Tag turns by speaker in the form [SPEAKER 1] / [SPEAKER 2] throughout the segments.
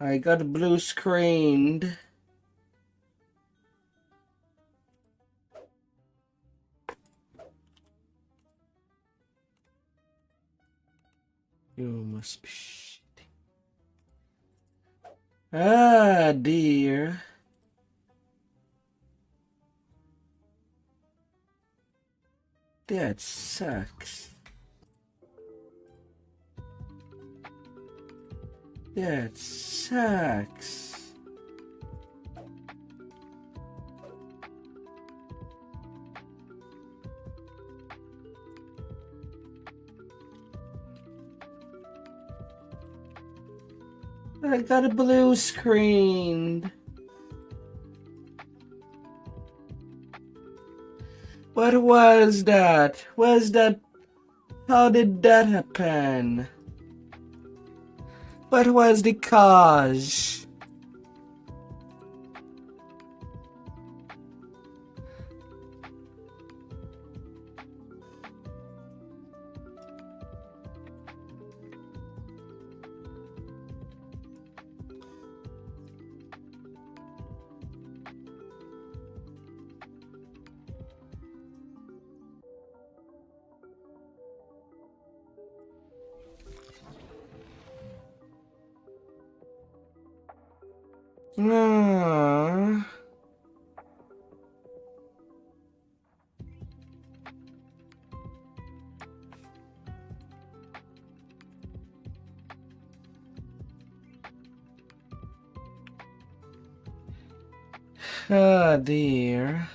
[SPEAKER 1] I got blue screened. You must be shitting. Ah, dear. That sucks. That sucks. I got a blue screen. What was that? How did that happen? What was the cause? Ah. Oh dear.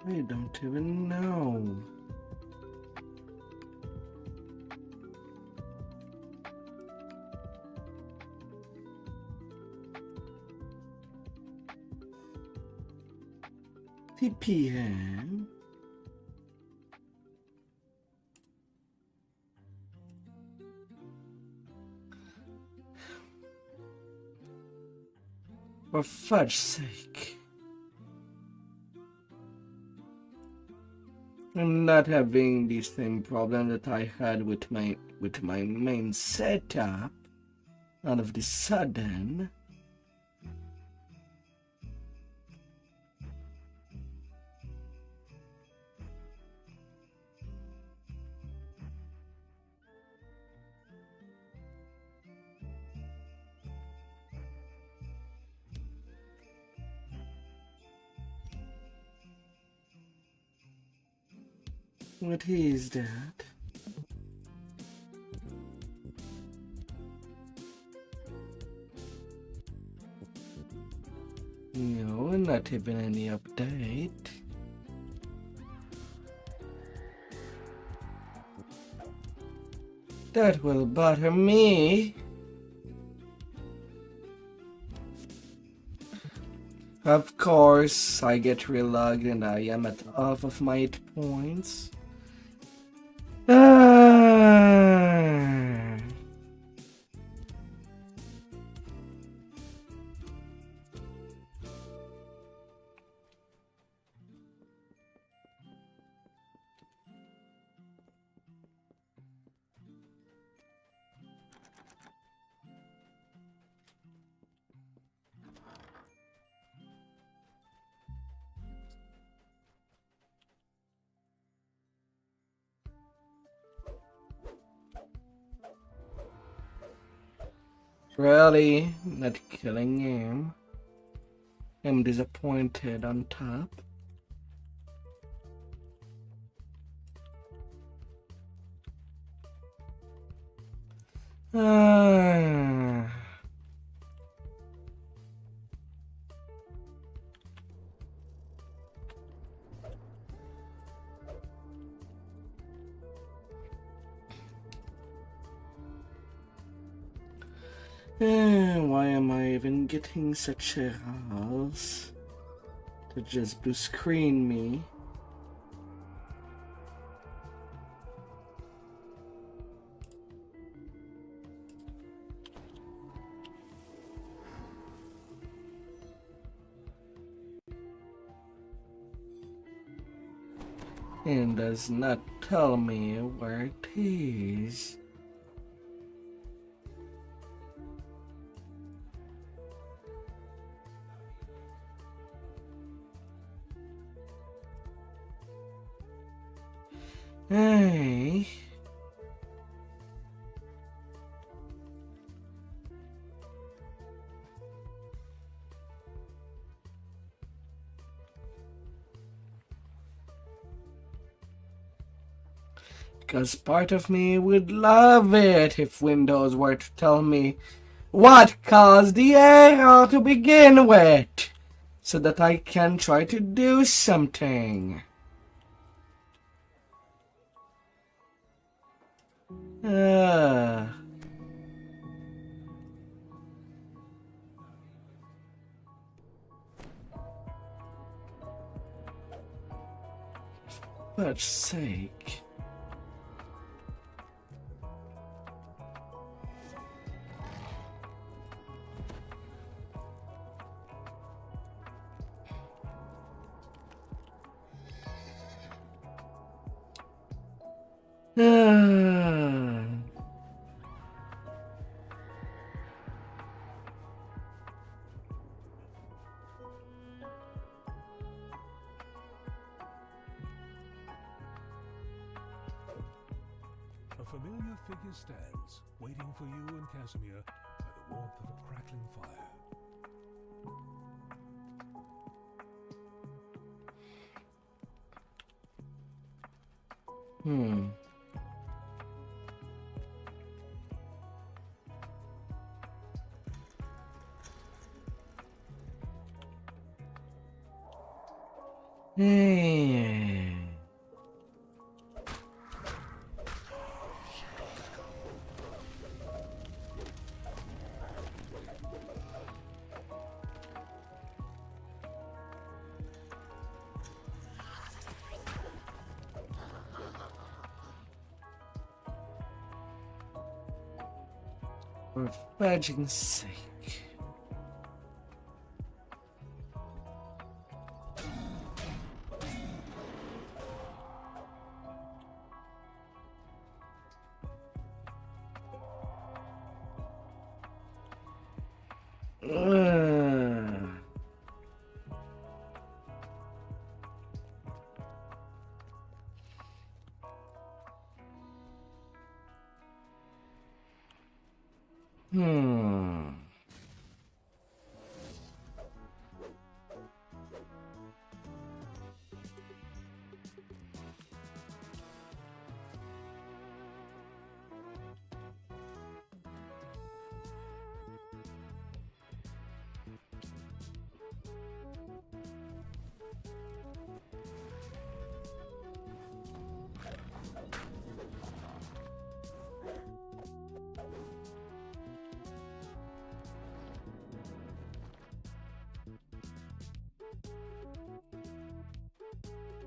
[SPEAKER 1] I don't even know. TPM. For fudge's sake. I'm not having the same problem that I had with my main setup. All of the sudden. What is that? No, not even any update. That will bother me. Of course, I get relogged and I am at half of my hit points. Ah. Really, not killing him. I'm disappointed on top. Ah. Why am I even getting such errors? to just blue screen me. And does not tell me where it is. Hey. Because part of me would love it if Windows were to tell me what caused the error to begin with, so that I can try to do something. For God's sake.
[SPEAKER 2] A familiar figure stands, waiting for you and Casimir by the warmth of a crackling fire.
[SPEAKER 1] Hey. For fudging's sake.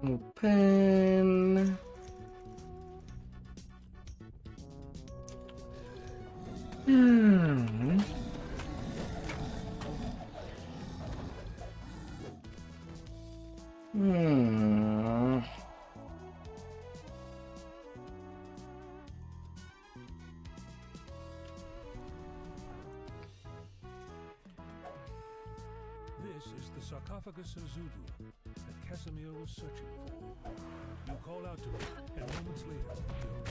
[SPEAKER 1] Open.
[SPEAKER 2] This is the sarcophagus of Zudu that Casimir was searching for. You call out to it, and moments later, you're in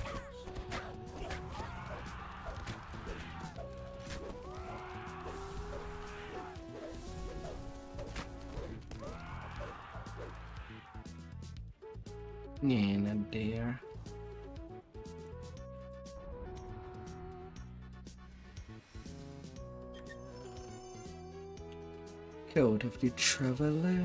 [SPEAKER 1] Yeah, not there. Code of the Traveler.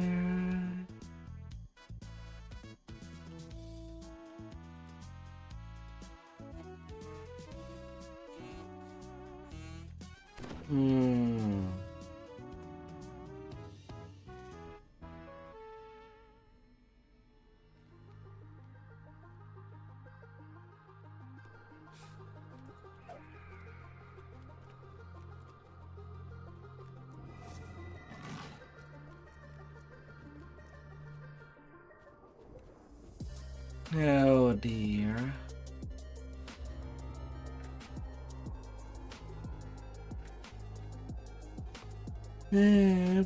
[SPEAKER 1] Oh dear.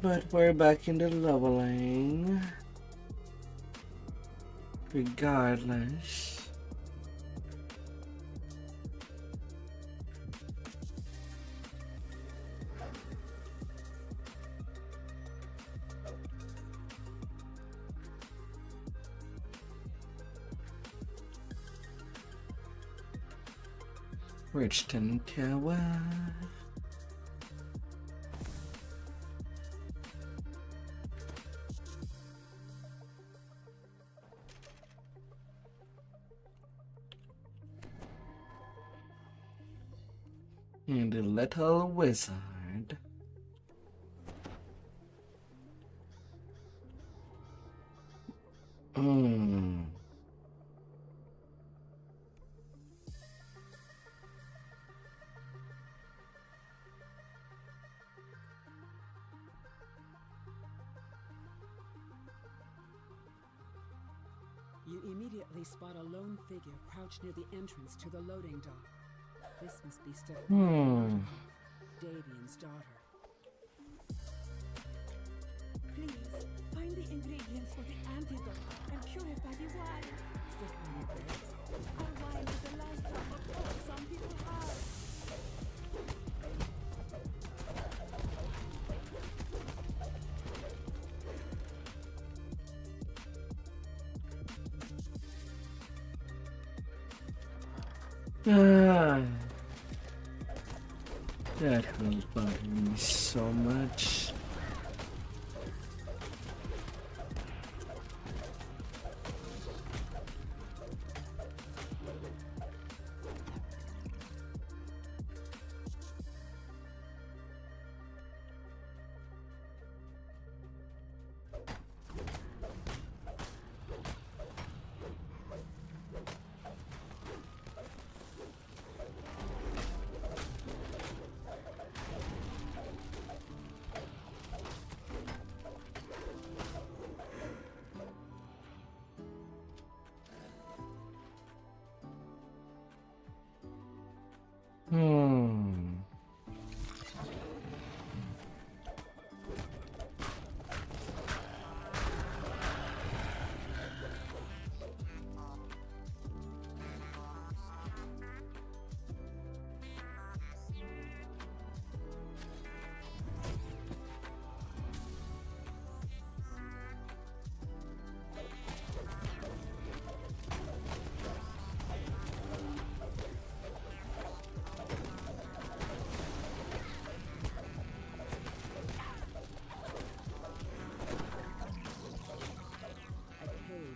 [SPEAKER 1] But we're back in the leveling. Regardless. Richton Tower. And the little wizard.
[SPEAKER 3] You immediately spot a lone figure crouched near the entrance to the loading dock. This must be Stephanie, Davian's daughter.
[SPEAKER 4] Please, find the ingredients for the antidote and purify the wine.
[SPEAKER 3] Stephanie begs.
[SPEAKER 4] Our wine is the last drop of hope some people have.
[SPEAKER 1] That will bother me so much.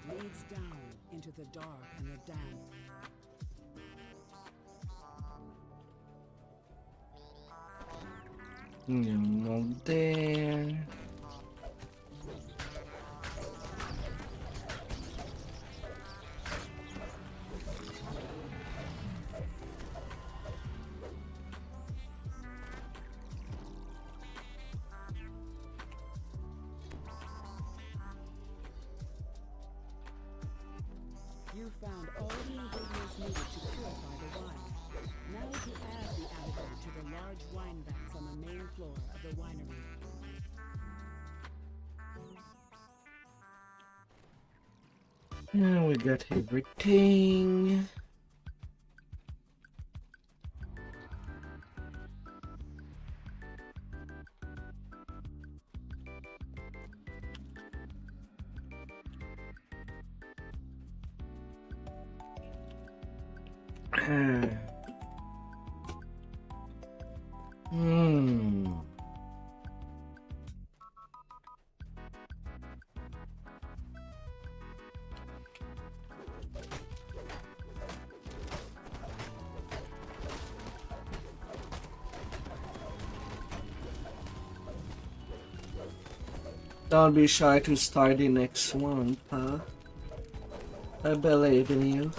[SPEAKER 3] Leads down into the dark and the damp.
[SPEAKER 1] No there.
[SPEAKER 3] You found all the ingredients needed to purify the wine. Now to add the antidote to the large wine vats on the main floor of the winery.
[SPEAKER 1] Now we got everything. Don't be shy to start the next one, Pa. I believe in you.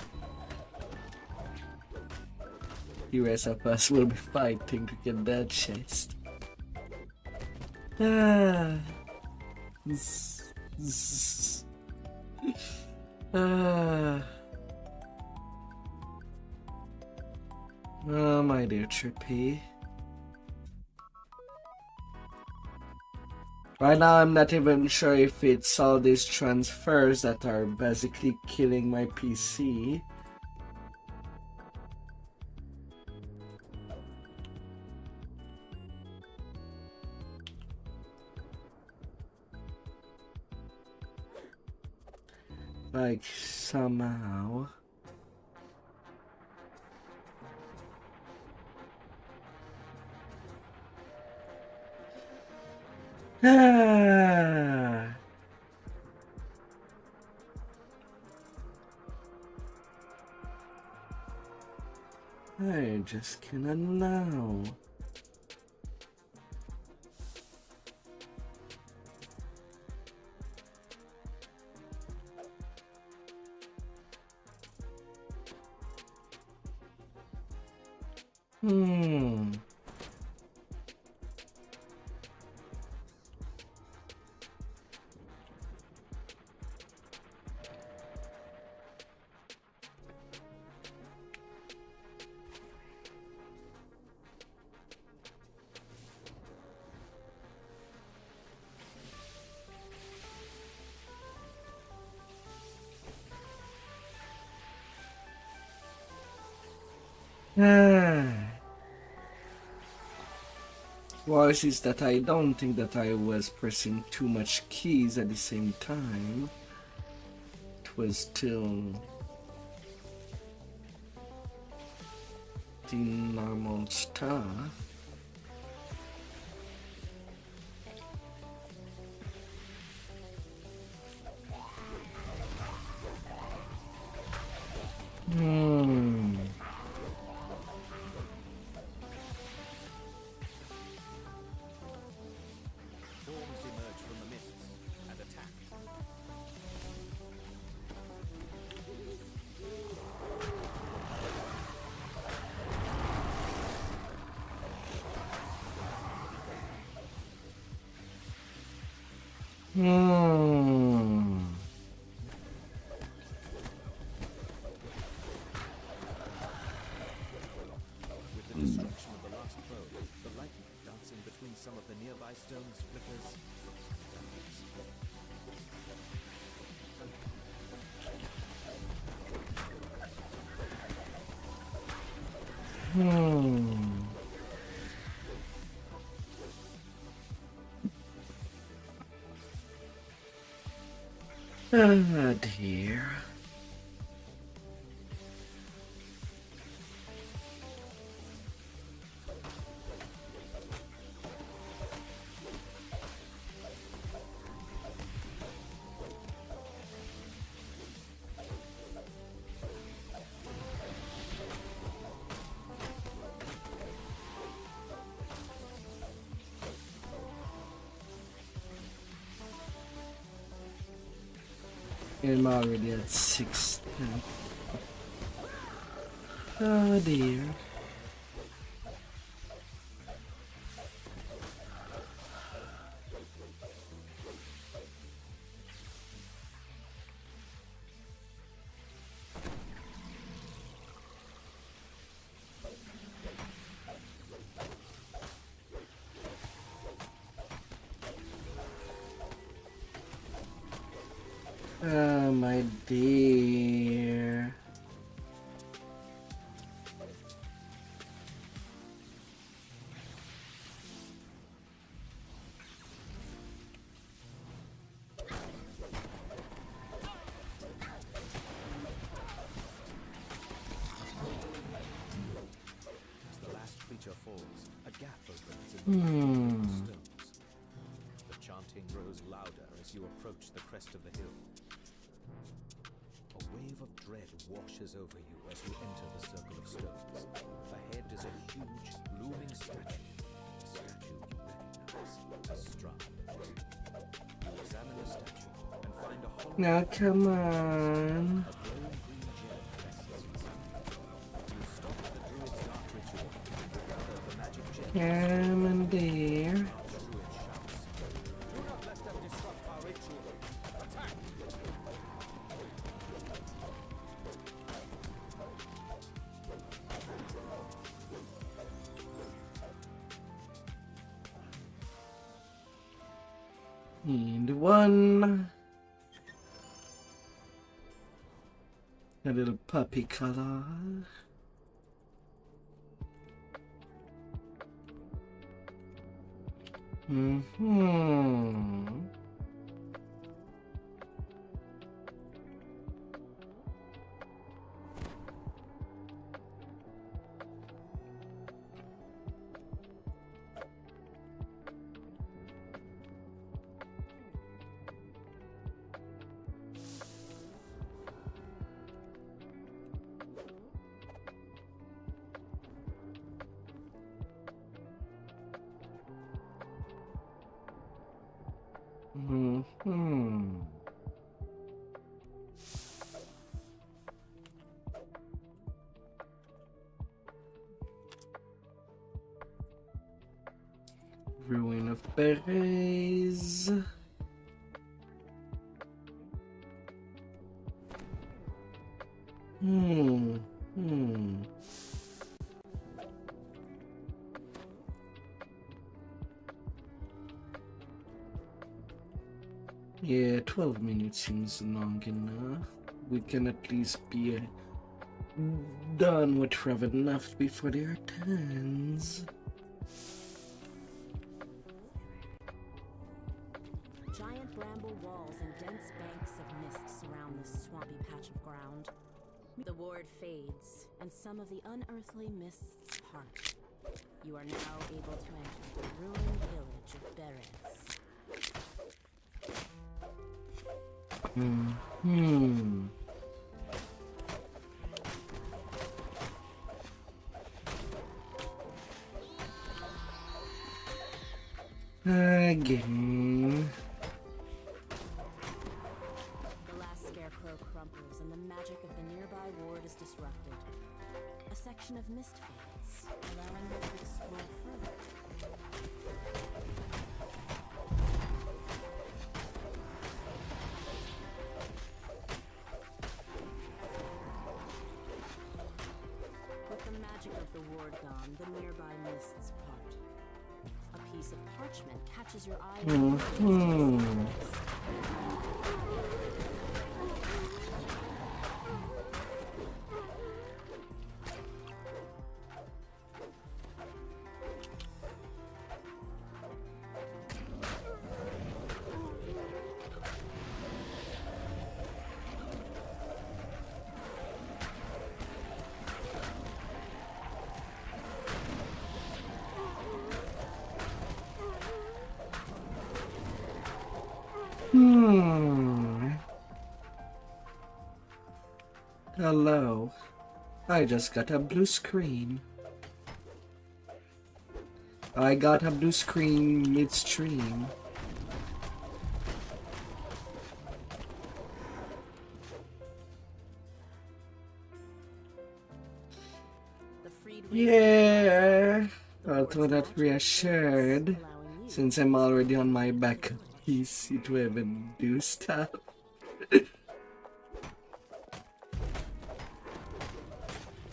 [SPEAKER 1] The rest of us will be fighting to get that chest. Oh, my dear Trippy. Right now, I'm not even sure if it's all these transfers that are basically killing my PC. Like, somehow. Ah. I just cannot know. Hmm. Worse is that I don't think that I was pressing too much keys at the same time. It was still the normal stuff.
[SPEAKER 5] Forms emerge from the mists and attack. With the destruction of the last foe, the lightning dancing between some of the nearby stones flickers.
[SPEAKER 1] Ah, dear. I'm already at 6. Oh dear. Oh my dear.
[SPEAKER 5] As the last creature falls, a gap opens in the stones. The chanting grows louder as you approach the crest of the hill. A wave of dread washes over you as you enter the circle of stones. Ahead is a huge, looming statue. A statue you recognize as Strahd. You examine the statue and find a hollow
[SPEAKER 1] Now come on.
[SPEAKER 5] a glowing green gem rests inside. You stop the druid's dark ritual and gather the magic gem.
[SPEAKER 1] Come on, dear.
[SPEAKER 5] Druid shouts, "Do not let them disrupt our ritual! Attack!"
[SPEAKER 1] And one. A little puppy color. Mm-hmm. Hmm. Ruin of berets. Hmm. Yeah, 12 minutes seems long enough. We can at least be done with Ravenloft before the R10s.
[SPEAKER 6] Giant bramble walls and dense banks of mist surround this swampy patch of ground. The ward fades, and some of the unearthly mists part. You are now able to enter the ruined village of Beres.
[SPEAKER 1] Again.
[SPEAKER 6] The last scarecrow crumples, and the magic of the nearby ward is disrupted. A section of mist fades, allowing you to explore further. With the magic of the ward gone, the nearby mists part. A piece of parchment catches your eye.
[SPEAKER 1] Hello. I just got a blue screen. I got a blue screen midstream. Yeah, although not reassured, since I'm already on my backup PC to even do stuff.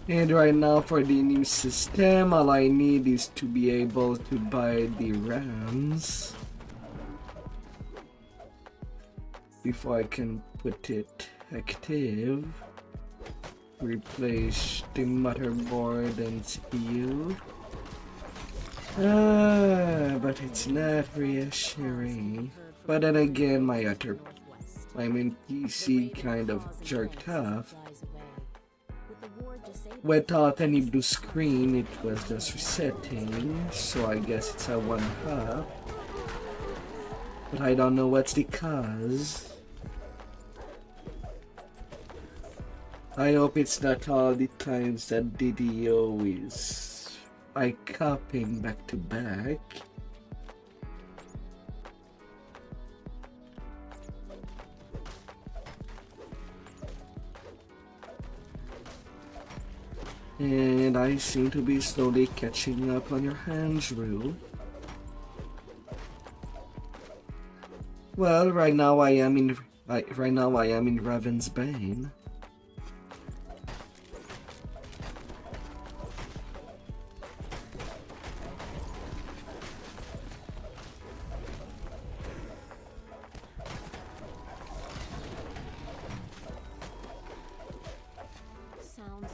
[SPEAKER 1] And right now for the new system, all I need is to be able to buy the RAMs before I can put it active. Replace the motherboard and CPU. But it's not reassuring. But then again, my main PC kind of jerked off. Without any blue screen, it was just resetting, so I guess it's a one-up. But I don't know what's the cause. I hope it's not all the times that DDO is copying back to back. And I seem to be slowly catching up on your hands, Rue. Well, right now I am in Raven's Bane.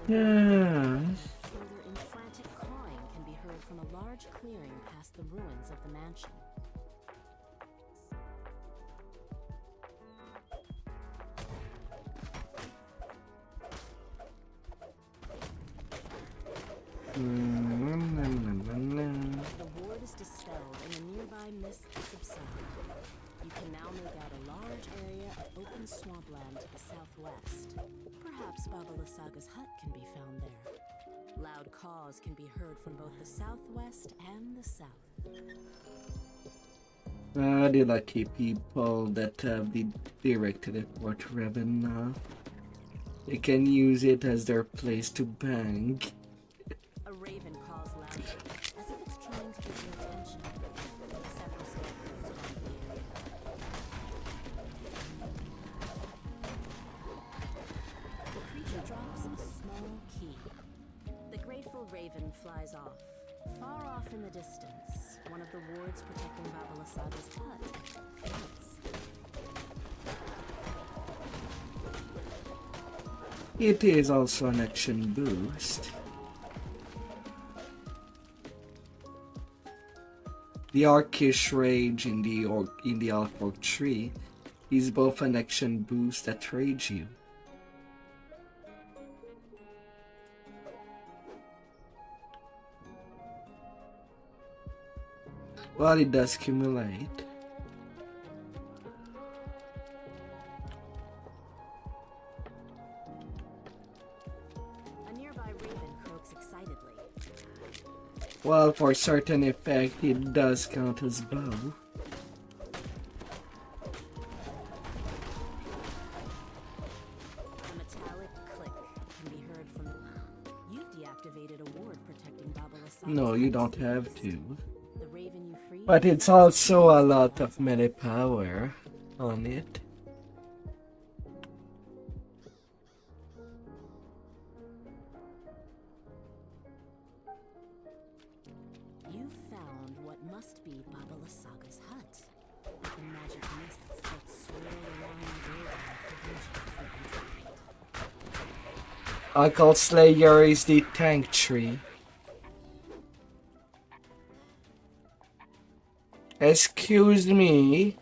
[SPEAKER 1] Yeah.
[SPEAKER 6] Further in frantic cawing can be heard from a large clearing past the ruins of the mansion. The ward is dispelled and the nearby mists subside. You can now make out a large area of open swampland to the southwest. Perhaps Baba Lysaga's hut can be found there. Loud caws can be heard from both the southwest and the south.
[SPEAKER 1] The lucky people that have the direct teleport Raven. They can use it as their place to bank.
[SPEAKER 6] A raven caws loudly, as if it's trying to get your attention. Several scarecrows haunt the area. The creature drops a small key. The grateful raven flies off. Far off in the distance, one of the wards protecting Baba Lysaga's hut faints.
[SPEAKER 1] It is also an action boost. The Orcish Rage in the Orc tree is both an action boost that rage you. Well, it does accumulate.
[SPEAKER 6] A nearby raven croaks excitedly.
[SPEAKER 1] Well, for certain effect, it does count as bow.
[SPEAKER 6] A metallic click can be heard from. You've deactivated a ward protecting Baba Lysaga's
[SPEAKER 1] No, you
[SPEAKER 6] hut.
[SPEAKER 1] don't have to.
[SPEAKER 6] The raven you free.
[SPEAKER 1] But it's also a lot of melee power on it.
[SPEAKER 6] You found what must be Baba Lysaga's hut. The magic mists that swirl around the building prevent you from entering it.
[SPEAKER 1] Uncle Slayer is the tank tree. Excuse me.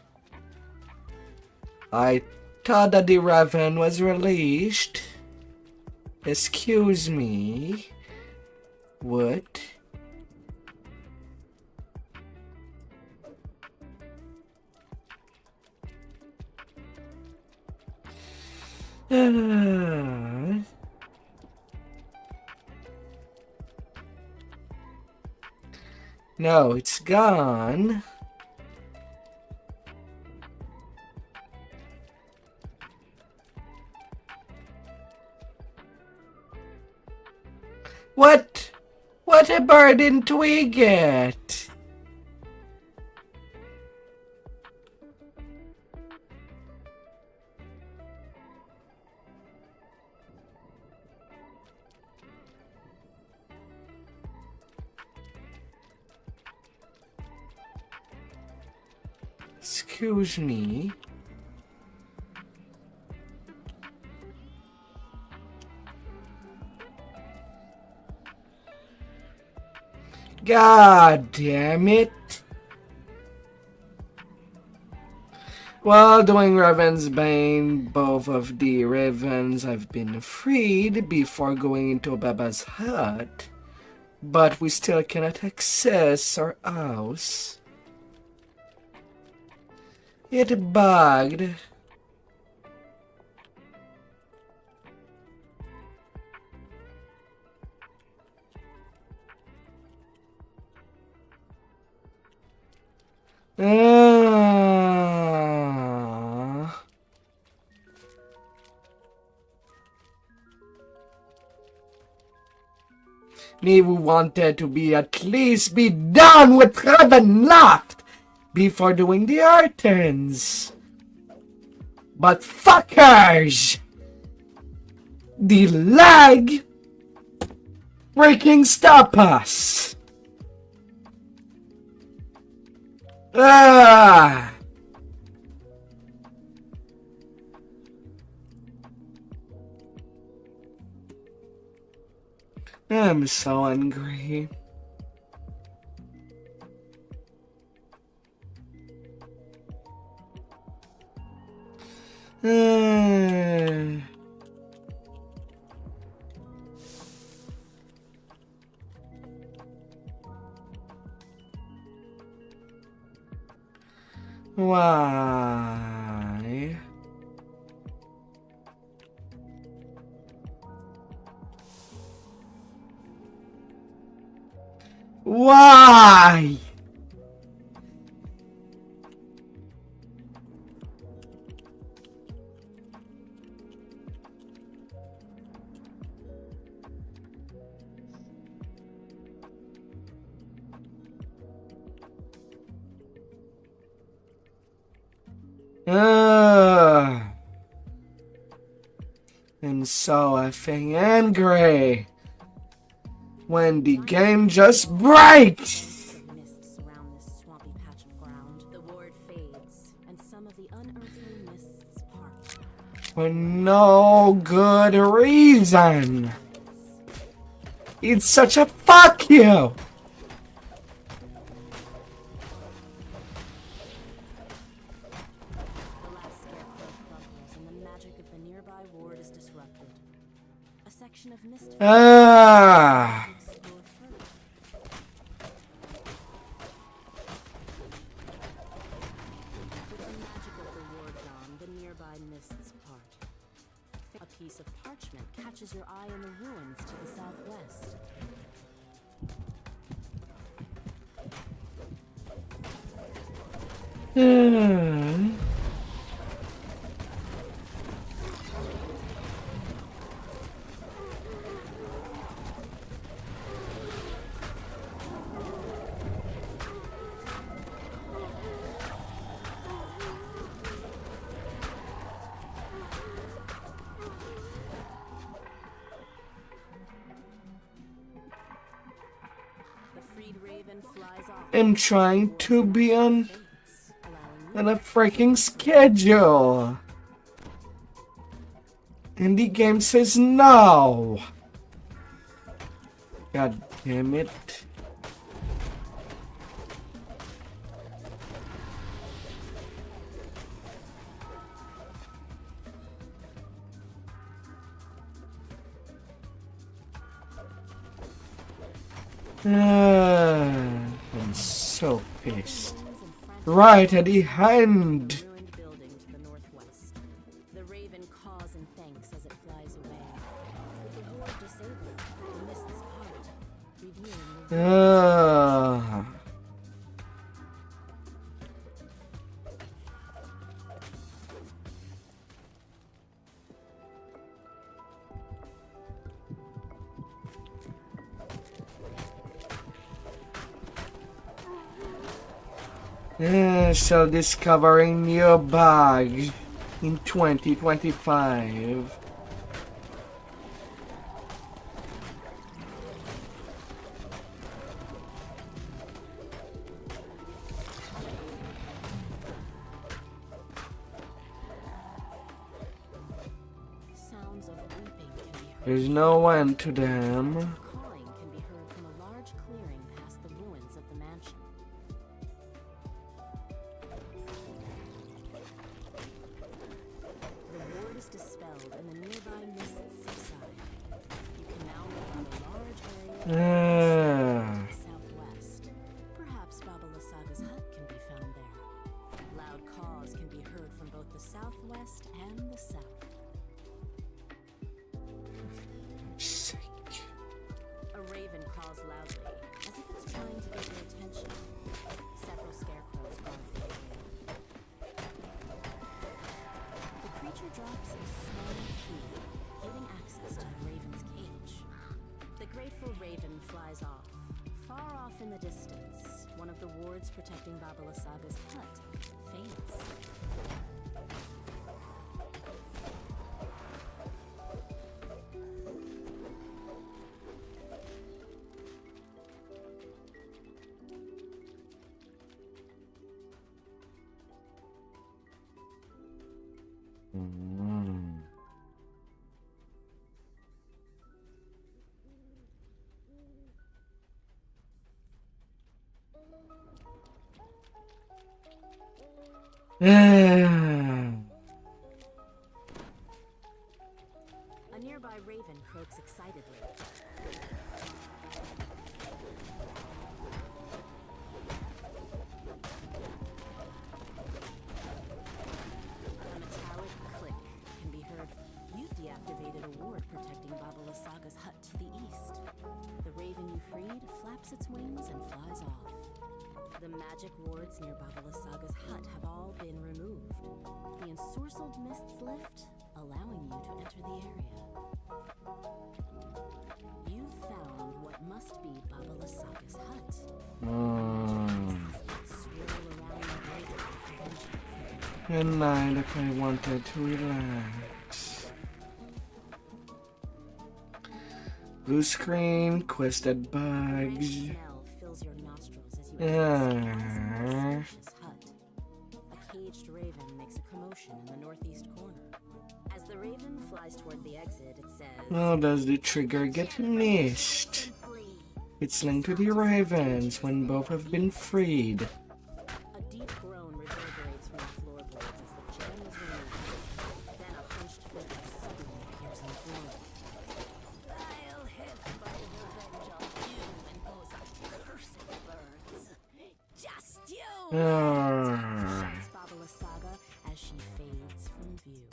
[SPEAKER 1] I thought that the Raven was released. Excuse me. What? No, it's gone. What? What a burden do we get? Excuse me. God damn it. While doing Raven's Bane, both of the Ravens have been freed before going into Baba's hut, but we still cannot access our house. It bugged. Me wanted to be at least be done with Raven Loft before doing the R10s. But fuckers! The lag freaking stop us! Ah! I'm so angry. Why? Why? Ugh. I'm so effing angry when the game just breaks.
[SPEAKER 6] Mists surround this swampy patch of ground. The ward fades, and some of the unearthly mists part.
[SPEAKER 1] For no good reason. It's such a fuck you.
[SPEAKER 6] The last scarecrow crumples, and the magic of the nearby ward is disrupted. A section of mist
[SPEAKER 1] Ah.
[SPEAKER 6] explore further. With the magic of the ward gone, the nearby mists part. A piece of parchment catches your eye in the ruins to the southwest. The freed raven flies off.
[SPEAKER 1] I'm trying to be on
[SPEAKER 6] Allowing
[SPEAKER 1] a freaking schedule. And the game says no. God damn it. I'm so pissed. Right at the end.
[SPEAKER 6] ruined building to the northwest. The raven caws and thanks as it flies away. With the ward disabled, the mists part, revealing the
[SPEAKER 1] Still discovering new bugs in 2025.
[SPEAKER 6] sounds of weeping can be heard.
[SPEAKER 1] There's no end to them.
[SPEAKER 6] Cawing can be heard from a large clearing past the ruins of the mansion. The ward is dispelled and the nearby mists subside. You can now make out a large area to the southwest. Perhaps Baba Lasaga's hut can be found there. Loud caws can be heard from both the southwest and the south. A raven caws loudly, as if it's trying to get your attention. Several scarecrows guard the area. The creature drops a small key, giving access to the raven's cage. The grateful raven flies off. Far off in the distance, one of the wards protecting Baba Lasaga's hut fades. A nearby raven croaks excitedly. A metallic click can be heard. You've deactivated a ward protecting Baba Lysaga's hut to the east. The raven you freed flaps its wings and flies off. The magic wards near Baba Lysaga's hut have all been removed. The ensorcelled mists lift, allowing you to enter the area. You've found what must be Baba Lysaga's hut. Swirl around the raven to prevent you from
[SPEAKER 1] Good night if I wanted to relax. Blue screen, quested
[SPEAKER 6] Fresh
[SPEAKER 1] bugs.
[SPEAKER 6] smell fills your nostrils as you enter this spacious hut. A caged raven makes a commotion in the northeast corner. As the raven flies toward the exit, it says,
[SPEAKER 1] How does the trigger get missed? It's linked to the ravens when both have been freed.
[SPEAKER 6] A deep groan reverberates from the floorboards as the gem is removed. Then a hunched figure suddenly appears in the doorway. I'll have my revenge on you and those accursed birds. Just you! Shouts Baba Lysaga as she fades from view.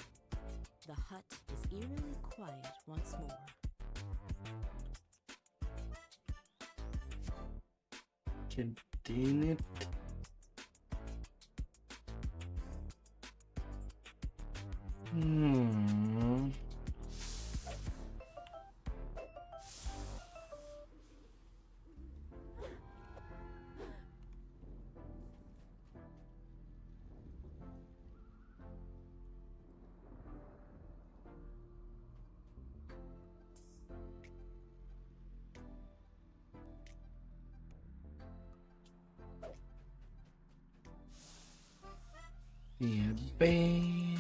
[SPEAKER 6] The hut is eerily quiet once more.
[SPEAKER 1] Contain it. Yeah, babe.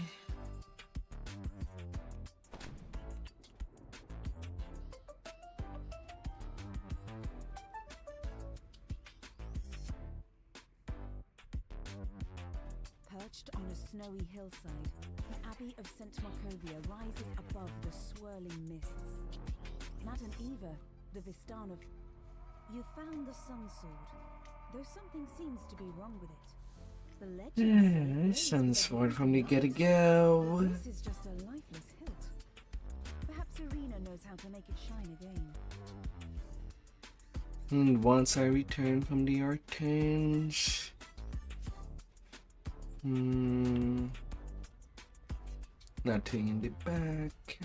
[SPEAKER 3] Perched on a snowy hillside, the Abbey of St. Markovia rises above the swirling mists. Madam Eva, the Vistan of... You found the Sun Sword, though something seems to be wrong with it. The legend says
[SPEAKER 1] Sun sword from the get-go.
[SPEAKER 3] this is just a lifeless hilt. Perhaps Irina knows how to make it shine again.
[SPEAKER 1] And once I return from the R10, nothing in the back.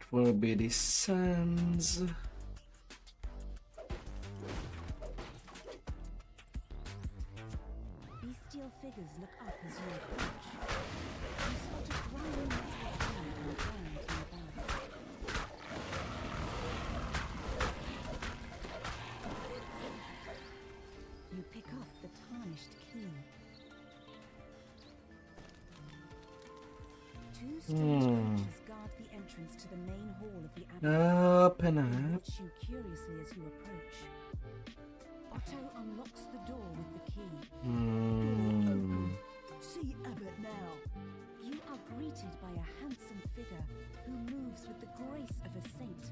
[SPEAKER 1] It will be the suns.
[SPEAKER 3] Bestial figures look up as you approach. You spot a grinding metal key on the ground nearby. You pick up the tarnished key. Two strange creatures guard the entrance to the main hall of the Abbey.
[SPEAKER 1] Up and
[SPEAKER 3] They
[SPEAKER 1] up.
[SPEAKER 3] watch you curiously as you approach. Otto unlocks the door with the key. See Abbot now. You are greeted by a handsome figure who moves with the grace of a saint.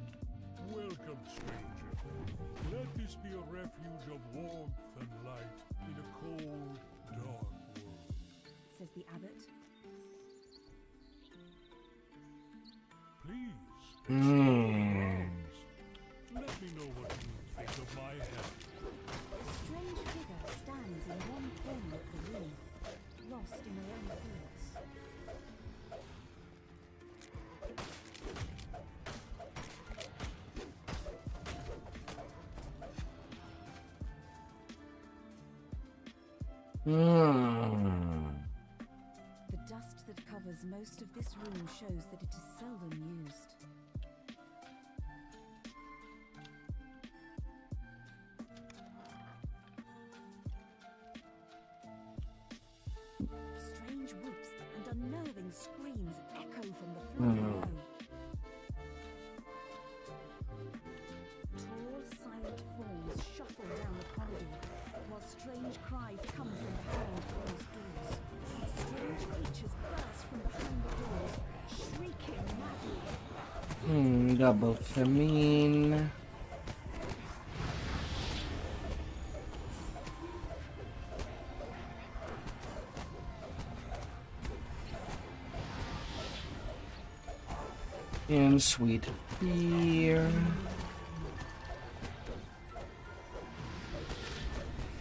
[SPEAKER 2] Welcome, stranger. Let this be a refuge of warmth and light in a cold, dark world.
[SPEAKER 3] Says the abbot.
[SPEAKER 2] Please, extend your arms. Let me know what you think of my help.
[SPEAKER 3] A strange figure stands in one corner of the room, lost in her own thoughts. The dust that covers most of this room shows that it is seldom used. Strange whoops and unnerving screams echo from the floor below. Tall, silent forms shuffle down the corridor,
[SPEAKER 1] Double famine. And sweet fear.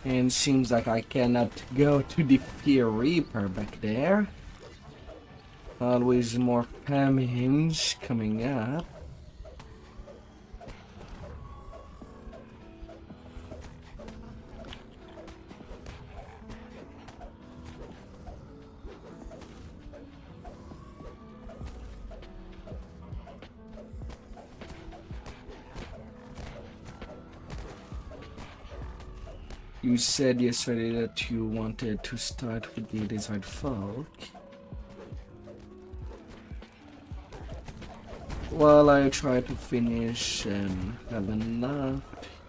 [SPEAKER 1] And seems like I cannot go to the Fear Reaper back there. Always more famines coming up. You said yesterday that you wanted to start with the Desert Folk. Well, I try to finish and have enough.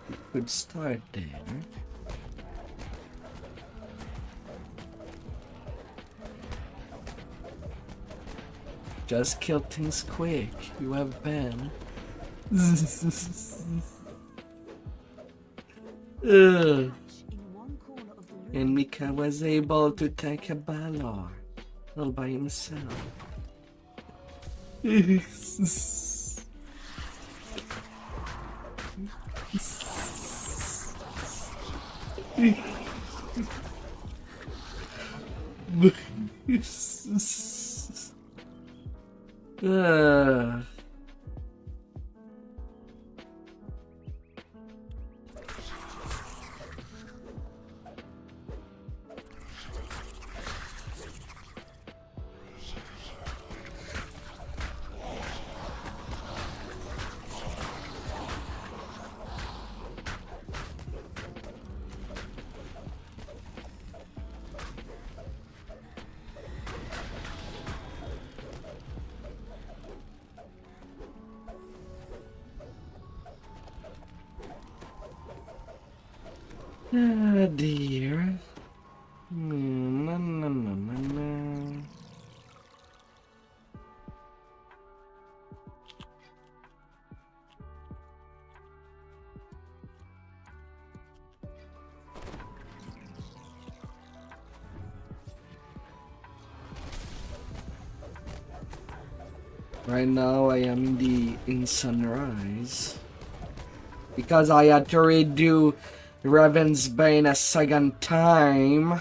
[SPEAKER 1] You could start there. Just kill things quick. You have Ben. Ugh. And Mika was able to take a Balor all by himself. Ah, dear. Na, na, na, na, na. Right now I am in Sunrise because I had to redo Raven's Bane a second time.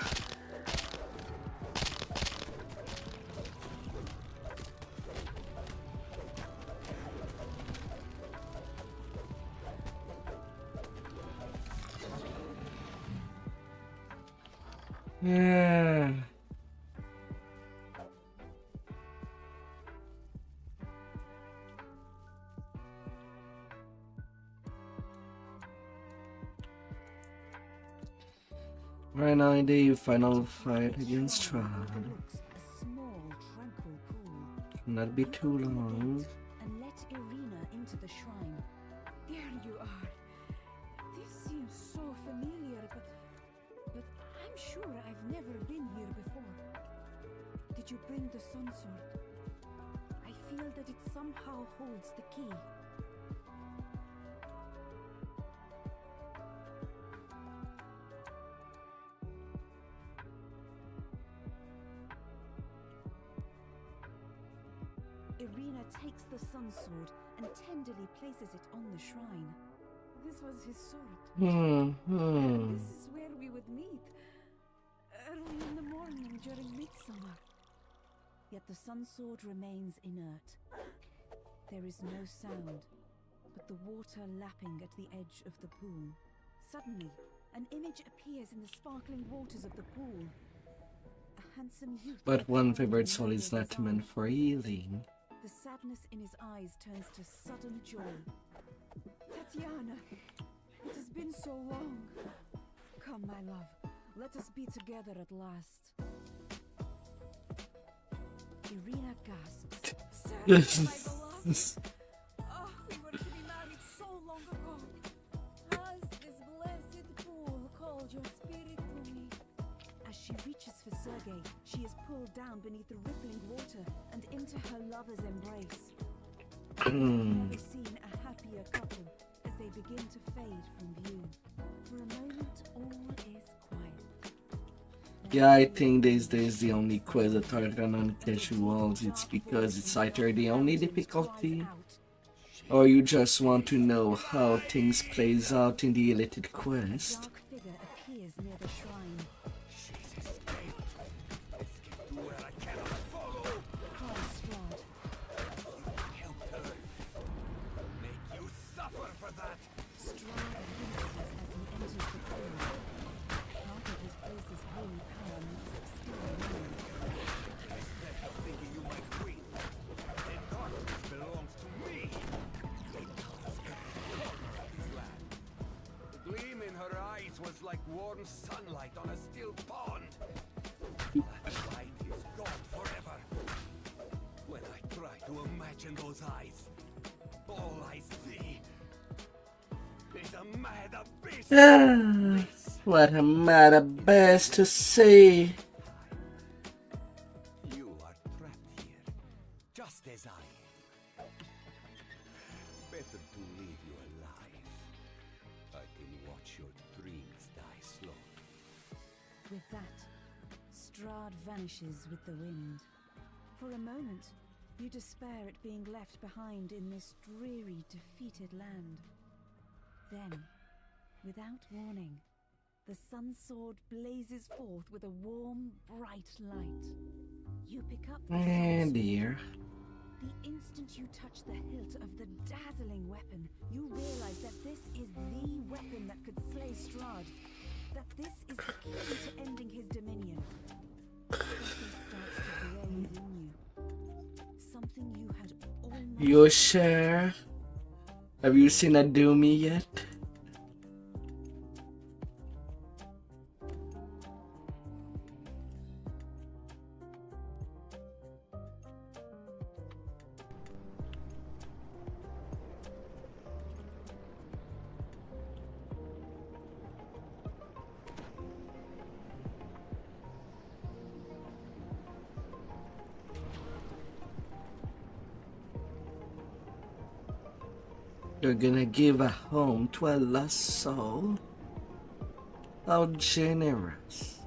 [SPEAKER 1] Yeah. Right now in the final fight against Strahd.
[SPEAKER 3] A small, tranquil pool.
[SPEAKER 1] Not be too long.
[SPEAKER 3] And let Irina into the shrine.
[SPEAKER 4] There you are. This seems so familiar, but I'm sure I've never been here before.
[SPEAKER 3] Did you bring the sun sword? I feel that it somehow holds the key. Irina takes the sun sword and tenderly places it on the shrine.
[SPEAKER 4] This was his sword.
[SPEAKER 3] Hmm.
[SPEAKER 4] And this is where we would meet. Early in the morning during midsummer.
[SPEAKER 3] Yet the sun sword remains inert. There is no sound, but the water lapping at the edge of the pool. Suddenly, an image appears in the sparkling waters of the pool. A handsome youth.
[SPEAKER 1] But one favorite soul is not meant for healing.
[SPEAKER 3] The sadness in his eyes turns to sudden joy.
[SPEAKER 4] Tatiana, it has been so long.
[SPEAKER 3] Come, my love, let us be together at last. Irina gasps.
[SPEAKER 4] Sarah, my beloved. Oh, we were to be married so long ago. Has this blessed pool called your spirit to me?
[SPEAKER 3] As she reaches for Sergei, she is pulled down beneath the rippling water and into her lover's embrace. Never seen a happier couple as they begin to fade from view. For a moment, all is quiet.
[SPEAKER 1] Yeah, I think these days the only quest that are run on casuals, it's because it's either the only difficulty, or you just want to know how things plays out in the elite quest.
[SPEAKER 3] Dark figure appears near the shrine. Cries Strahd. Strahd winces as he enters the clearing. Half of his place's holy power must still remain.
[SPEAKER 7] The gleam in her eyes was like warm sunlight on a still pond. That light is gone forever. When I try to imagine those eyes, all I see is a mad abyss.
[SPEAKER 1] What a mad abyss to see.
[SPEAKER 7] You are trapped here, just as I am. Better to leave you alive. I can watch your dreams die slowly.
[SPEAKER 3] With that, Strahd vanishes with the wind. For a moment, you despair at being left behind in this dreary, defeated land. Then, without warning, the sun sword blazes forth with a warm, bright light. You pick up the
[SPEAKER 1] And
[SPEAKER 3] sword.
[SPEAKER 1] dear.
[SPEAKER 3] The instant you touch the hilt of the dazzling weapon, you realize that this is the weapon that could slay Strahd. That this is the key to ending his dominion. Something starts to grow within you. Something you had almost...
[SPEAKER 1] You sure? Have you seen a Doomy yet? You're gonna give a home to a lost soul? How generous.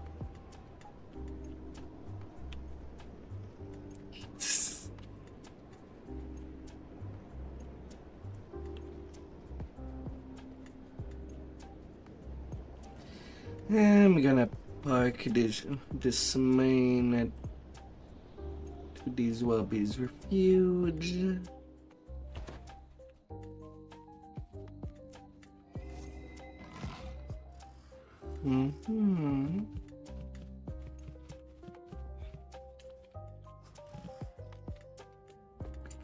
[SPEAKER 1] I'm gonna park this main at these Wellby's refuge.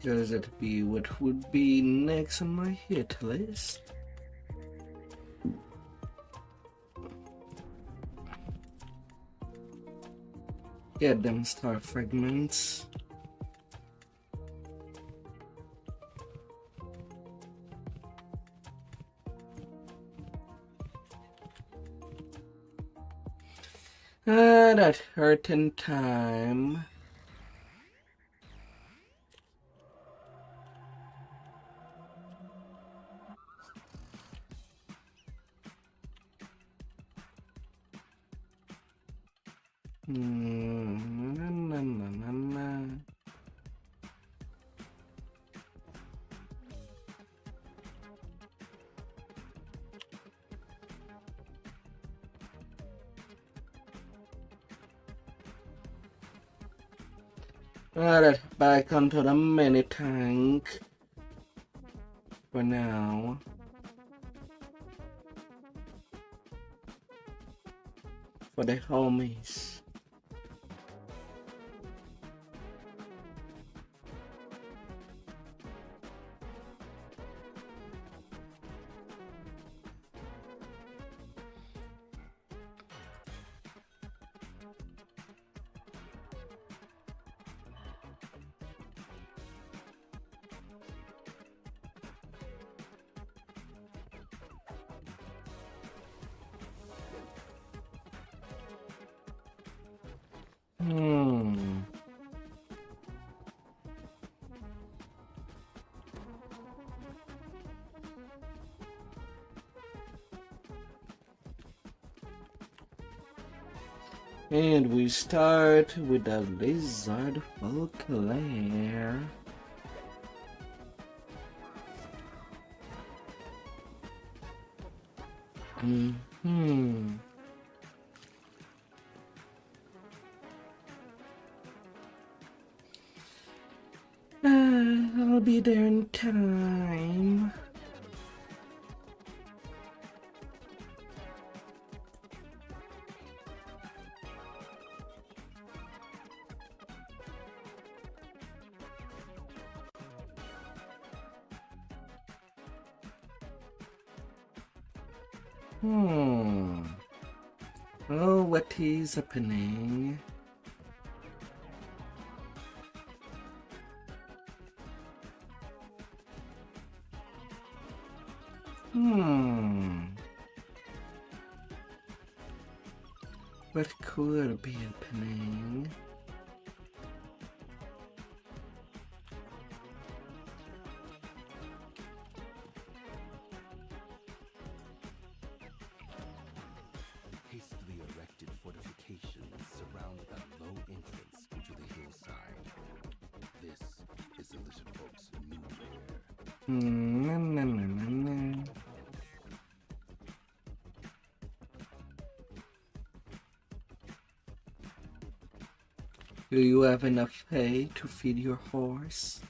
[SPEAKER 1] Because that'd be what would be next on my hit list. Get them star fragments. That hurting time. Na, na, na, na, na. Alright, back onto the mini tank for now. For the homies. And we start with a lizard folklore. I'll be there in time. Oh, what is happening? What could be happening?
[SPEAKER 7] Hastily erected fortifications surround that low entrance into the hillside. This is the lizard folk's new lair.
[SPEAKER 1] Do you have enough hay to feed your horse?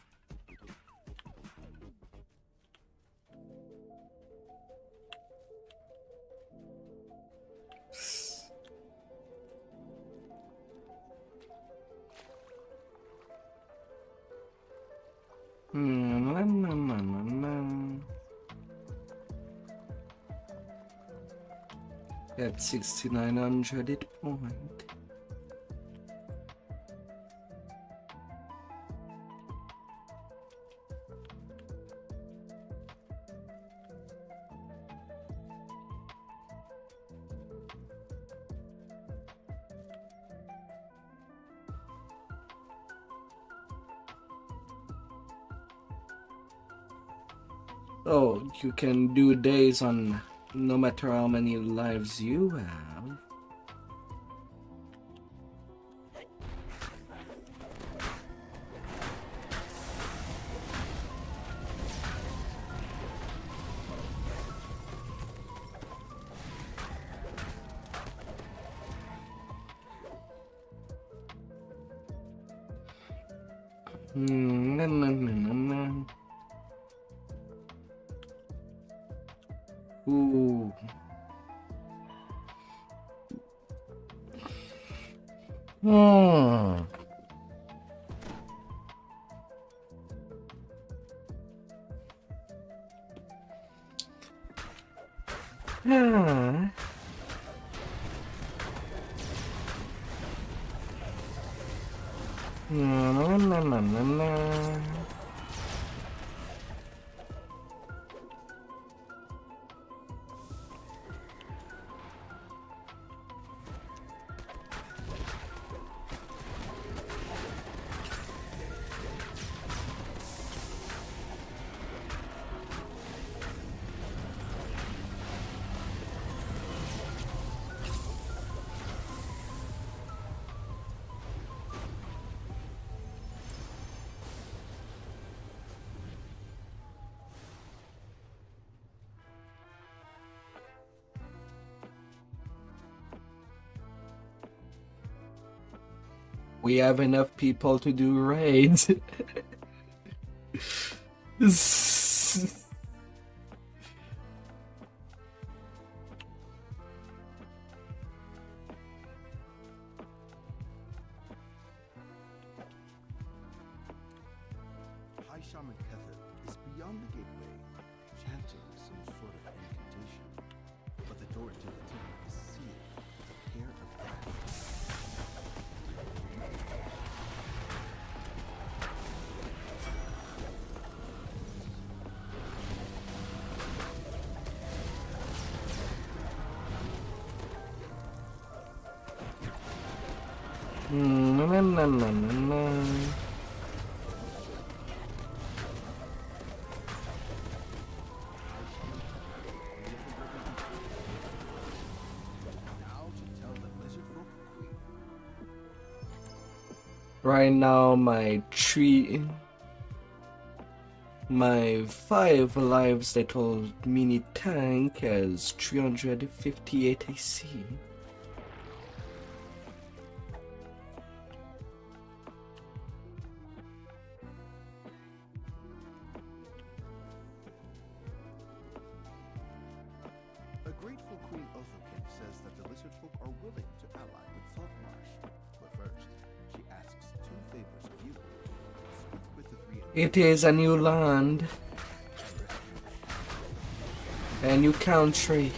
[SPEAKER 1] At 6900 hit point. Oh, you can do days on no matter how many lives you have. Ooh. We have enough people to do raids.
[SPEAKER 8] High Shaman Kether is beyond the gateway, chanting some sort of incantation. But the door to the temple is sealed with a pair of hands. Now to tell the lizard folk queen
[SPEAKER 1] Right now, my 5 lives that old mini tank has 358 AC.
[SPEAKER 8] A grateful Queen Othokin says that the lizard folk are willing to ally with Saltmarsh. But first, she asks 2 favors of you. Speak with the 3
[SPEAKER 1] It is a new land, a new country.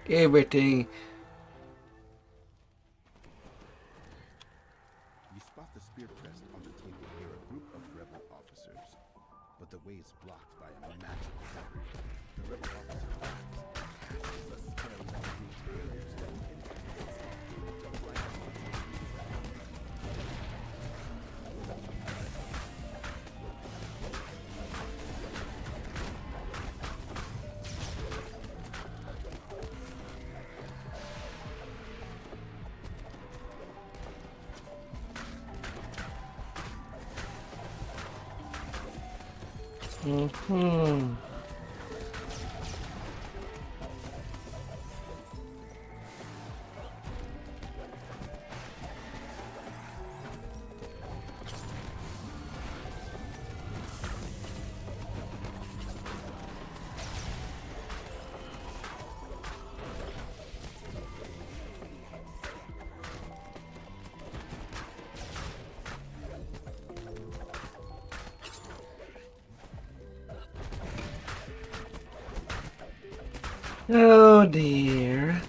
[SPEAKER 1] Everything.
[SPEAKER 8] You spot the spear crest on the table near a group of rebel officers, but the way is blocked by a magical barrier. The rebel officer casts a spell that creates barriers that will
[SPEAKER 1] Mm-hmm. Oh dear.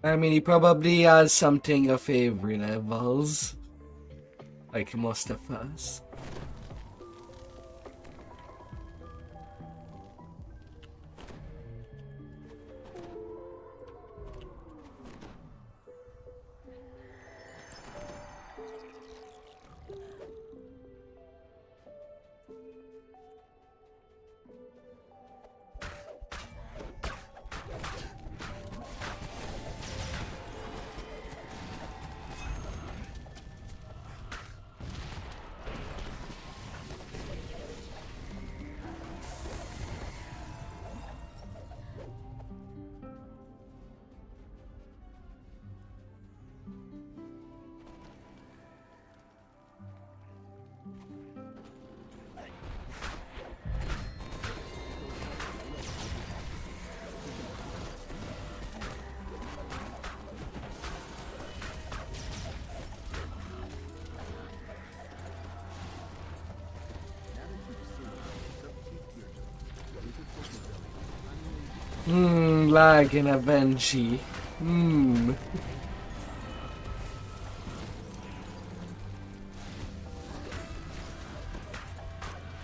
[SPEAKER 1] I mean, he probably has something of every levels, like most of us. Lag in a Benji.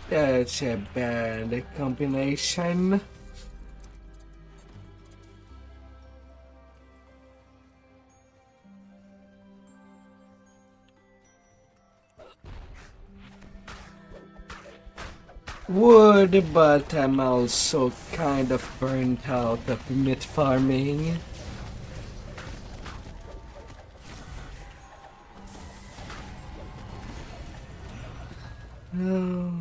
[SPEAKER 1] That's a bad combination. Would, but I'm also kind of burnt out of meat farming. No.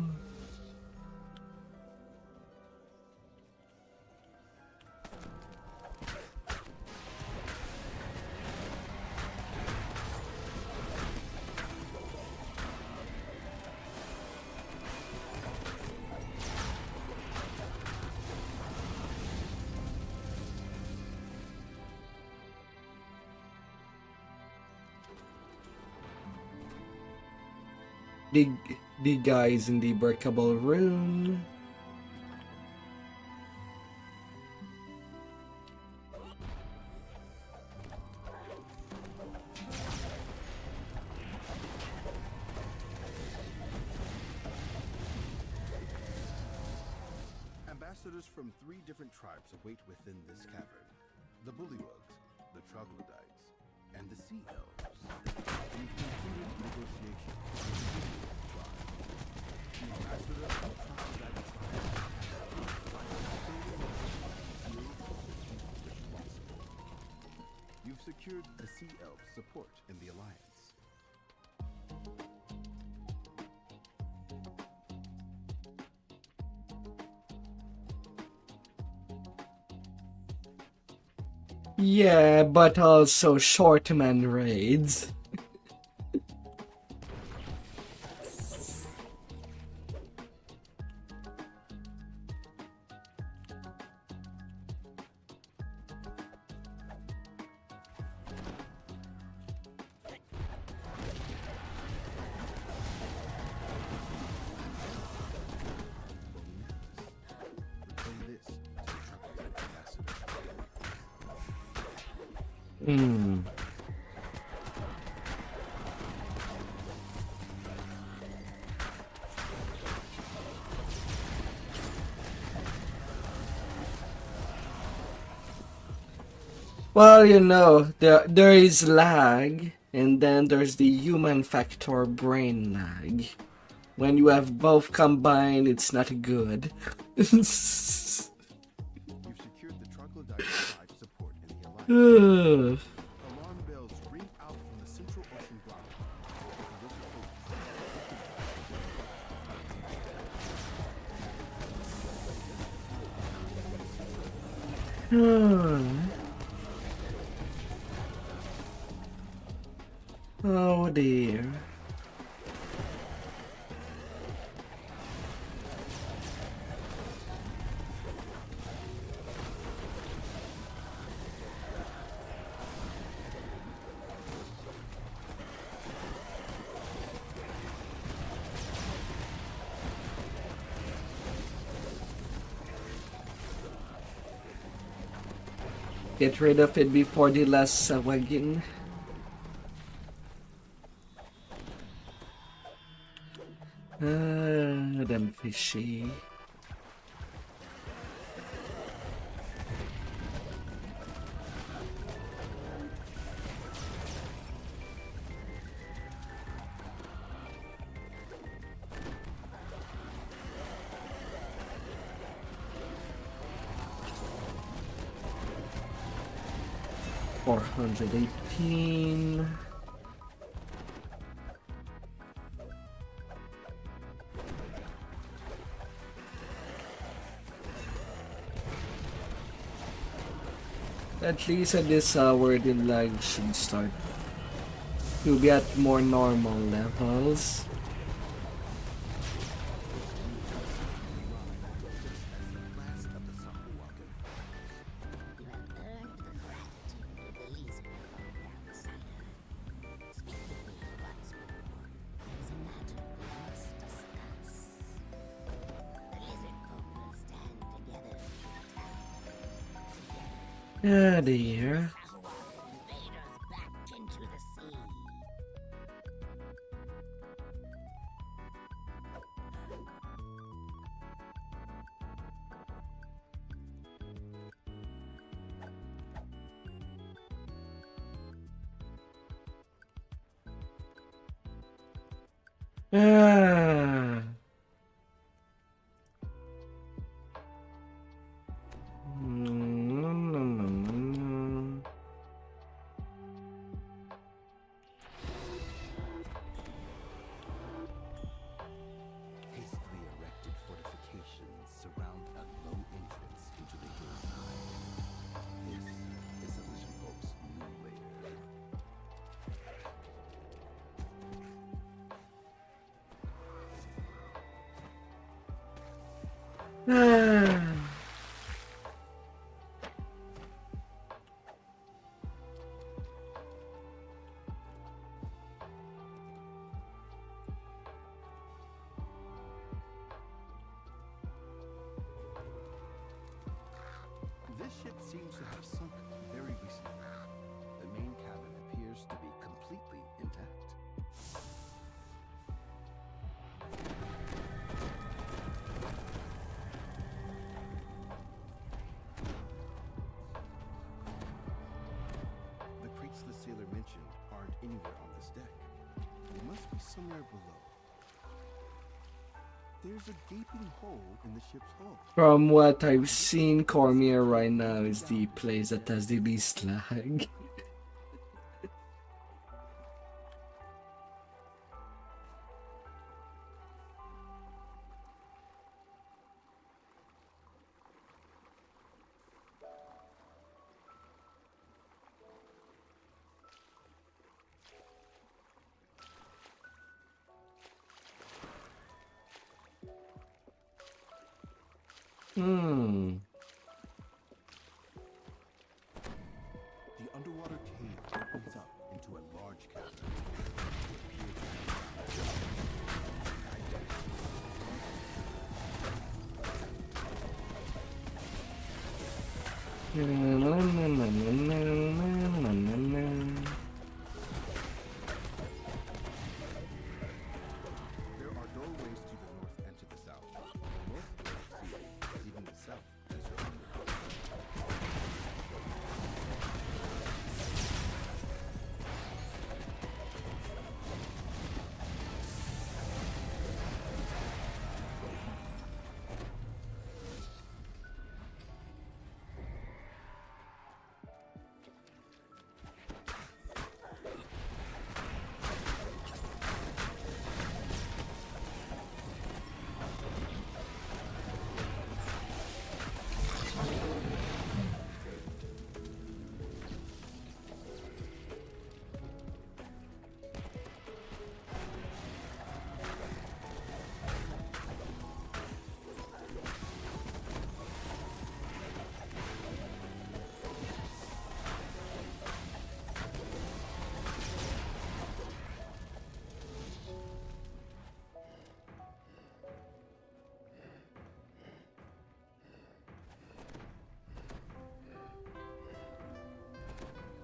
[SPEAKER 1] the the guys in the breakable room.
[SPEAKER 8] Ambassadors from 3 different tribes await within this cavern. The Bullywugs, the Troglodytes, and the Sea Elves. We've concluded negotiations with the Bullywug tribe. The ambassador of the Troglodyte tribe You've secured the Sea Elves' support in the alliance.
[SPEAKER 1] Yeah, but also shortman raids.
[SPEAKER 8] Return this to the Troglodyte ambassador.
[SPEAKER 1] Hmm. Well, you know, there is lag, and then there's the human factor brain lag. When you have both combined, it's not good.
[SPEAKER 8] You've secured the Troglodyte tribe support in the alliance. Alarm bells ring out from the Central Ocean Ground.
[SPEAKER 1] Oh dear. Get rid of it before the last wagon. Them fishy. $418. At least at this hour, the lag should start to be at more normal levels. Ah, dear. Ah.
[SPEAKER 8] Hastily erected fortifications surround a low entrance into the hillside. This is the Mission Folks' new lair.
[SPEAKER 1] Ah.
[SPEAKER 8] seems to have sunk very recently. The main cabin appears to be completely intact. The crates the sailor mentioned aren't anywhere on this deck. They must be somewhere below. There's a gaping hole in the ship's hull.
[SPEAKER 1] From what I've seen, Cormier right now is the place that has the least lag.
[SPEAKER 8] The underwater cave opens up into a large cavern. There are doorways to the north and to the south. The north is sea, even the south is your underworld.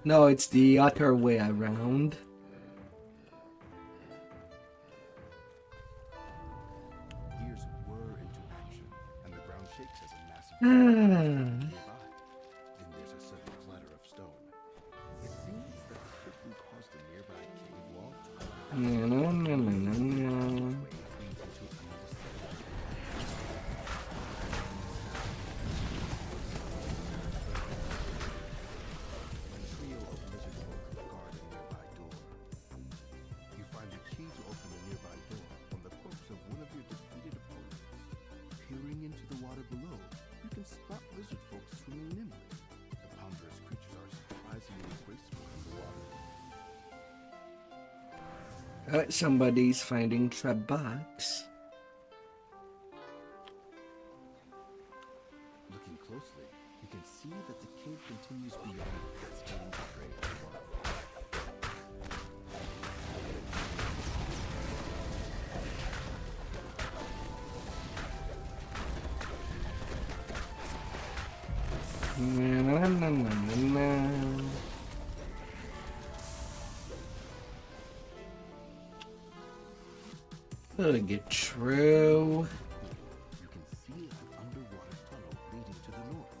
[SPEAKER 1] No, it's the other way around.
[SPEAKER 8] Gears whir into action, and the ground shakes as a massive
[SPEAKER 1] Ah.
[SPEAKER 8] nearby. Then there's a sudden clatter of stone. It seems that the ship blew past a nearby cave wall to
[SPEAKER 1] No, no, no, no, no.
[SPEAKER 8] way leads into another station. A trio of lizard folk guard a nearby door. You find the key to open the nearby door on the corpse of one of your defeated opponents. Peering into the water below, you can spot lizard folk swimming nimbly. The ponderous creatures are surprisingly graceful in the water.
[SPEAKER 1] Somebody's finding trap box.
[SPEAKER 8] Looking closely, you can see that the cave continues beyond the cascading spray of waterfall.
[SPEAKER 1] Na, na, na, na, na. Look it true.
[SPEAKER 8] You can see an underwater tunnel leading to the north.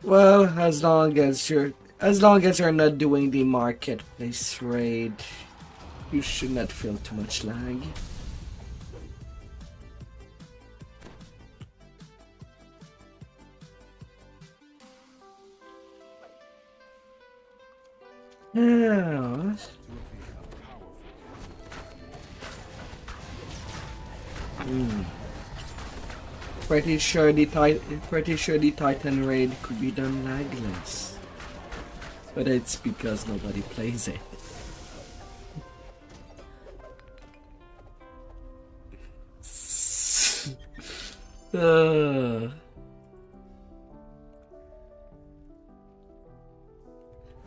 [SPEAKER 1] Well, as long as you're not doing the marketplace raid, you should not feel too much lag. Yeah. Pretty sure the Titan raid could be done lagless, but it's because nobody plays it.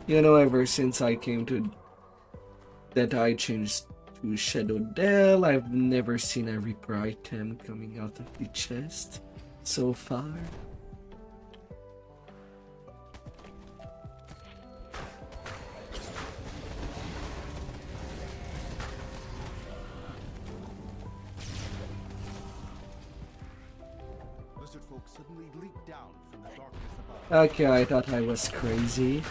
[SPEAKER 1] You know, ever since I came to that, I changed to Shadowdale. I've never seen a Reaper item coming out of the chest so far.
[SPEAKER 8] Lizard folk suddenly leaped down from the darkness above.
[SPEAKER 1] Okay, I thought I was crazy.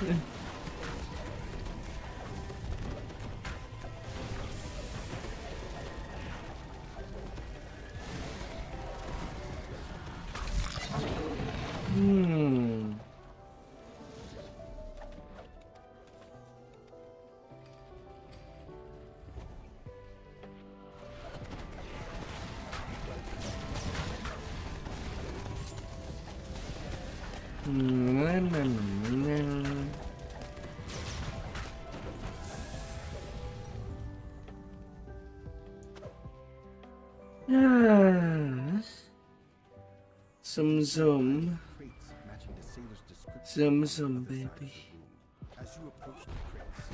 [SPEAKER 1] Zoom.
[SPEAKER 8] Crates matching the sailor's description
[SPEAKER 1] Zoom,
[SPEAKER 8] of the size
[SPEAKER 1] baby.
[SPEAKER 8] of the room. As you approach the crates,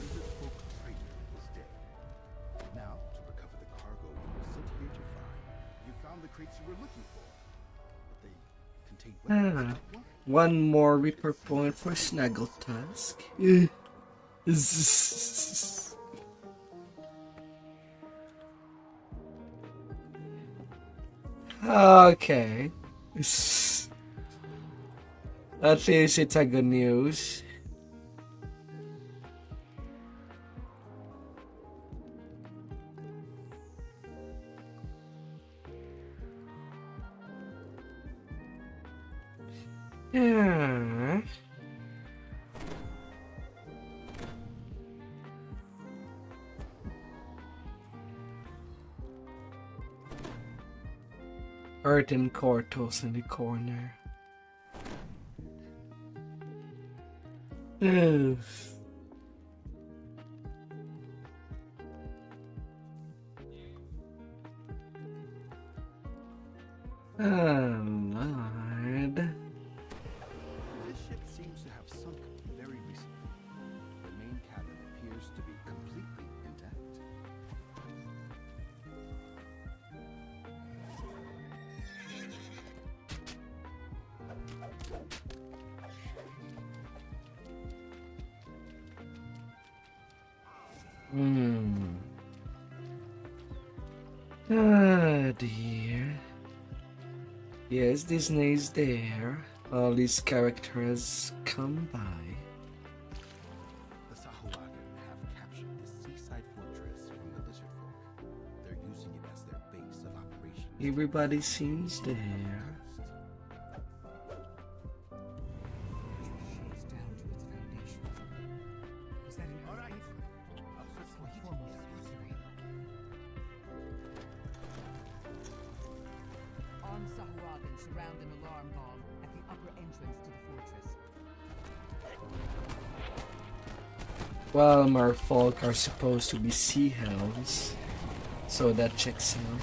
[SPEAKER 8] lizard folk trader is dead. Now, to recover the cargo you were sent here to find, you found the crates you were looking for. But they contained weapons. What?
[SPEAKER 1] One more Reaper point for Snaggle task. Okay. At least it's a good news. Yeah. R10 Cortos in the corner. Ugh. Oh, Lord.
[SPEAKER 8] This ship seems to have sunk very recently. The main cabin appears to be completely intact.
[SPEAKER 1] Ah, dear. Yes, Disney's there. All these characters come by.
[SPEAKER 8] The Sahuagin have captured this seaside fortress from the lizard folk. They're using it as their base of operations.
[SPEAKER 1] Everybody seems there.
[SPEAKER 9] Shades down to its foundations. Is that an earthquake? I'll search for foremost sorcery. Armed Sahuagin surround an alarm bomb at the upper entrance to the fortress.
[SPEAKER 1] Well, merfolk are supposed to be sea hells, so that checks out.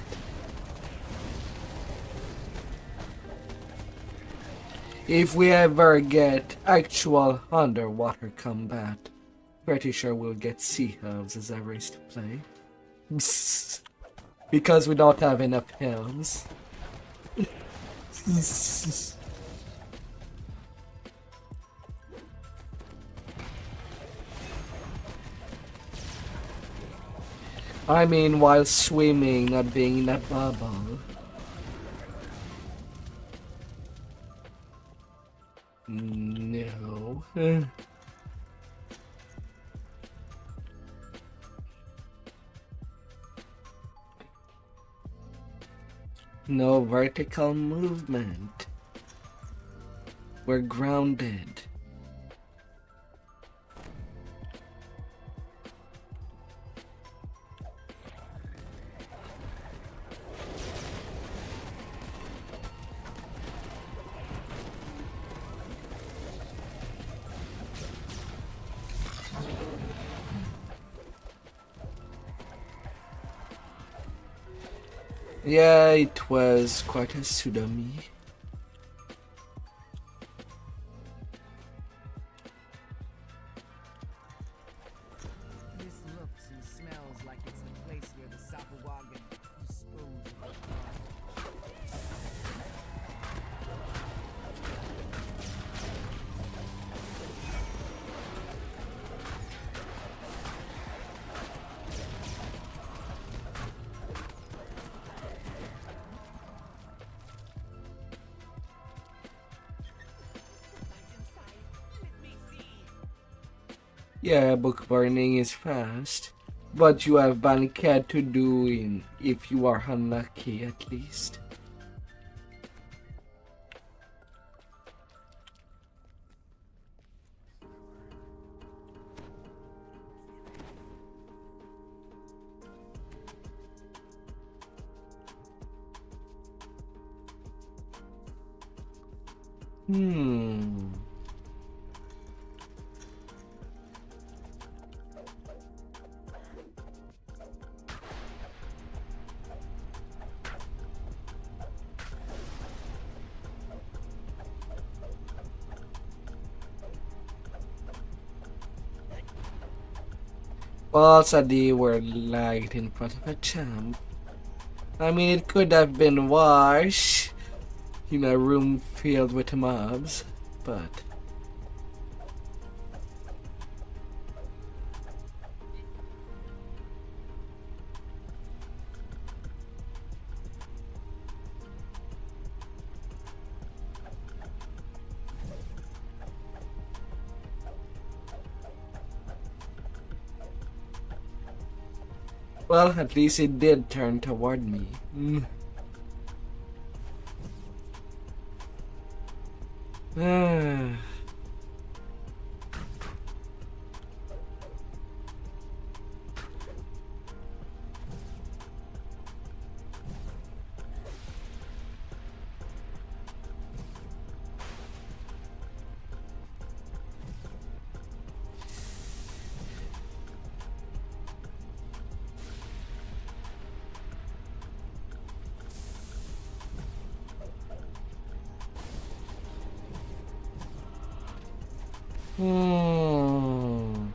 [SPEAKER 1] If we ever get actual underwater combat, pretty sure we'll get sea elves as a race to play. Because we don't have enough elves. I mean, while swimming, not being in a bubble. No. No vertical movement. We're grounded. Yeah, it was quite a tsunami.
[SPEAKER 9] This looks and smells like it's the place where the Sapawagan dispose of the garbage.
[SPEAKER 1] Yeah, book burning is fast, but you have banquet to do in if you are unlucky at least. Hmm. Well, they were lagged in front of a champ. I mean, it could have been worse in a room filled with mobs, but... Well, at least it did turn toward me. Ah. Hmm.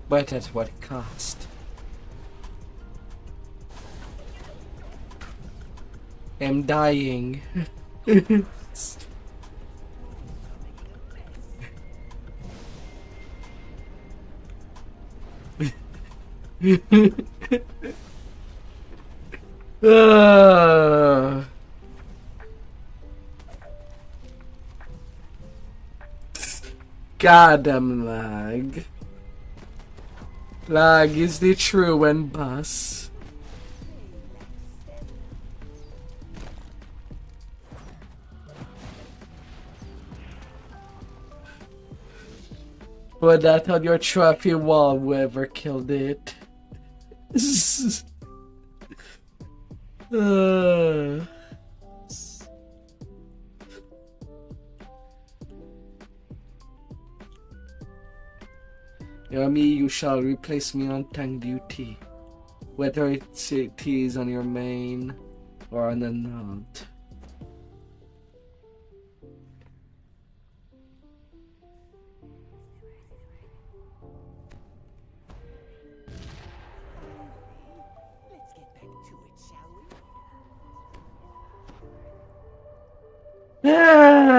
[SPEAKER 1] But at what cost? I'm dying. Goddamn lag. Lag is the true and bus. Put that on your trophy wall, whoever killed it. Yummy, you shall replace me on tank duty, whether it is on your main or on the node.
[SPEAKER 9] Let's get back to it, shall we?
[SPEAKER 1] Ah!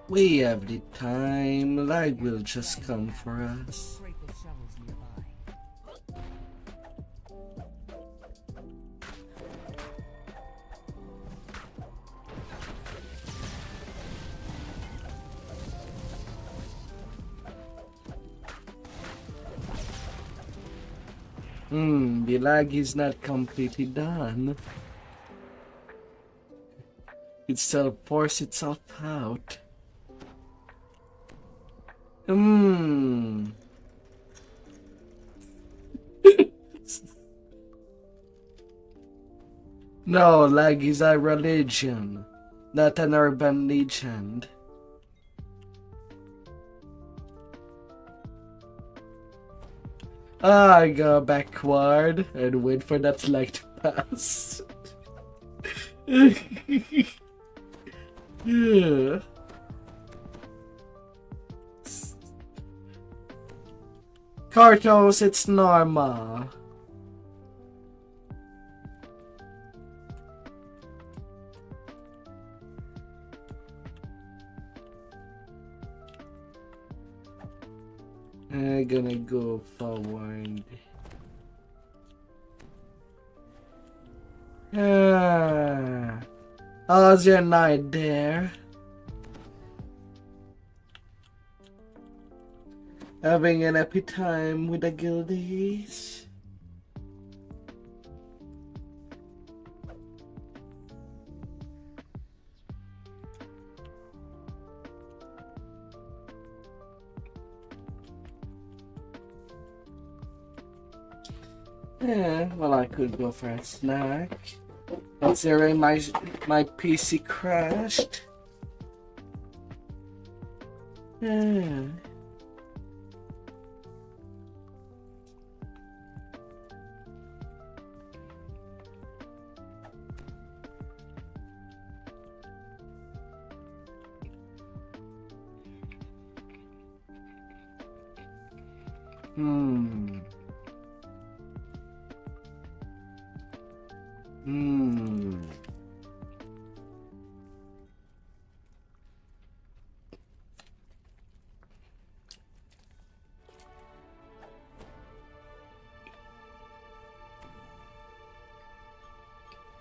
[SPEAKER 1] We have the time, lag will just come for us.
[SPEAKER 9] Scrape of shovels nearby.
[SPEAKER 1] The lag is not completely done. It still forced itself out. Hmm. No, lag is a religion, not an urban legend. I go backward and wait for that lag to pass. Yeah. Cartos, it's normal. I'm gonna go forward. How's your night there? Having an happy time with the guildies? Yeah, well, I could go for a snack. Considering my PC crashed. Yeah.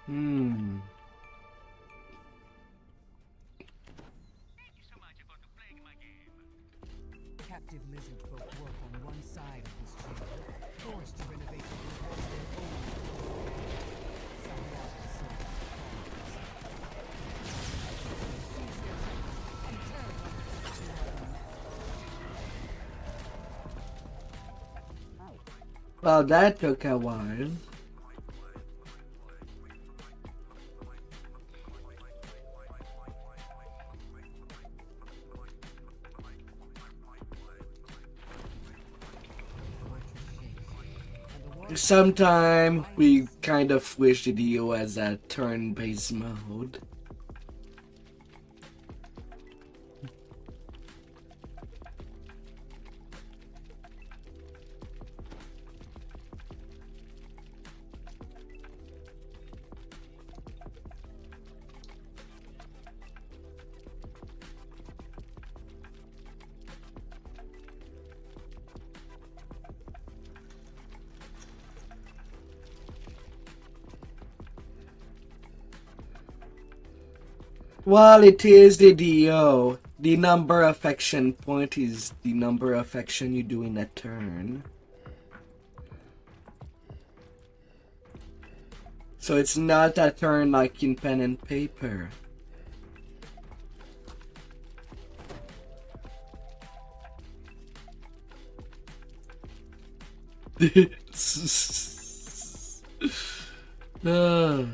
[SPEAKER 1] Hmm.
[SPEAKER 9] Captive lizard folk work on one side of this chamber, forced to renovate it with their own. Some walkers serve seize their weapons and turn on the
[SPEAKER 1] Well, that took a while. Sometime we kind of wish the DDO has a turn-based mode. Well, it is the DDO. The number of action point is the number of action you do in a turn. So it's not a turn like in pen and paper. Ah.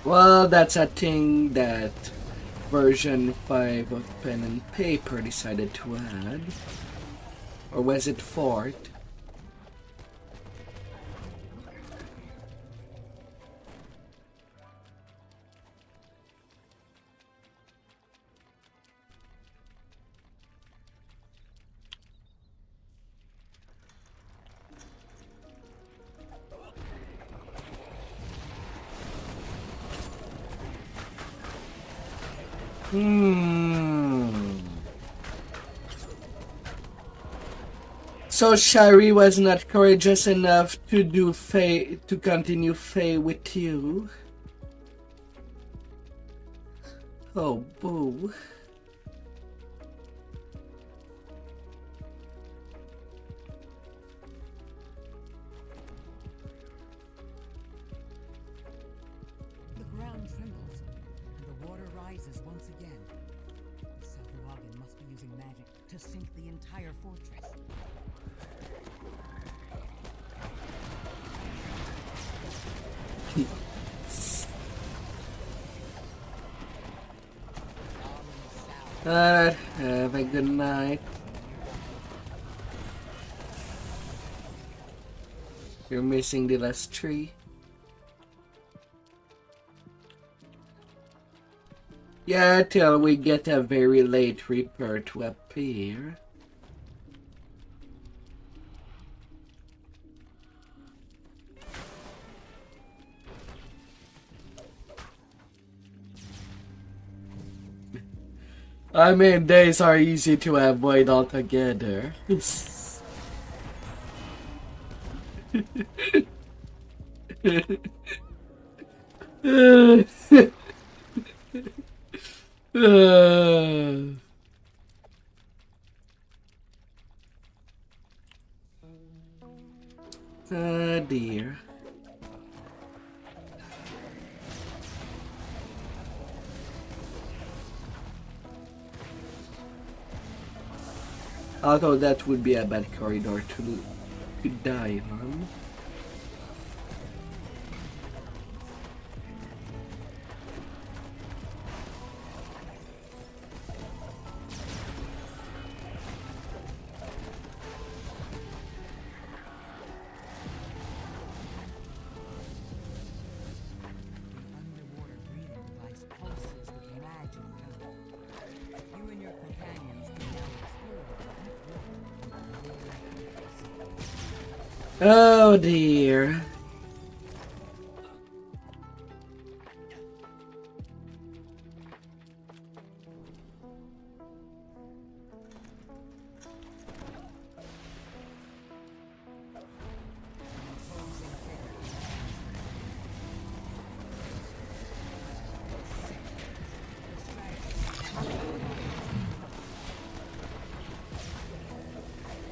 [SPEAKER 1] Well, that's a thing that version 5 of pen and paper decided to add. Or was it 4th? So Shari was not courageous enough to do to continue Faye with you. Oh, boo.
[SPEAKER 9] using magic to sink the entire fortress.
[SPEAKER 1] Alright, have a good night. You're missing the last tree. Yeah, till we get a very late Reaper to appear. I mean, days are easy to avoid altogether. Ah, dear. Although that would be a bad corridor to die on.
[SPEAKER 9] The underwater breathing device pulses with magic power. You and your companions can now explore the deep water.
[SPEAKER 1] Oh dear.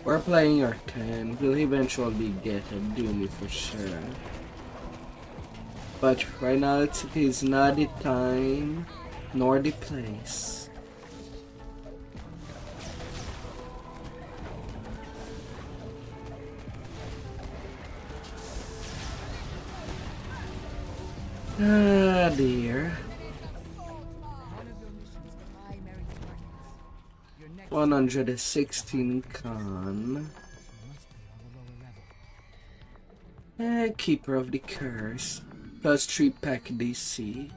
[SPEAKER 1] We're playing R10. We'll eventually get a Doomy for sure. But right now it is not the time nor the place. Ah dear.
[SPEAKER 9] One of your missions to buy Mary Targets. Your next
[SPEAKER 1] 116 con.
[SPEAKER 9] must be on the lower level.
[SPEAKER 1] Keeper of the Curse. Plus 3 pack DC.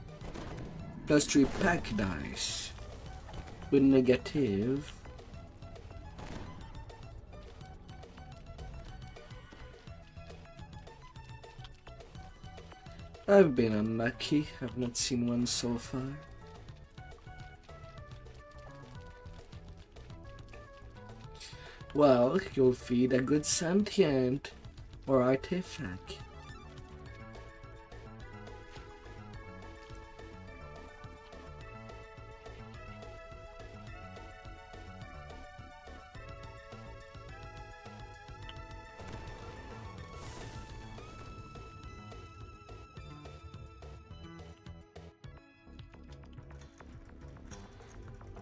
[SPEAKER 1] Plus 3 pack dice. With negative. I've been unlucky. I've not seen one so far. Well, you'll feed a good sentient or artifact.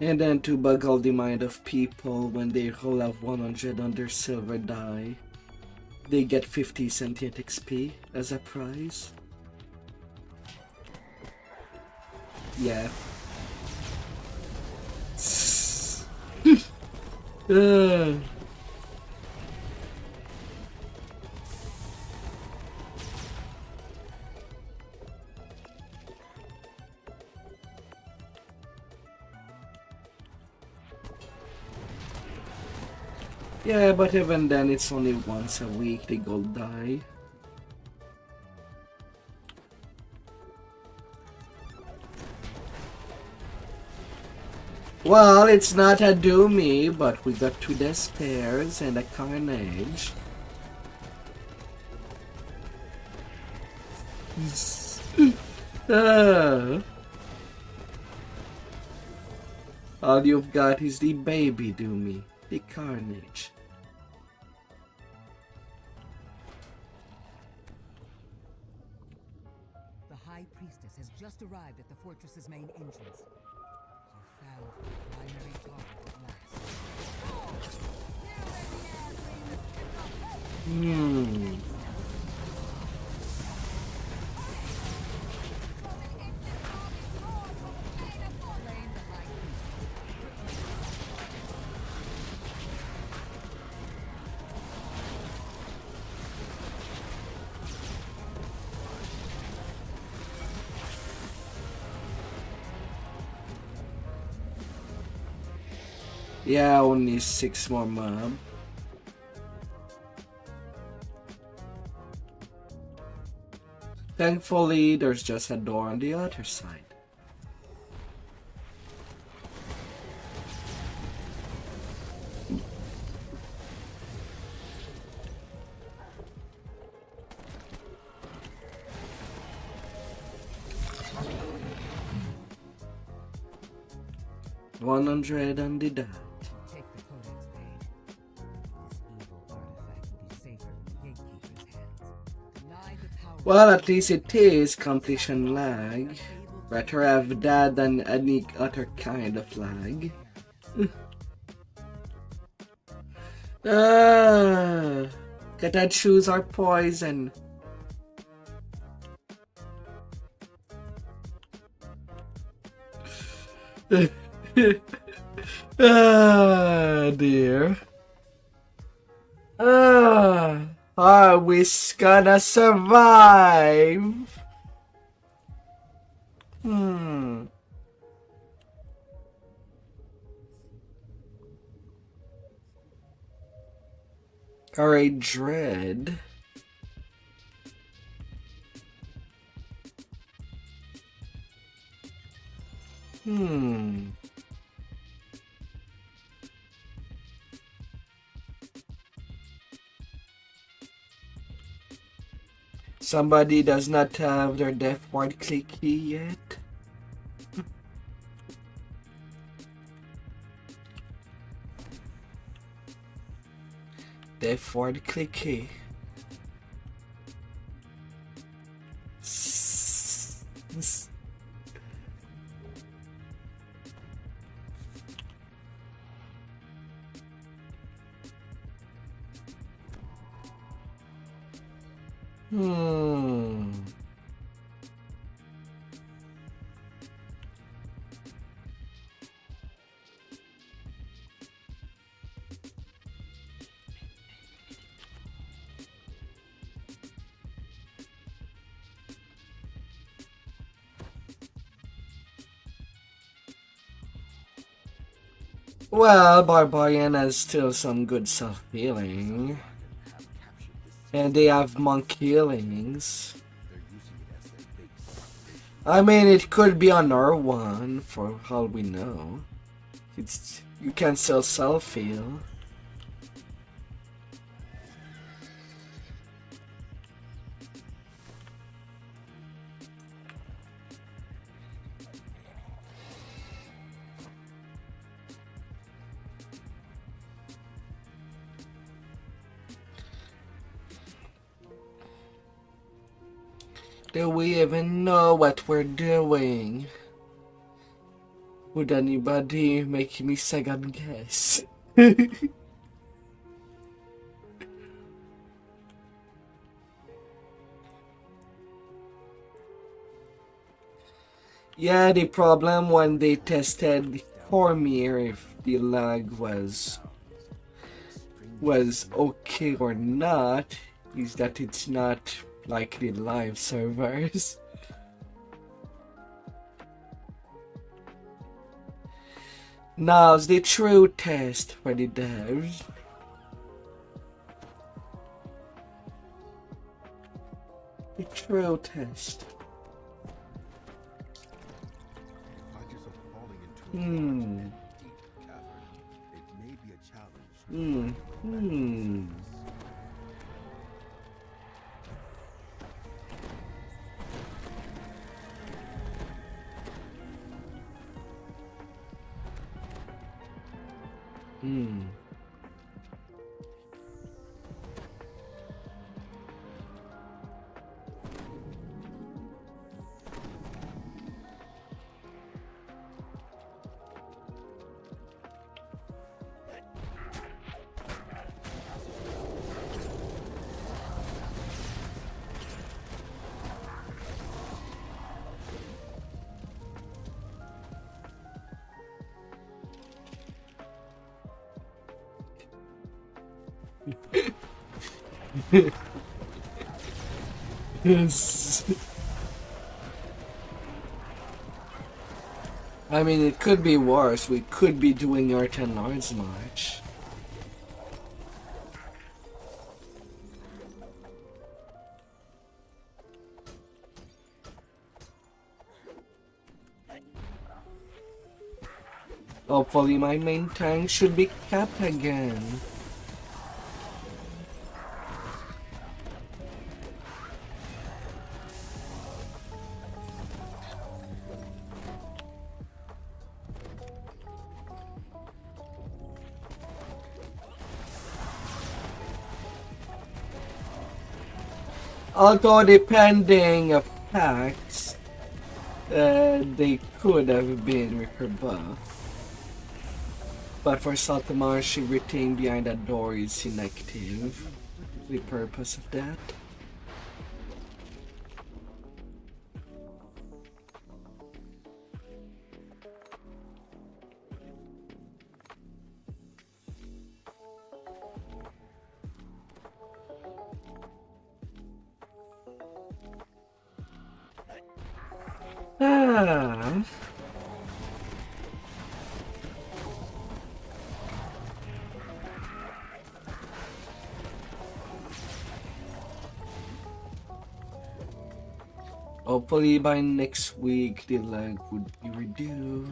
[SPEAKER 1] And then to boggle the mind of people when they roll out 100 on their silver die, they get 50 sentient XP as a prize. Yeah. Yeah, but even then it's only once a week the gold die. Well, it's not a Doomy, but we got 2 Despairs and a Carnage. All you've got is the baby Doomy, the Carnage.
[SPEAKER 9] The High Priestess has just arrived at the fortress's main entrance. You found the primary target at last.
[SPEAKER 1] Hmm. Yeah, only 6 more mob. Thankfully, there's just a door on the other side. $100 on the dot.
[SPEAKER 9] Take the codex page. This evil artifact will be safer in the gatekeeper's hands. Deny the power.
[SPEAKER 1] Well, at least it is completion lag. Better have that than any other kind of lag. That shoes are poison. Ah, dear. Are we gonna survive? Alright, dread. Somebody does not have their death ward clicky yet. Death ward clicky. Well, Barbarian has still some good self-healing. And they have monk healings. I mean, it could be on R1 for all we know. You can still self-heal. Do we even know what we're doing? Would anybody make me second guess? Yeah, the problem when they tested Cormier if the lag was okay or not is that it's not like the live servers. Now's the true test for the devs. The true test.
[SPEAKER 8] Find yourself falling into a deep cavern. It may be a challenge.
[SPEAKER 1] Yes. I mean, it could be worse. We could be doing R10 Lord's March. Hopefully my main tank should be capped again. Although depending of packs, they could have been with her buff. But for Saltmarsh, everything behind that door is inactive. The purpose of that. Ah. Hopefully by next week the lag would be reduced.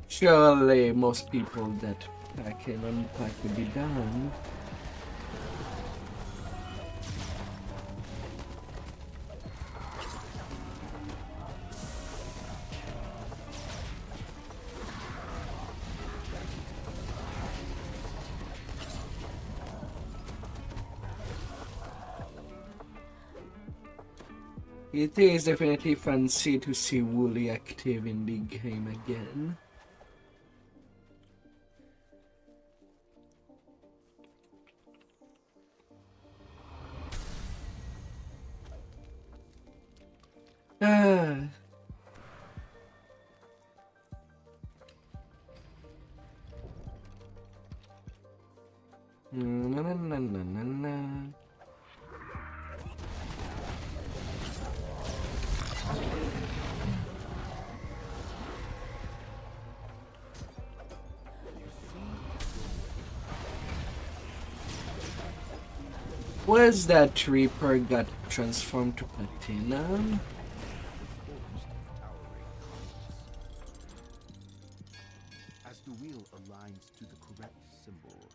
[SPEAKER 1] Surely most people that pack and unpack would be done. It is definitely fancy to see Wooly active in the game again. Ah. Na na na na na na. Where's that Reaper got transformed to Platinum?
[SPEAKER 8] As the wheel aligns to the correct symbol,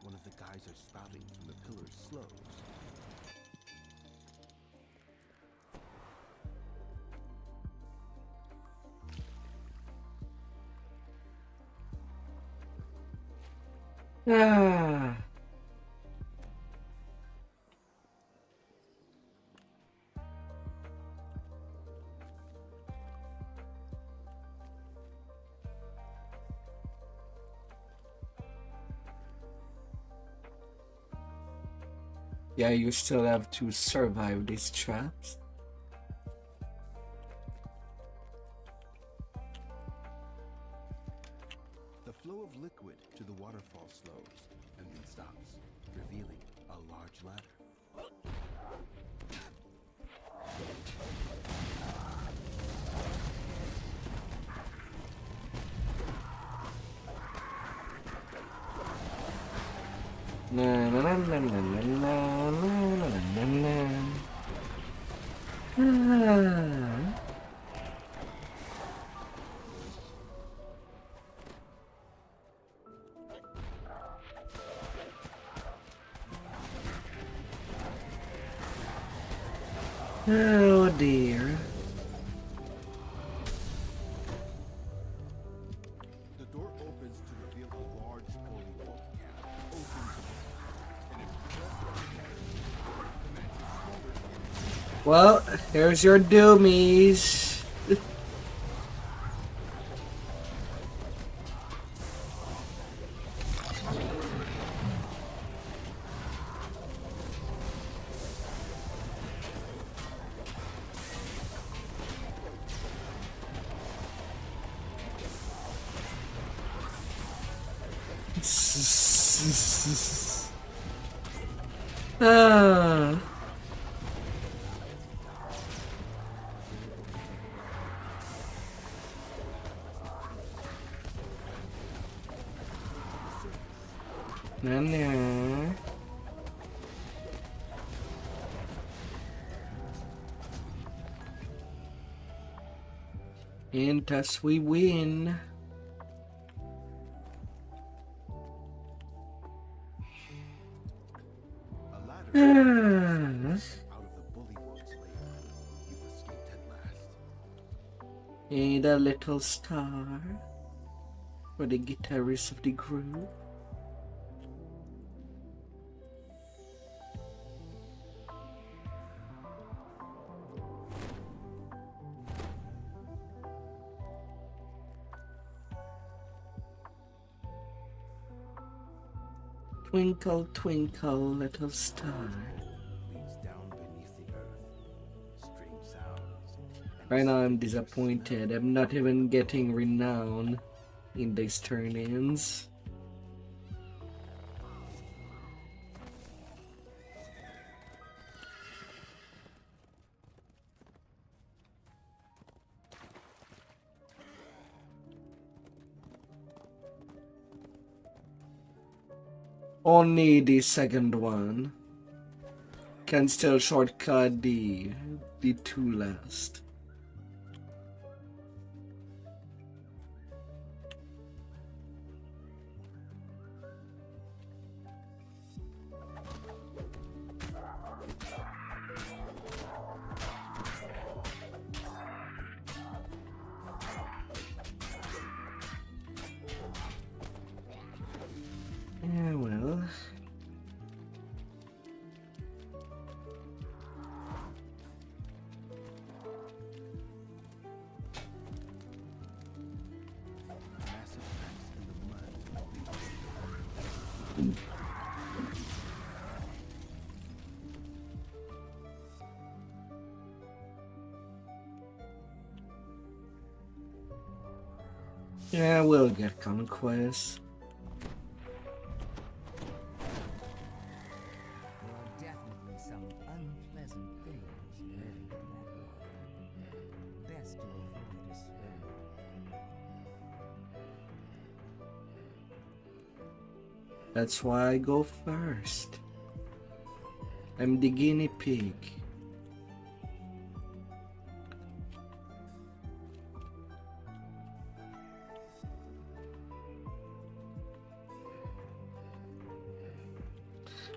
[SPEAKER 8] one of the geysers spouting from the pillar slows.
[SPEAKER 1] Ah. Yeah, you still have to survive these traps.
[SPEAKER 8] The flow of liquid to the waterfall slows and then stops, revealing a large ladder.
[SPEAKER 1] Na na na na na na na na na na. Ah. Oh dear.
[SPEAKER 8] The door opens to reveal a large holy wall cap, open to an impressive
[SPEAKER 1] Well, here's your doomies. Ah. Nah. And thus we win.
[SPEAKER 8] A ladder
[SPEAKER 1] Ah.
[SPEAKER 8] out of the bullywug's lair. You've escaped at last.
[SPEAKER 1] And a little star for the guitarist of the group. Twinkle, twinkle, little star.
[SPEAKER 8] Leads down beneath the earth. Strange sounds. And
[SPEAKER 1] Right now I'm disappointed. I'm not even getting renown in these turn-ins. Only the second one can still shortcut the two last. Yeah, well.
[SPEAKER 8] massive cracks in the mud lead
[SPEAKER 1] Yeah, we'll get conquest.
[SPEAKER 9] There are definitely some unpleasant things lurking in that world. Best to avoid a swim.
[SPEAKER 1] That's why I go first. I'm the guinea pig.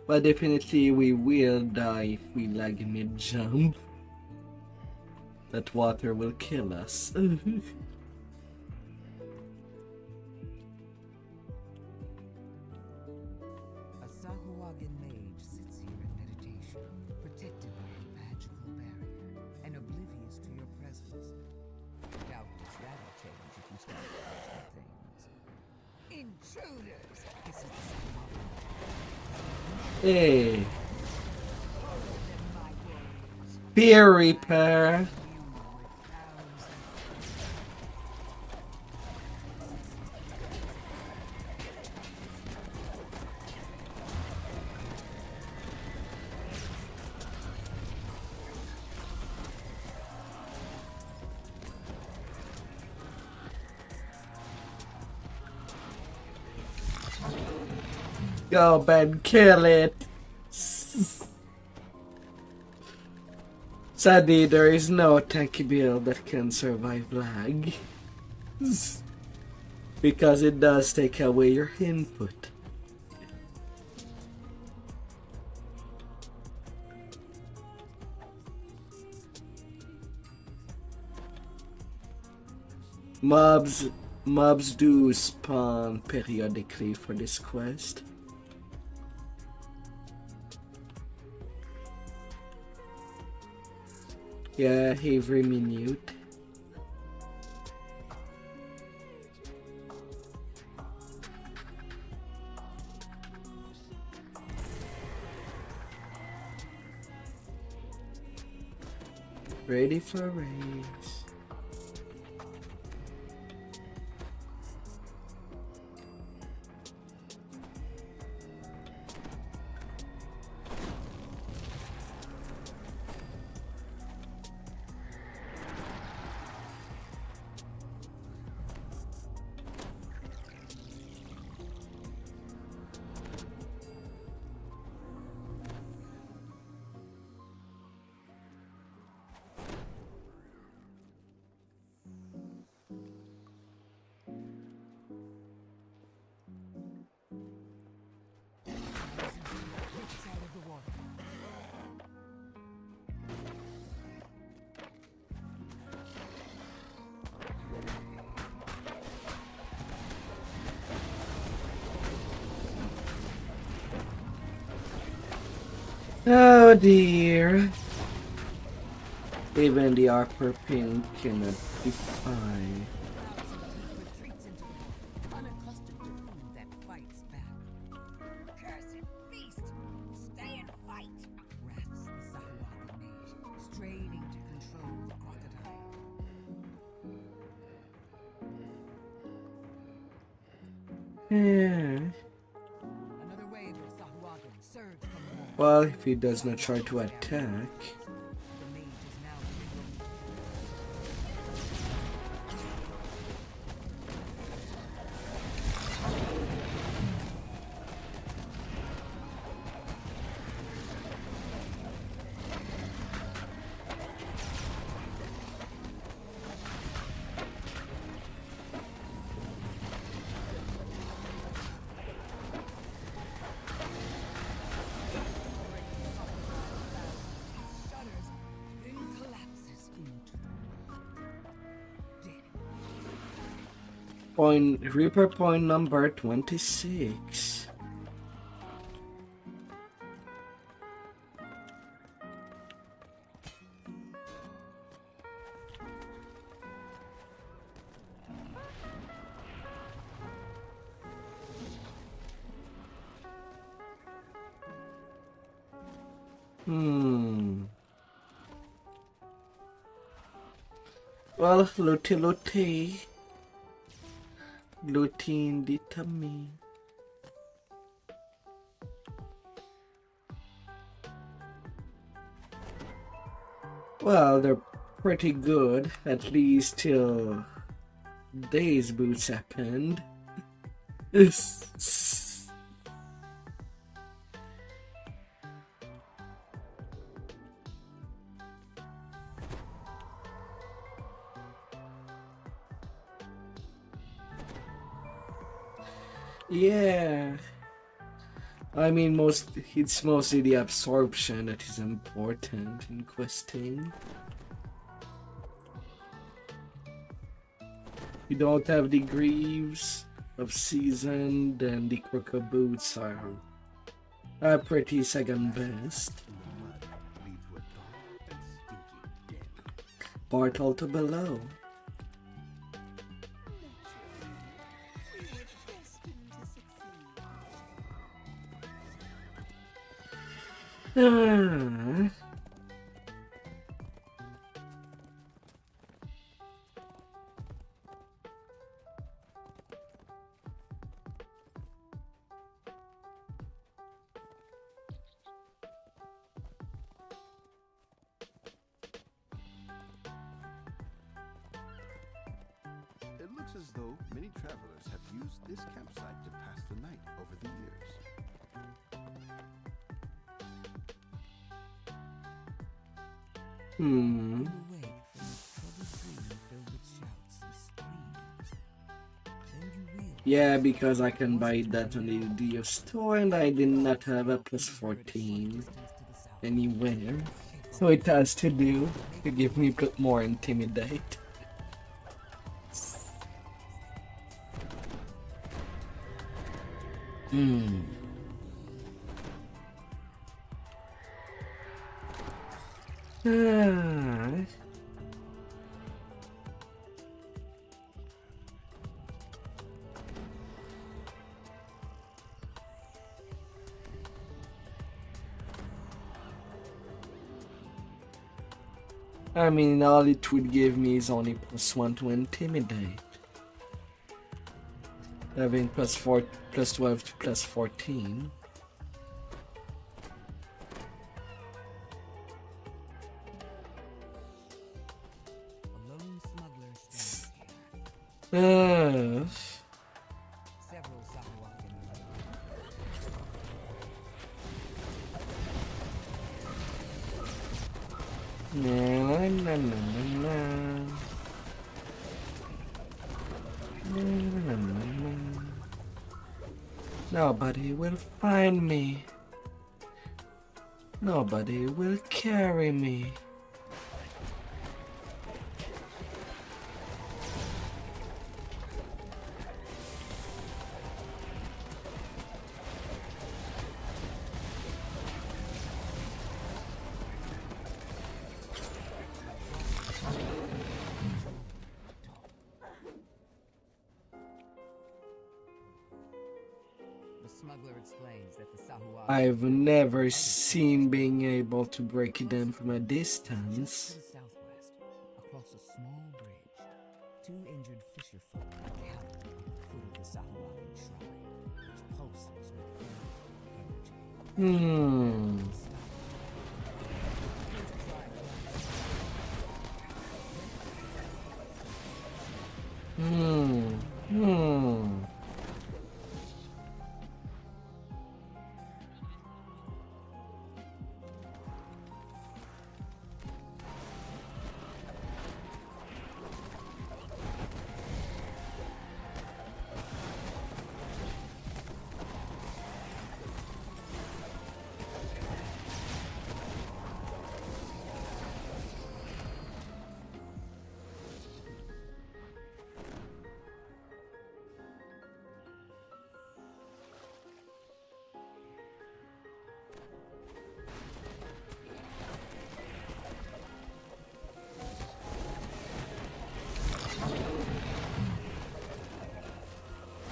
[SPEAKER 1] But definitely we will die if we lag mid-jump. That water will kill us.
[SPEAKER 9] A Sahuagin mage sits here in meditation, protected by a magical barrier, and oblivious to your presence. Doubtless that'll change if you start touching things. Intruders! This is the Sahuagin.
[SPEAKER 1] Hey. Beer Reaper. Go, Ben, kill it. Sadly, there is no tanky build that can survive lag. Because it does take away your input. Mobs do spawn periodically for this quest. Yeah, Avery Minute. Ready for race. Oh dear. Even the Arper Pin cannot defy.
[SPEAKER 9] Retreats into the wall, unaccustomed to food that fights back. Cursed beast! Stay and fight! Wraths the Sahuagin mage, straining to control the crocodile.
[SPEAKER 1] Yeah.
[SPEAKER 9] Another wave of Sahuagin surged from the wall.
[SPEAKER 1] Well, if he does not try to attack.
[SPEAKER 9] The mage is now writhing. Shudders, then collapses into the world. Dead.
[SPEAKER 1] Reaper point number 26. Well, Looty. Looty in the tummy. Well, they're pretty good, at least till Days Boots happened. Yeah. I mean, it's mostly the absorption that is important in questing. You don't have the Greaves of Season, then the Crooked Boots are pretty second best.
[SPEAKER 8] Lead to a dark and stinky den.
[SPEAKER 1] Portal to below.
[SPEAKER 4] We were destined to succeed.
[SPEAKER 8] It looks as though many travelers have used this campsite to pass the night over the years.
[SPEAKER 9] Away from a troubled dream filled with shouts and screams. Then you realize
[SPEAKER 1] Yeah, because I can buy that on the DDO store and I did not have a plus 14 anywhere. So it has to do to give me more intimidate. Ah. I mean, all it would give me is only +1 to intimidate. Having +4, +12 to +14.
[SPEAKER 9] a lone smuggler stands here. Several Sahuagin
[SPEAKER 1] Na, na, na, na, na. Na, na, na, na. Nobody will find me. Nobody will carry me.
[SPEAKER 9] explains that the Sahuagin
[SPEAKER 1] I've never seen being able to break it down from a
[SPEAKER 9] just
[SPEAKER 1] distance.
[SPEAKER 9] to the southwest, across a small bridge, two injured fisher folk are cowered at the foot of the Sahuagin shrine, which pulses with energy.
[SPEAKER 1] Hmm.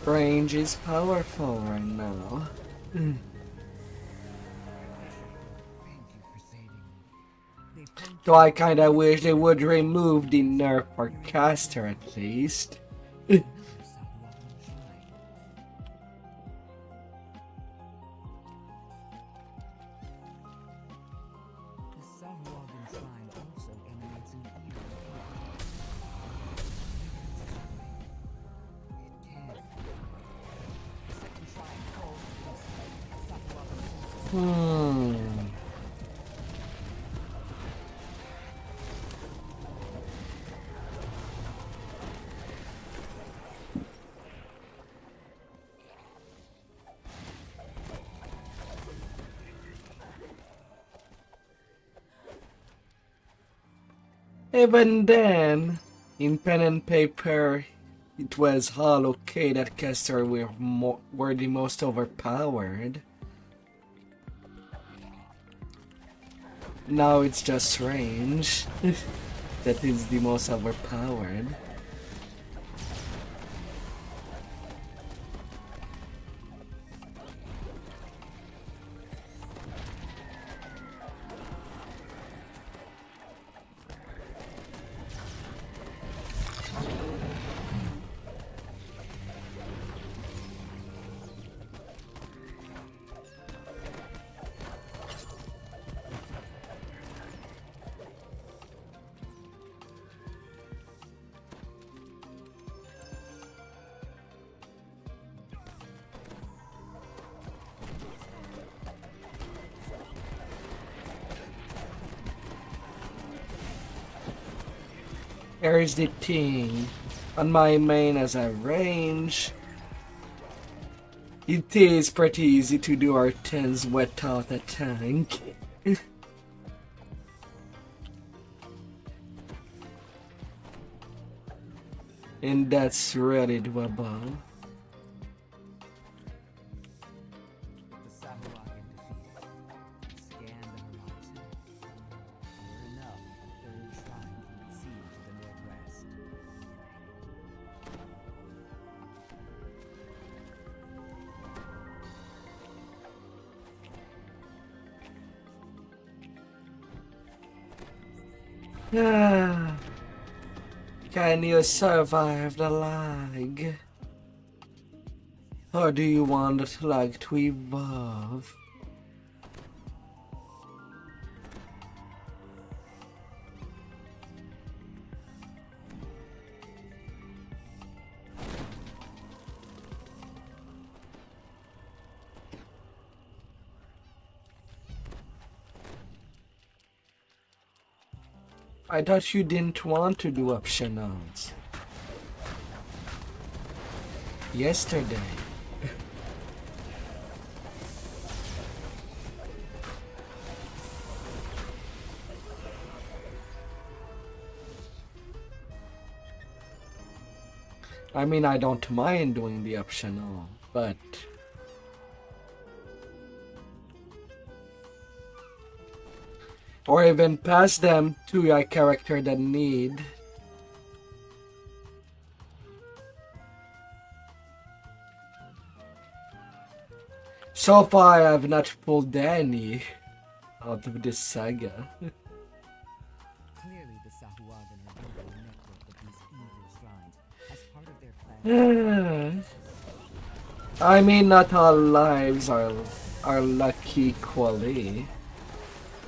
[SPEAKER 1] Range is powerful right now.
[SPEAKER 9] Thank you for saving me. They point
[SPEAKER 1] Though I kinda wish they would remove the nerf for caster at least.
[SPEAKER 9] to the Sahuagin shrine. The Sahuagin shrine also emanates an eerie It can. The second shrine calls against Sahuagin forces.
[SPEAKER 1] Even then, in pen and paper, it was all okay that caster were the most overpowered. Now it's just range that is the most overpowered. Here's the thing. On my main as a range, it is pretty easy to do R10s without a tank. And that's really doable.
[SPEAKER 9] The Sahuagin defeated. Scan the horizon. Sure enough, a third shrine can be seen to the northwest.
[SPEAKER 1] Ah, can you survive the lag? Or do you want the lag to evolve? I thought you didn't want to do optionals. Yesterday. I mean, I don't mind doing the optional, but or even pass them to a character that need. So far, I have not pulled any out of this saga.
[SPEAKER 9] Clearly, the Sahuagin are building a network of these evil shrines as part of their plan.
[SPEAKER 1] I mean, not all lives are lucky equally.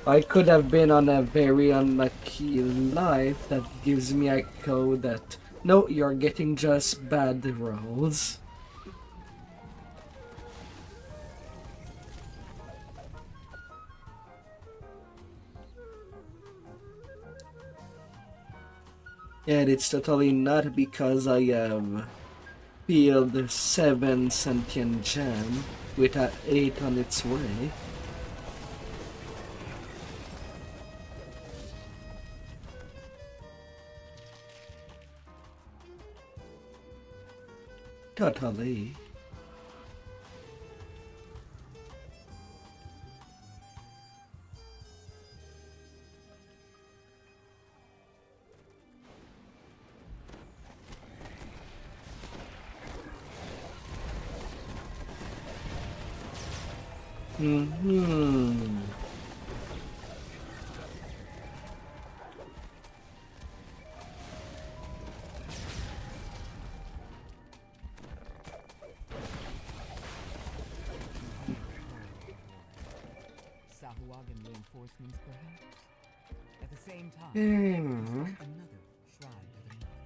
[SPEAKER 1] I could have been on a very unlucky life that gives me a code that, no, you're getting just bad rolls. And it's totally not because I have peeled 7 sentient gem with a 8 on its way. Totally. Mm-hmm.
[SPEAKER 9] Sahuagin reinforcements, perhaps? At the same time,
[SPEAKER 1] Mm-hmm.
[SPEAKER 9] another shrine to the north.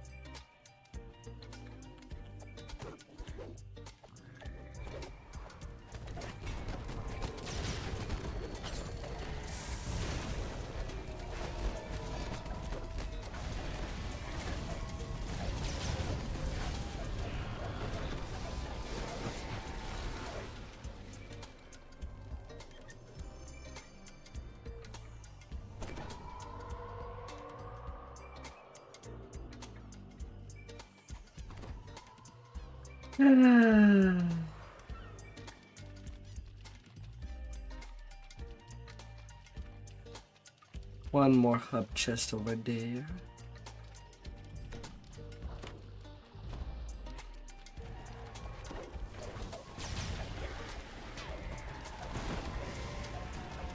[SPEAKER 1] One more hub chest over there.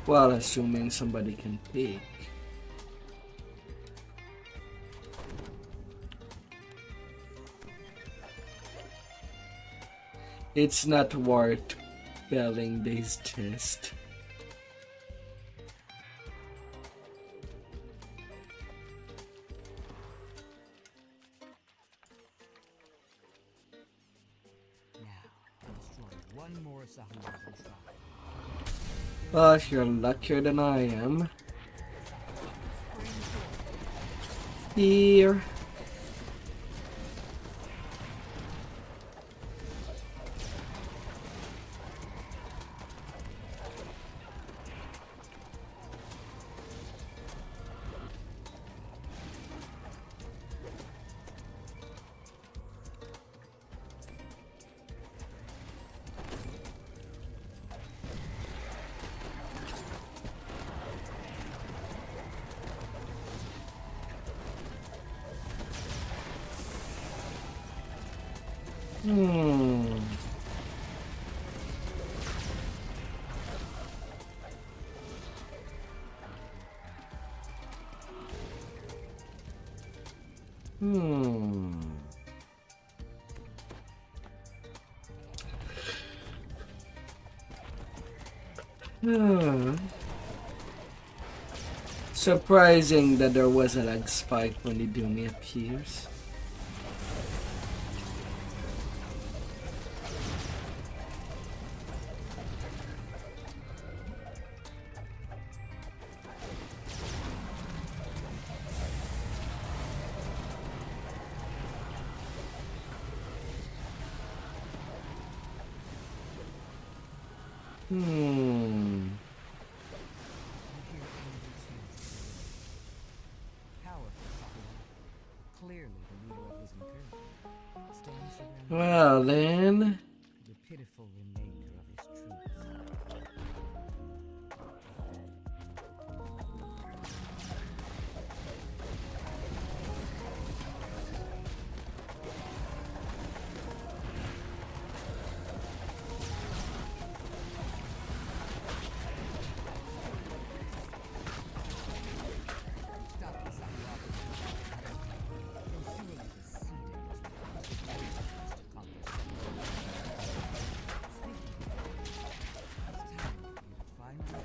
[SPEAKER 1] Well, assuming somebody can pick. It's not worth belling this chest.
[SPEAKER 9] Now, destroy one more Sahuagin shrine.
[SPEAKER 1] But you're luckier than I am. Here. Hmm. Hmm. Surprising that there was a lag spike when the Doomy appears. Hmm.
[SPEAKER 9] Powerful Sahuagin. Clearly the leader of his incursion. Stands surrounded
[SPEAKER 1] Well then.
[SPEAKER 9] by the pitiful remainder of his troops.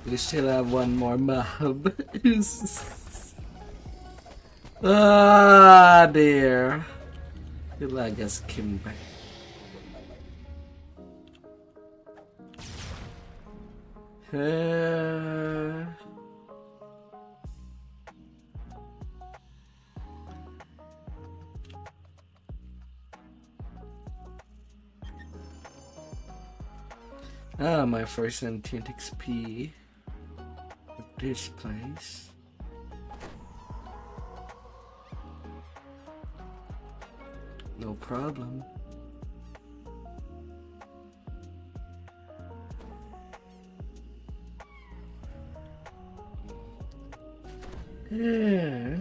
[SPEAKER 1] We still have one more mob. Ah, dear. The lag has came back. My first sentient XP at this place. No problem. Yeah.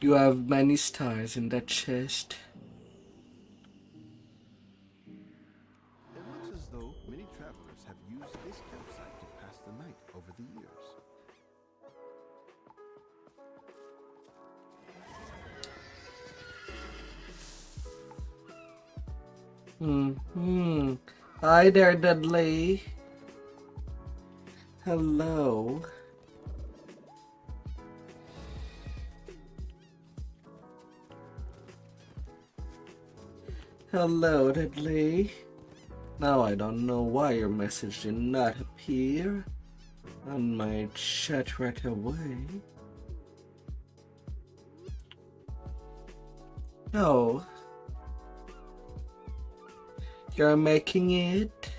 [SPEAKER 1] You have many stars in that chest.
[SPEAKER 8] It looks as though many travelers have used this campsite to pass the night over the years.
[SPEAKER 1] Hi there, Dudley. Hello. Hello, Dudley. Now I don't know why your message did not appear on my chat right away. No. You're making it?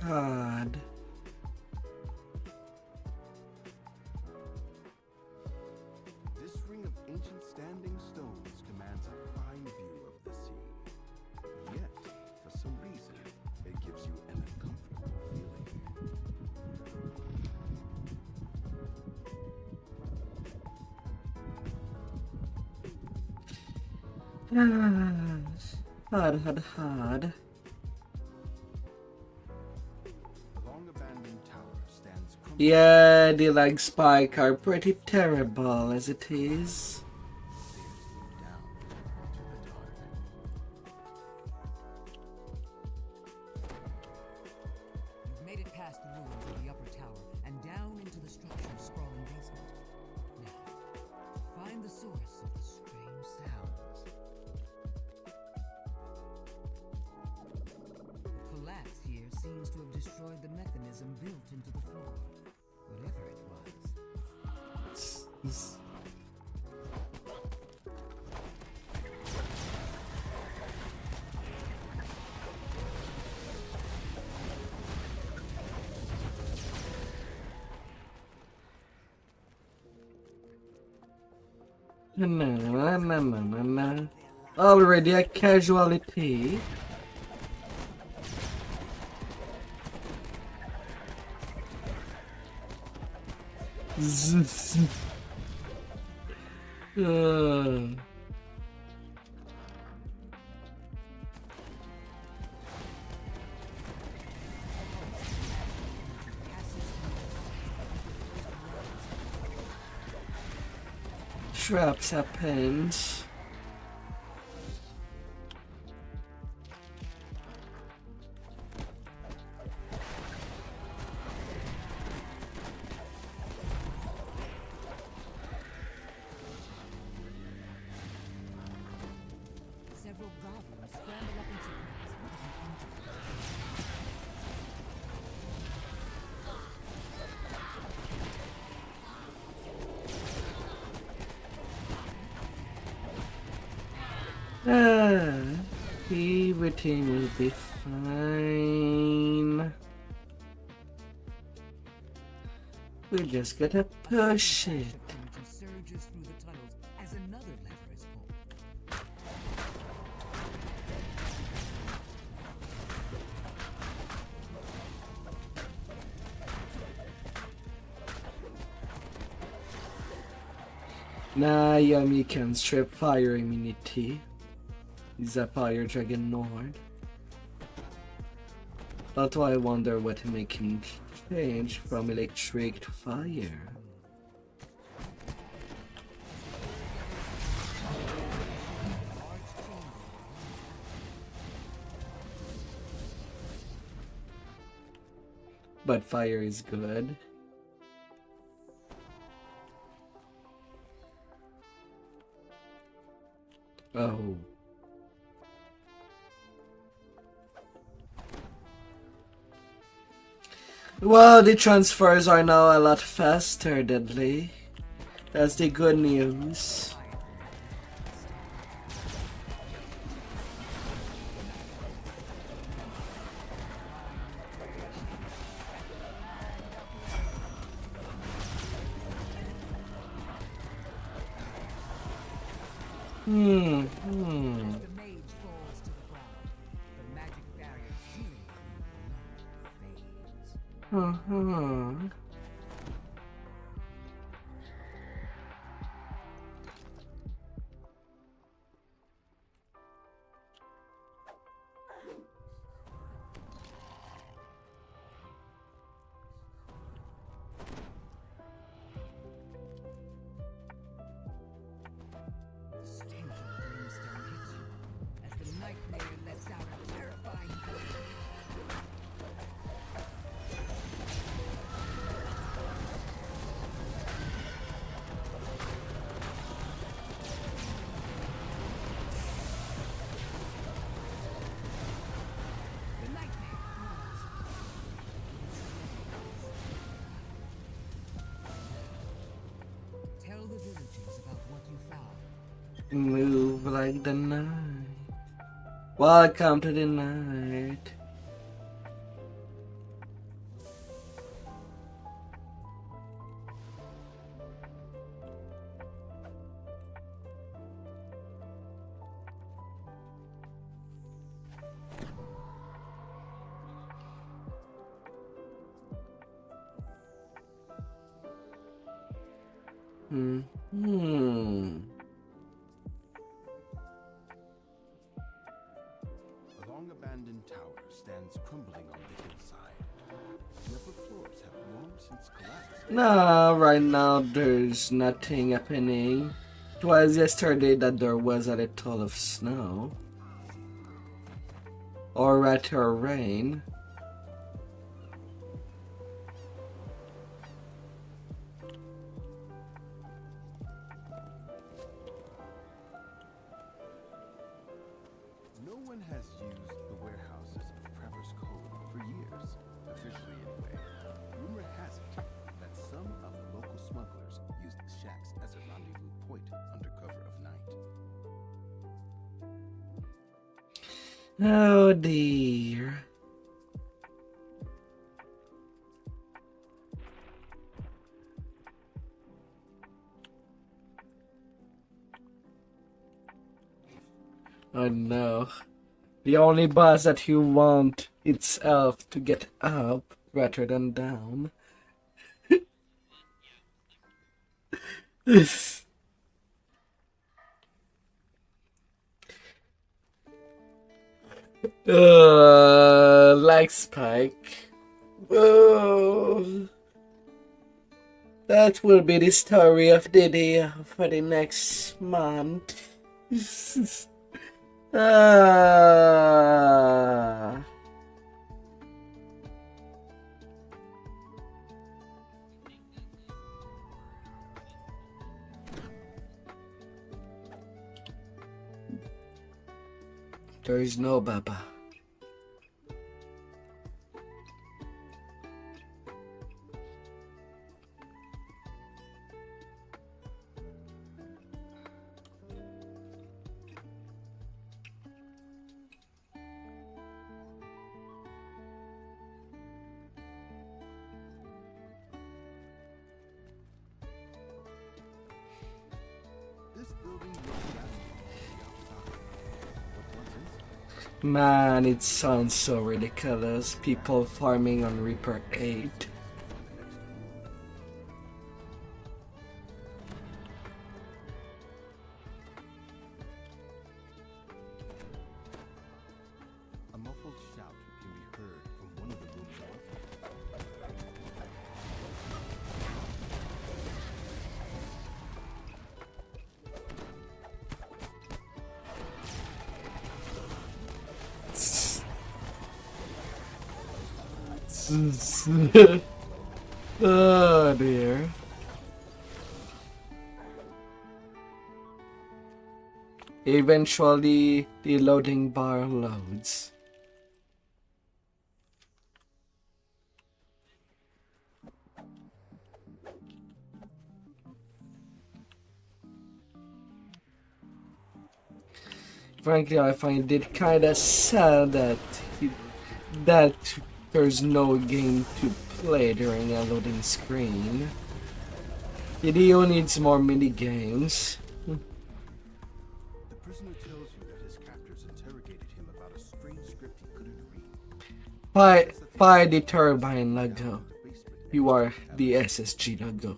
[SPEAKER 1] God.
[SPEAKER 8] This ring of ancient standing stones commands a fine view of the sea. Yet, for some reason, it gives you an uncomfortable feeling.
[SPEAKER 1] Hard.
[SPEAKER 8] Long-abandoned tower stands crumbling.
[SPEAKER 1] Yeah, the lag spike are pretty terrible as it is.
[SPEAKER 8] Stairs lead down into the dark.
[SPEAKER 9] You've made it past the ruins of the upper tower and down into the structure's sprawling basement. Now, find the source of the strange sounds. The collapse here seems to have destroyed the mechanism built into the floor. Whatever it was.
[SPEAKER 1] Already a casualty. Traps happened.
[SPEAKER 9] Several goblins scramble up in surprise and become
[SPEAKER 1] Everything will be fine. We just gotta push it.
[SPEAKER 9] energy surges through the tunnels as another lever is pulled.
[SPEAKER 1] Nah, Yummy can strip fire immunity. He's a fire dragon lord. Although I wonder what to make him change from electric to fire. But fire is good. Oh. Well, the transfers are now a lot faster, Deadly. That's the good news.
[SPEAKER 9] The mage falls to the ground. The magic barrier sealing fades. The stench of brimstone hits you as the nightmare lets out a terrifying ghost. The nightmare falls. Tell the villagers about what you found.
[SPEAKER 1] Move like the night. Welcome to the night.
[SPEAKER 8] A long abandoned tower stands crumbling on the hillside. The upper floors have long since collapsed.
[SPEAKER 1] No, right now there's nothing happening. It was yesterday that there was a little of snow. Or rather rain.
[SPEAKER 8] No one has used the warehouses of Traverse Cove for years, officially anyway. Rumor has it that some of the local smugglers used the shacks as a rendezvous point under cover of night.
[SPEAKER 1] Oh dear. Oh no. The only boss that you want itself to get up rather than down. Like Spike. Whoa. That will be the story of DDO for the next month. Ah. There is no Baba.
[SPEAKER 8] This building looks out on the outside. But what's inside?
[SPEAKER 1] Man, it sounds so ridiculous. People farming on Reaper 8. Oh dear. Eventually, the loading bar loads. Frankly, I find it kinda sad that there's no game to play during a loading screen. DDO needs more mini games.
[SPEAKER 8] The prisoner tells you that his captors interrogated him about a strange script he couldn't read.
[SPEAKER 1] By the turbine logo. You are the SSG logo.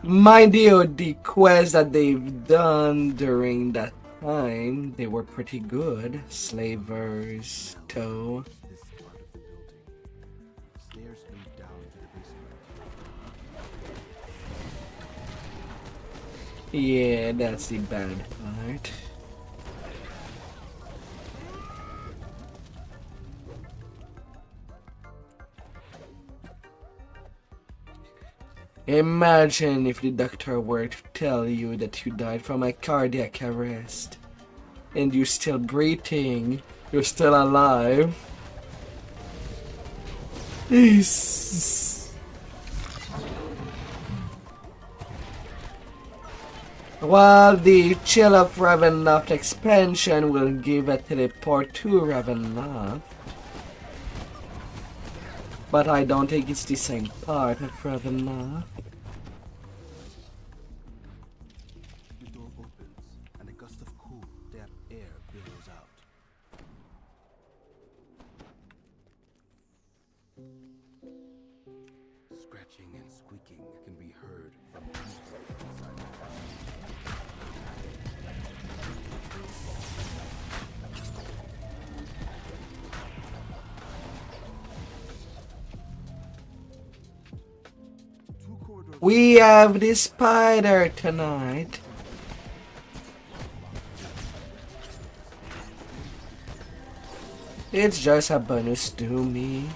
[SPEAKER 1] Mind you, the quests that they've done during that time, they were pretty good. Slavers, Toe.
[SPEAKER 8] This part of the building. Stairs lead down to the basement.
[SPEAKER 1] Yeah, that's the bad part. Imagine if the doctor were to tell you that you died from a cardiac arrest and you're still breathing, you're still alive. While the Chill of Ravenloft expansion will give a teleport to Ravenloft, but I don't think it's the same part of Ravenloft.
[SPEAKER 8] The door opens, and a gust of cool, damp air billows out. Scratching and squeaking can be heard from deep inside the house. Two corridors.
[SPEAKER 1] We have the spider tonight. It's just a bonus to me.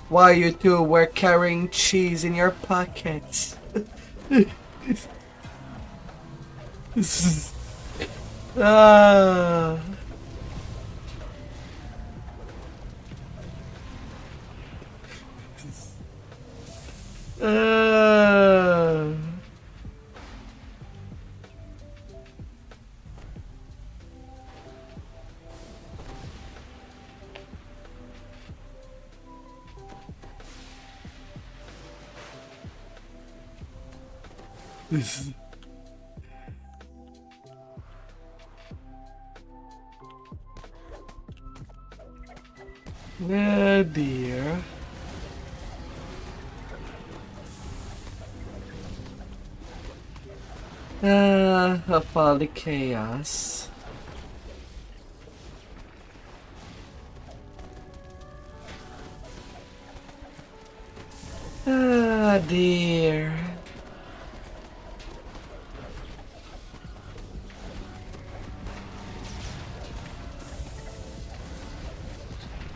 [SPEAKER 1] Why you two were carrying cheese in your pockets? Ah. Ah. Oh dear. Of all the chaos. Ah dear.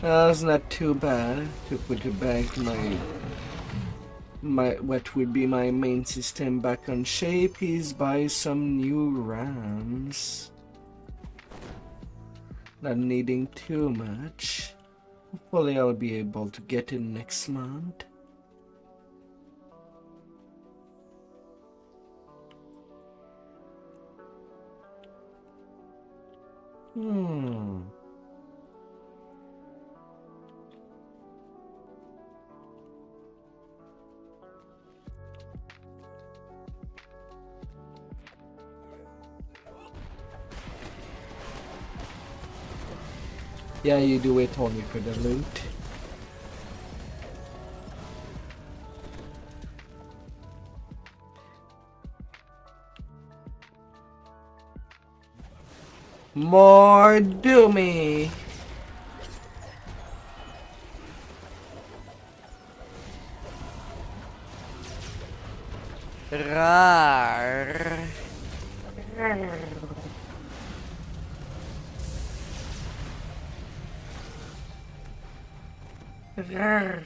[SPEAKER 1] It's not too bad to put back my what would be my main system back on shape is buy some new RAMs. Not needing too much. Hopefully I'll be able to get it next month. Yeah, you do it only for the loot. More doomy. Rar. Rar.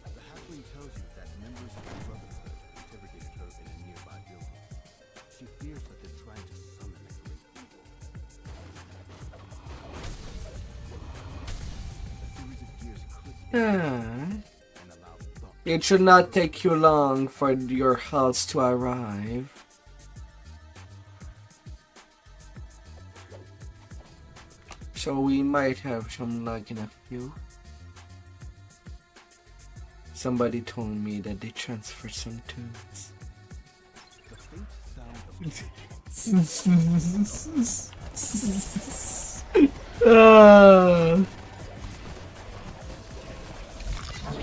[SPEAKER 8] The halfling tells you that members of the Brotherhood interrogated her in a nearby building. She fears that they're trying to summon a great evil. A series of gears click and allow thought.
[SPEAKER 1] It should not take you long for your health to arrive. So we might have some luck in a few. Somebody told me that they transfer some tunes.
[SPEAKER 8] The faint sound of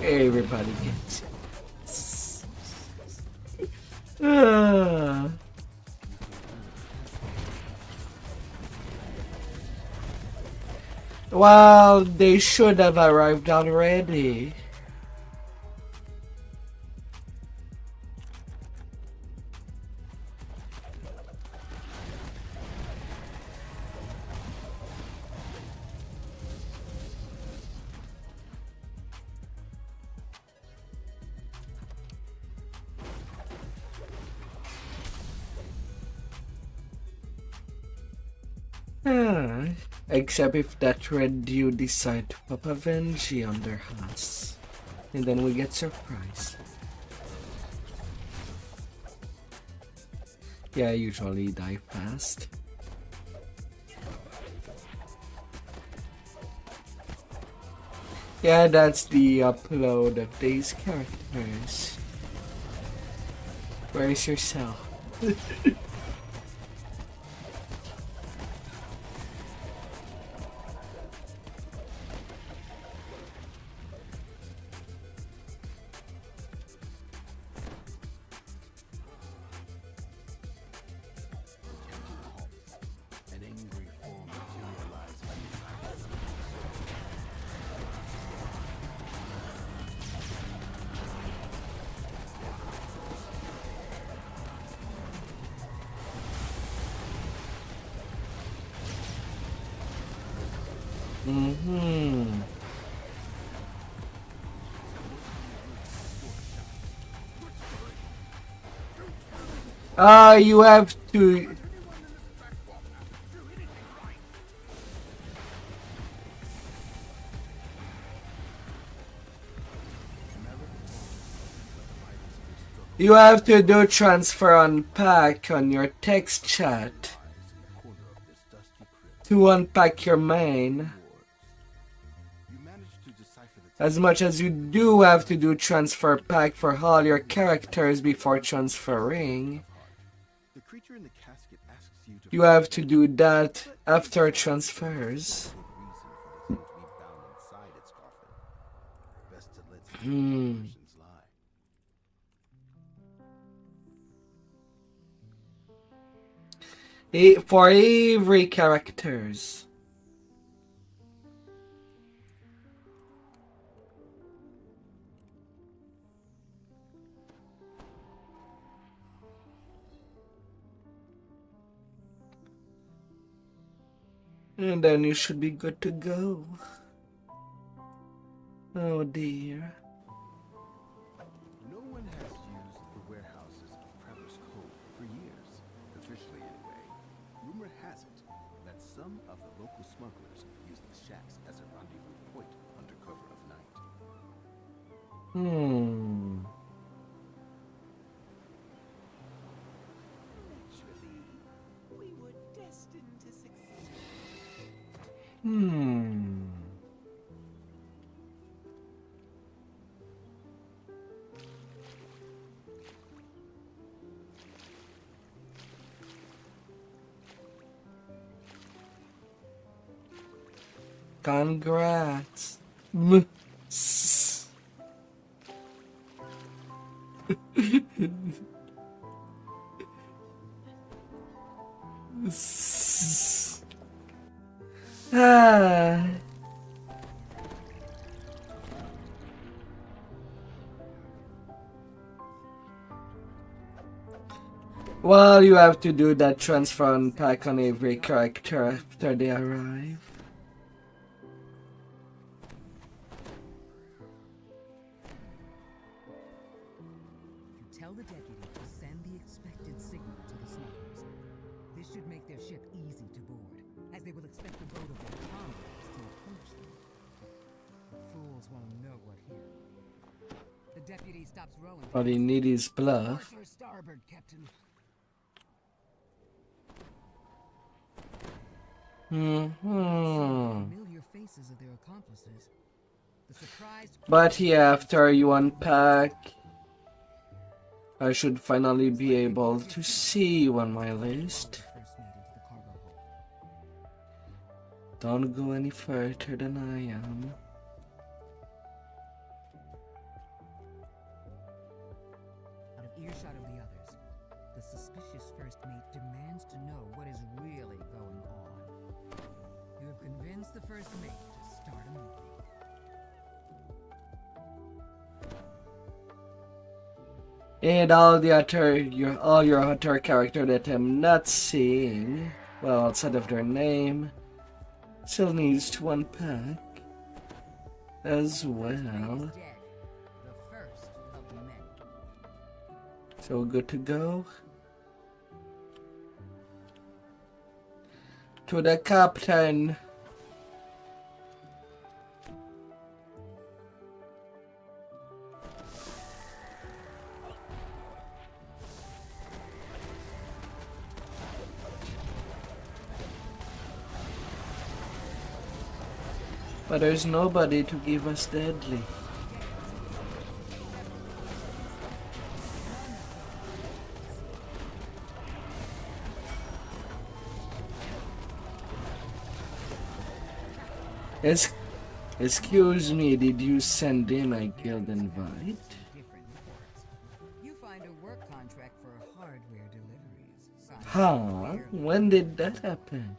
[SPEAKER 1] Everybody gets Well, they should have arrived already. Except if that red dude decide to pop a Venji on their house. And then we get surprised. Yeah, I usually die fast. Yeah, that's the upload of these characters. Where is your cell?
[SPEAKER 8] an angry form materialized by desire.
[SPEAKER 1] You have to. You have to do transfer unpack on your text chat to unpack your main. As much as you do have to do transfer pack for all your characters before transferring,
[SPEAKER 8] The creature in the casket asks you to
[SPEAKER 1] you have to do that after transfers.
[SPEAKER 8] good reason for the thing to be bound inside its coffin. Best to let speculations lie.
[SPEAKER 1] For every characters. And then you should be good to go. Oh dear.
[SPEAKER 8] No one has used the warehouses of Predator's Cove for years, officially anyway. Rumor has it that some of the local smugglers use the shacks as a rendezvous point under cover of night.
[SPEAKER 7] Eventually,
[SPEAKER 1] Hmm. Congrats. Ah. Well, you have to do that transfer and pack on every character after they arrive.
[SPEAKER 9] You tell the deputy to send the expected signal to the smugglers. This should make their ship easy to board, as they will expect the boat of their comrades to approach them. The fools won't know what hit. The deputy stops rowing.
[SPEAKER 1] All you need is bluff.
[SPEAKER 9] Port or starboard, Captain. Familiar faces of their accomplices. The surprised
[SPEAKER 1] But yeah, after you unpack, I should finally be able to see you on my list.
[SPEAKER 9] first made into the cargo hold.
[SPEAKER 1] Don't go any further than I am.
[SPEAKER 9] Out of earshot of the others, the suspicious first mate demands to know what is really going on. You have convinced the first mate to start a mutiny.
[SPEAKER 1] And all your other character that I'm not seeing, well, outside of their name, still needs to unpack as well.
[SPEAKER 9] Dead, the first of many.
[SPEAKER 1] So good to go. To the captain. But there's nobody to give us deadly. Excuse me, did you send in a guild invite?
[SPEAKER 9] Different reports. You find a work contract for hardware deliveries. Signed
[SPEAKER 1] Huh? When did that happen?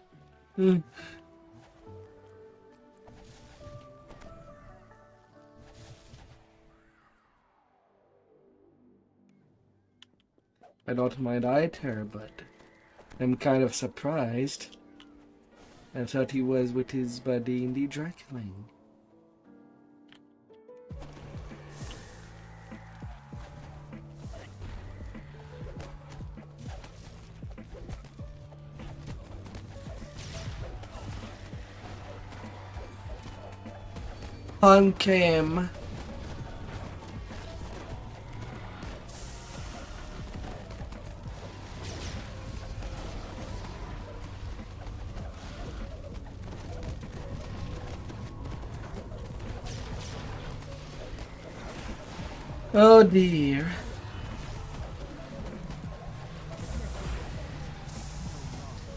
[SPEAKER 1] I don't mind either, but I'm kind of surprised. I thought he was with his buddy in the Drakeling. Punk him. Oh dear.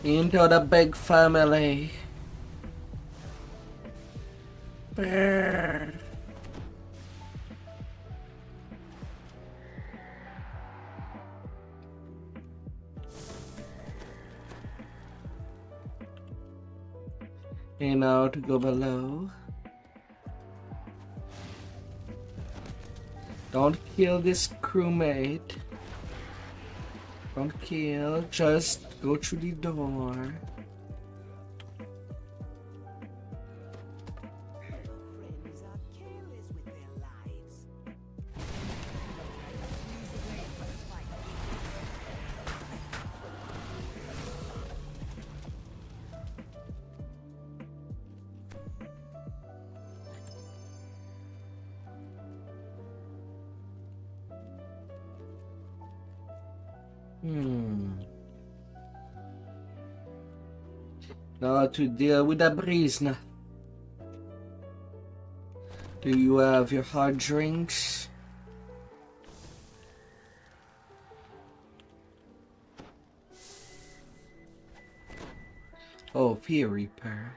[SPEAKER 1] Into the big family. Brrr. And now to go below. Don't kill this crewmate. Don't kill, just go through the door.
[SPEAKER 10] Friends are careless with their lives.
[SPEAKER 1] Now to deal with the breeze now. Do you have your hard drinks? Oh, fear repair.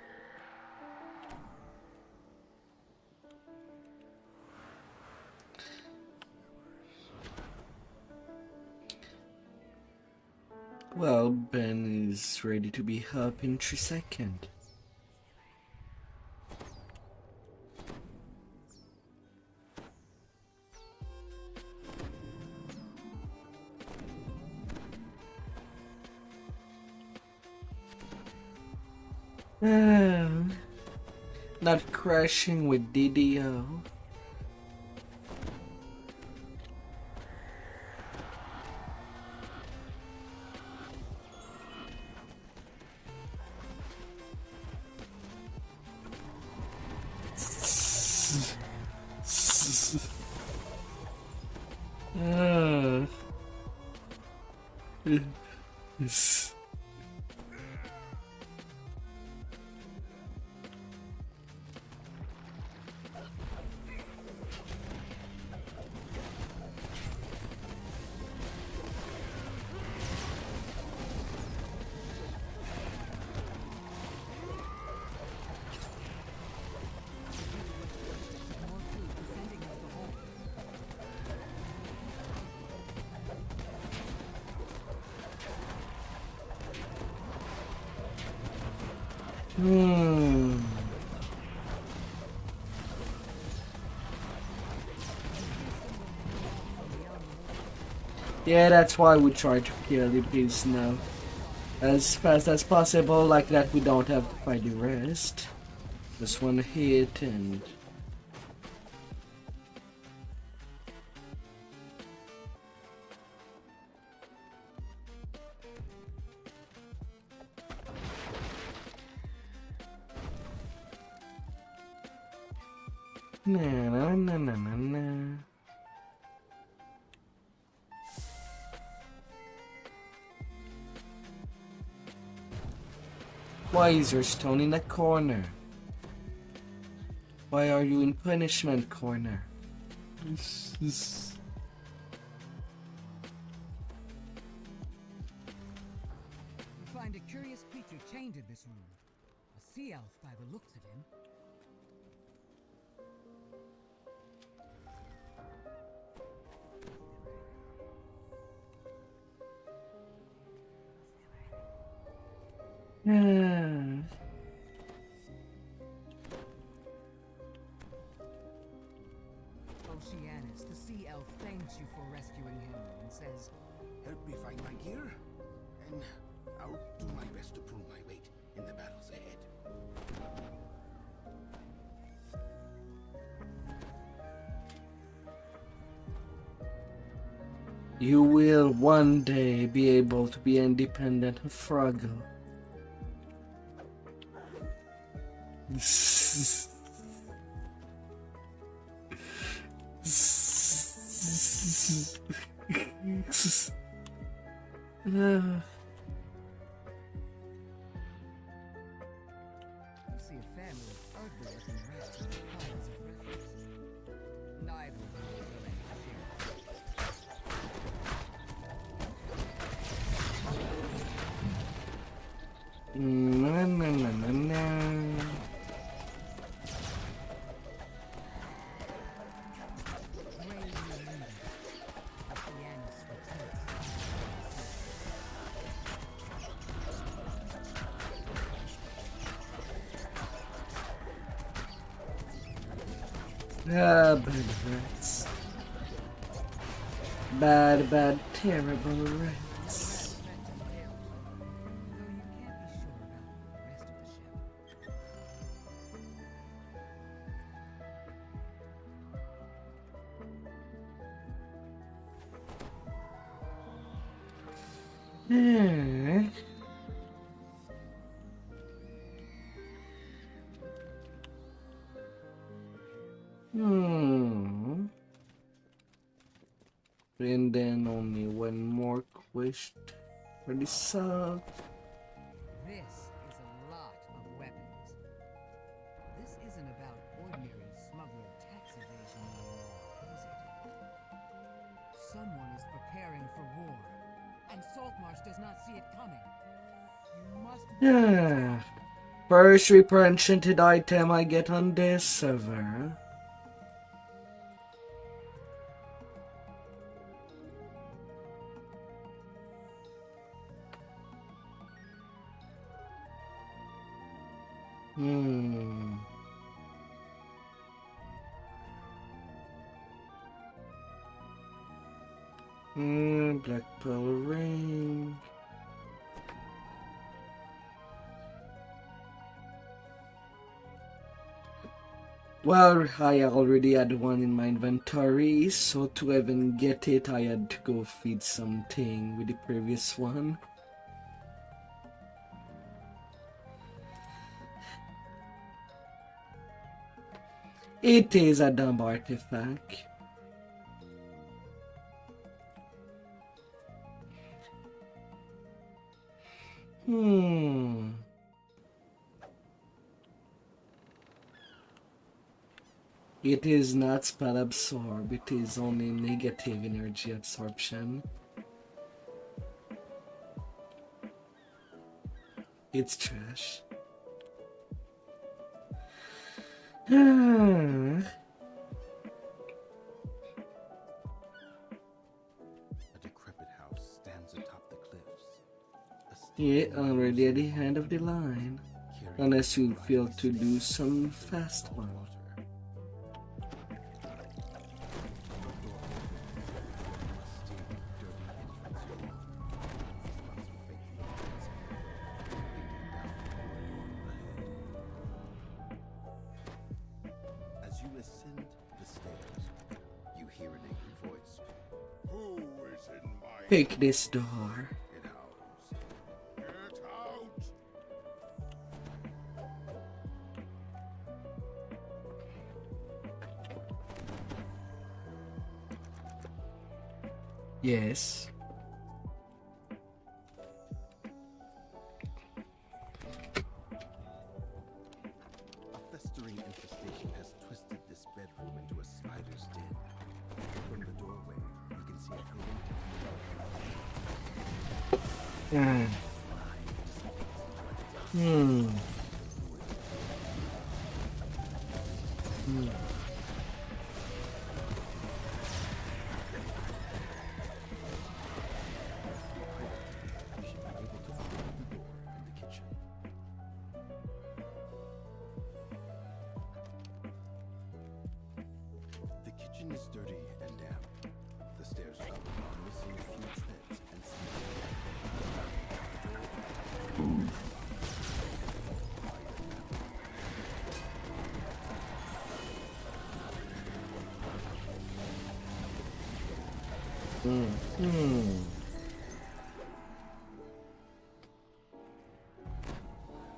[SPEAKER 1] Well, Ben is ready to be up in 3 seconds. Not crashing with DDO. Yeah, that's why we try to kill the beast now. As fast as possible, like that we don't have to fight the rest. Just one hit and... Na. Why is your stone in the corner? Why are you in punishment corner?
[SPEAKER 9] You find a curious creature chained in this room. A sea elf by the looks of him. Oceanus, the sea elf, thanks you for rescuing him and says,
[SPEAKER 8] Help me find my gear, and I'll do my best to prove my weight in the battles ahead.
[SPEAKER 1] You will one day be able to be independent of Froggle.
[SPEAKER 9] you see a family of ugly-looking rats with piles of refuse. Neither of them will willing to
[SPEAKER 1] Na. Bad rats. Bad, terrible rats. And then only one more quest for the salt.
[SPEAKER 9] This is a lot see it coming. You must
[SPEAKER 1] Yeah. First Reaper enchanted item I get on this server. Black Pearl Ring. Well, I already had one in my inventory, so to even get it, I had to go feed something with the previous one. It is a dumb artifact. It is not spell absorb, it is only negative energy absorption. It's trash.
[SPEAKER 8] A decrepit house stands atop the cliffs.
[SPEAKER 1] Yeah, already at the end of the line. Unless you fail to do some fast one.
[SPEAKER 8] As you ascend the stairs, you hear an angry voice. Who is in my
[SPEAKER 1] Pick this door.
[SPEAKER 8] It howls. Get out!
[SPEAKER 1] Yes.
[SPEAKER 8] A festering infestation has twisted this bedroom into a spider's den. From the doorway, you can see a hidden You should be able to open the door in the kitchen. The kitchen is dirty and damp. The stairs up are missing a few treads and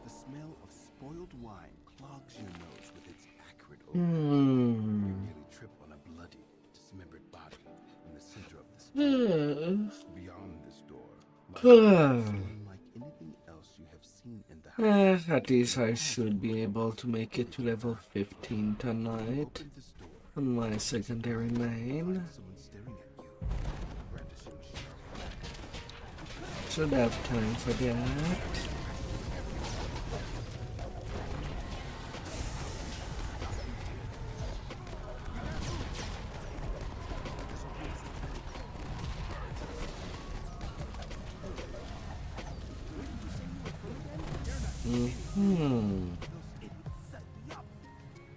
[SPEAKER 8] The smell of spoiled wine clogs your nose with its acrid odor. You nearly trip on a bloody, dismembered body in the center of the space. Beyond this door lies unlike anything else you have seen in the house.
[SPEAKER 1] At least I should be able to make it to level 15 tonight
[SPEAKER 8] Open this door.
[SPEAKER 1] on my secondary main.
[SPEAKER 8] Someone staring at you. Brandishing sharp.
[SPEAKER 1] Should have time for that.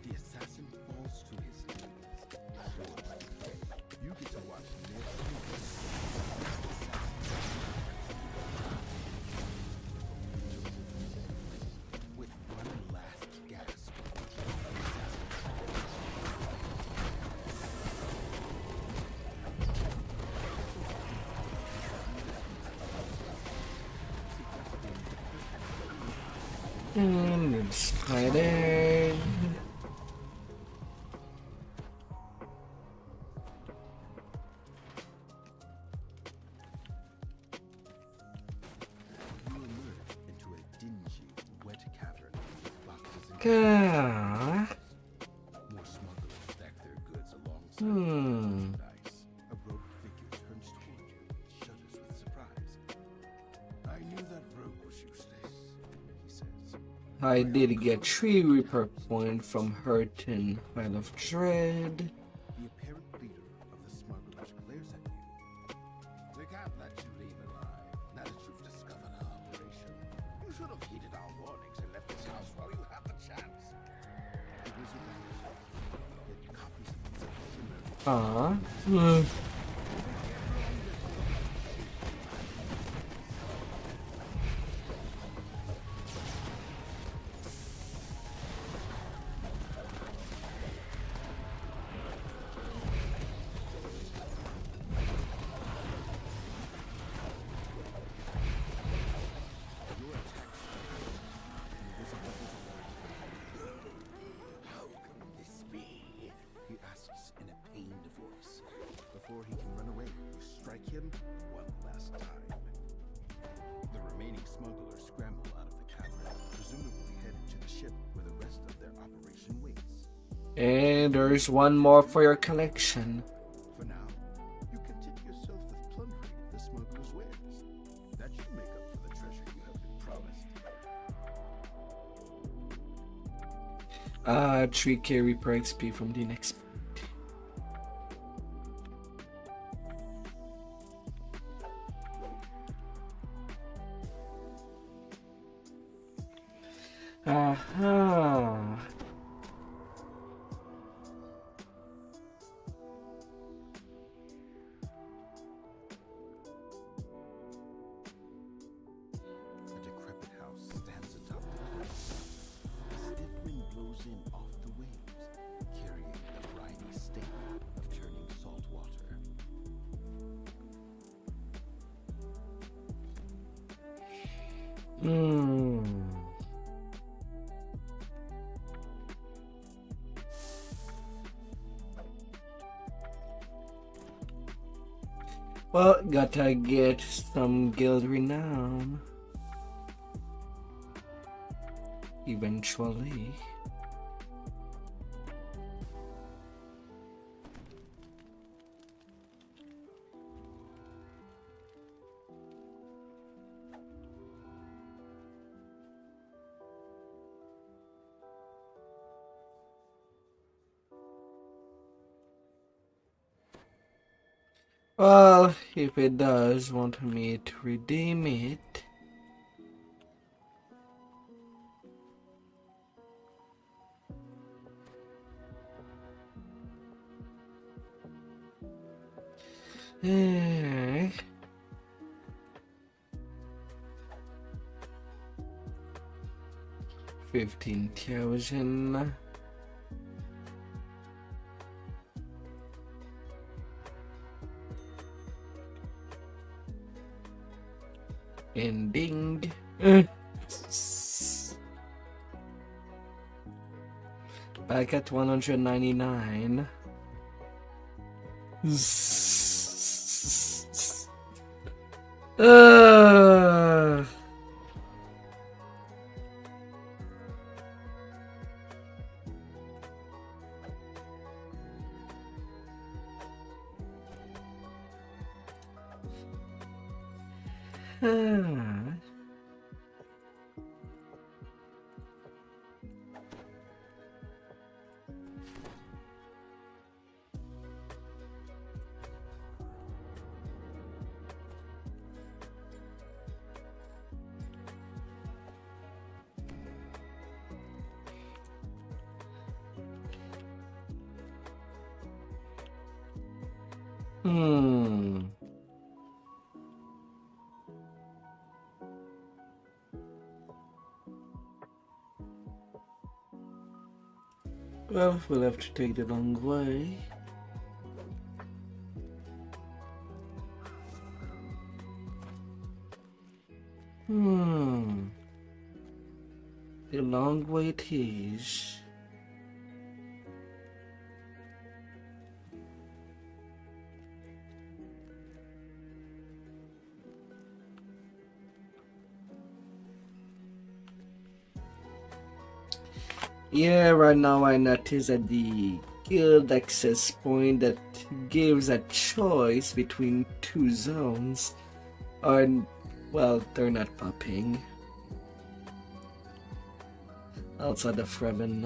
[SPEAKER 8] The assassin falls to his knees. You get to watch with one last gasp.
[SPEAKER 1] It's hiding.
[SPEAKER 8] You emerge into a dingy, wet cavern with boxes and more smugglers stack their goods alongside merchandise. A robed figure turns toward you, shudders with surprise.
[SPEAKER 1] I did get 3 Reaper points from hurting Pile of Dread.
[SPEAKER 8] The apparent leader of the smugglers glares at you. We can't let you leave alive, now that you've discovered our operation. You should have heeded our warnings and left this house while you had the chance. The wizard vanished. Yet copies of himself similar to How can this be? He asks in a pained voice. Before he can run away, you strike him one last time. The remaining smugglers scramble out of the cavern, presumably headed to the ship where the rest of their operation waits.
[SPEAKER 1] And there's one more for your collection.
[SPEAKER 8] For now, you content yourself with plundering the smugglers' wares. That should make up for the treasure you have been promised.
[SPEAKER 1] 3k Reaper XP from the next. Aha.
[SPEAKER 8] A decrepit house stands atop the cliff. A stiff wind blows in off the waves, carrying the briny stink of churning salt water.
[SPEAKER 1] Well, gotta get some guild renown. Eventually. Well, if it does want me to redeem it. Eh. 15,000. Ending. Back at 199. Uh. Well, we'll have to take the long way. The long way it is. Yeah, right now I notice that the guild access point that gives a choice between two zones are, well, they're not popping. outside of Freven.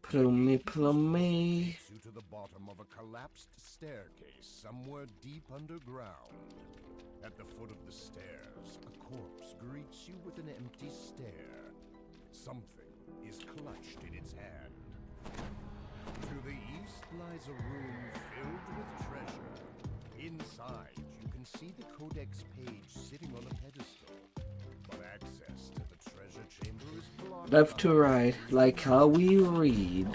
[SPEAKER 1] Plummy, plummy.
[SPEAKER 8] Takes you to the bottom of a collapsed staircase somewhere deep underground. At the foot of the stairs, a corpse greets you with an empty stare. Something is clutched in its hand. To the east lies a room filled with treasure. Inside, you can see the codex page sitting on a pedestal. But access to the treasure chamber is blocked.
[SPEAKER 1] Left to right, like how we read.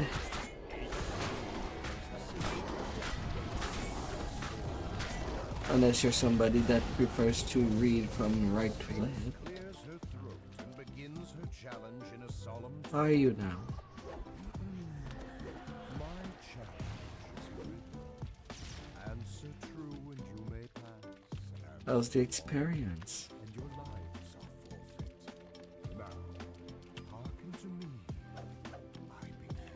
[SPEAKER 1] Unless you're somebody that prefers to read from right to left.
[SPEAKER 8] Clears her throat and begins her challenge in a solemn
[SPEAKER 1] How are you now?
[SPEAKER 8] My challenge is written. Answer true and you may pass.
[SPEAKER 1] How's the experience?
[SPEAKER 8] And your lives are forfeit. Now, hearken to me. I begin.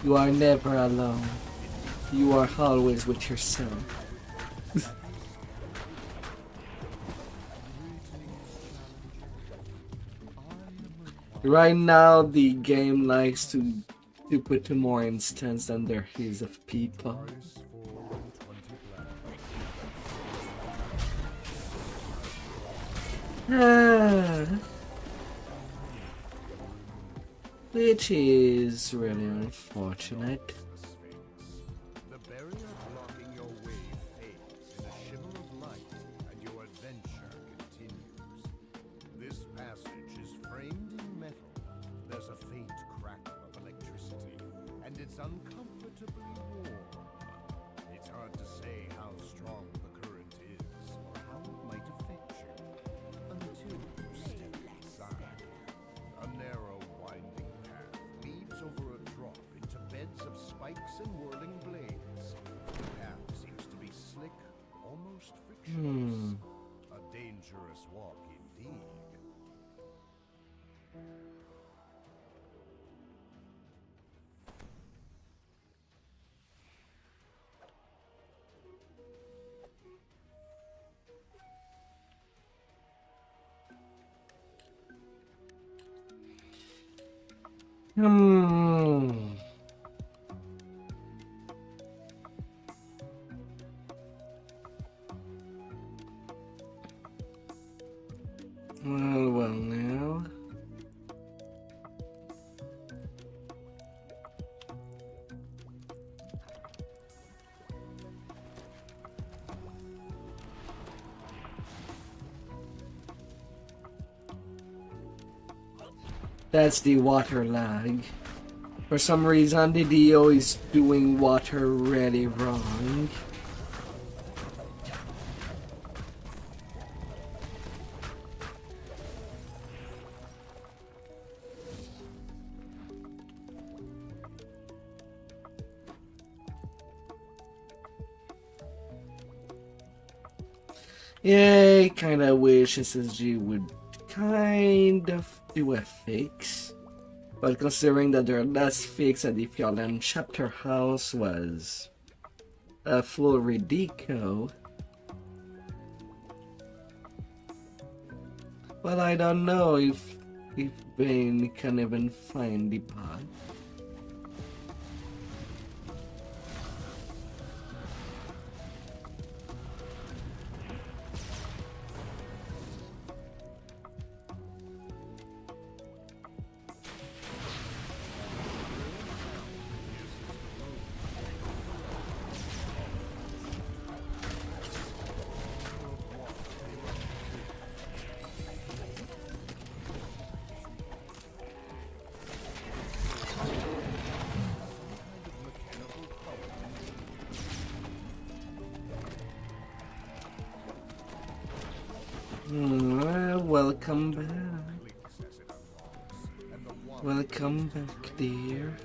[SPEAKER 1] You are never alone. You are always with yourself. Right now, the game likes to put more instance than there is of people. Which is really unfortunate.
[SPEAKER 8] The barrier blocking your way fades in a shimmer of light, and your adventure continues. This passage is framed in metal. There's a faint crackle of electricity, and it's uncomfortably warm. It's hard to say how strong the current is, or how it might affect you, until you step inside. A narrow, winding path leads over a drop into beds of spikes and whirling blades. The path seems to be slick, almost frictionless. A dangerous walk indeed.
[SPEAKER 1] Well now. That's the water lag. For some reason, the DDO is doing water really wrong. Yeah, I kinda wish SSG would kind of do a fix. But considering that their last fix at the Fiolan chapter house was a full redeco, well, I don't know if Bane can even find the pod. Welcome back. Welcome back, dear.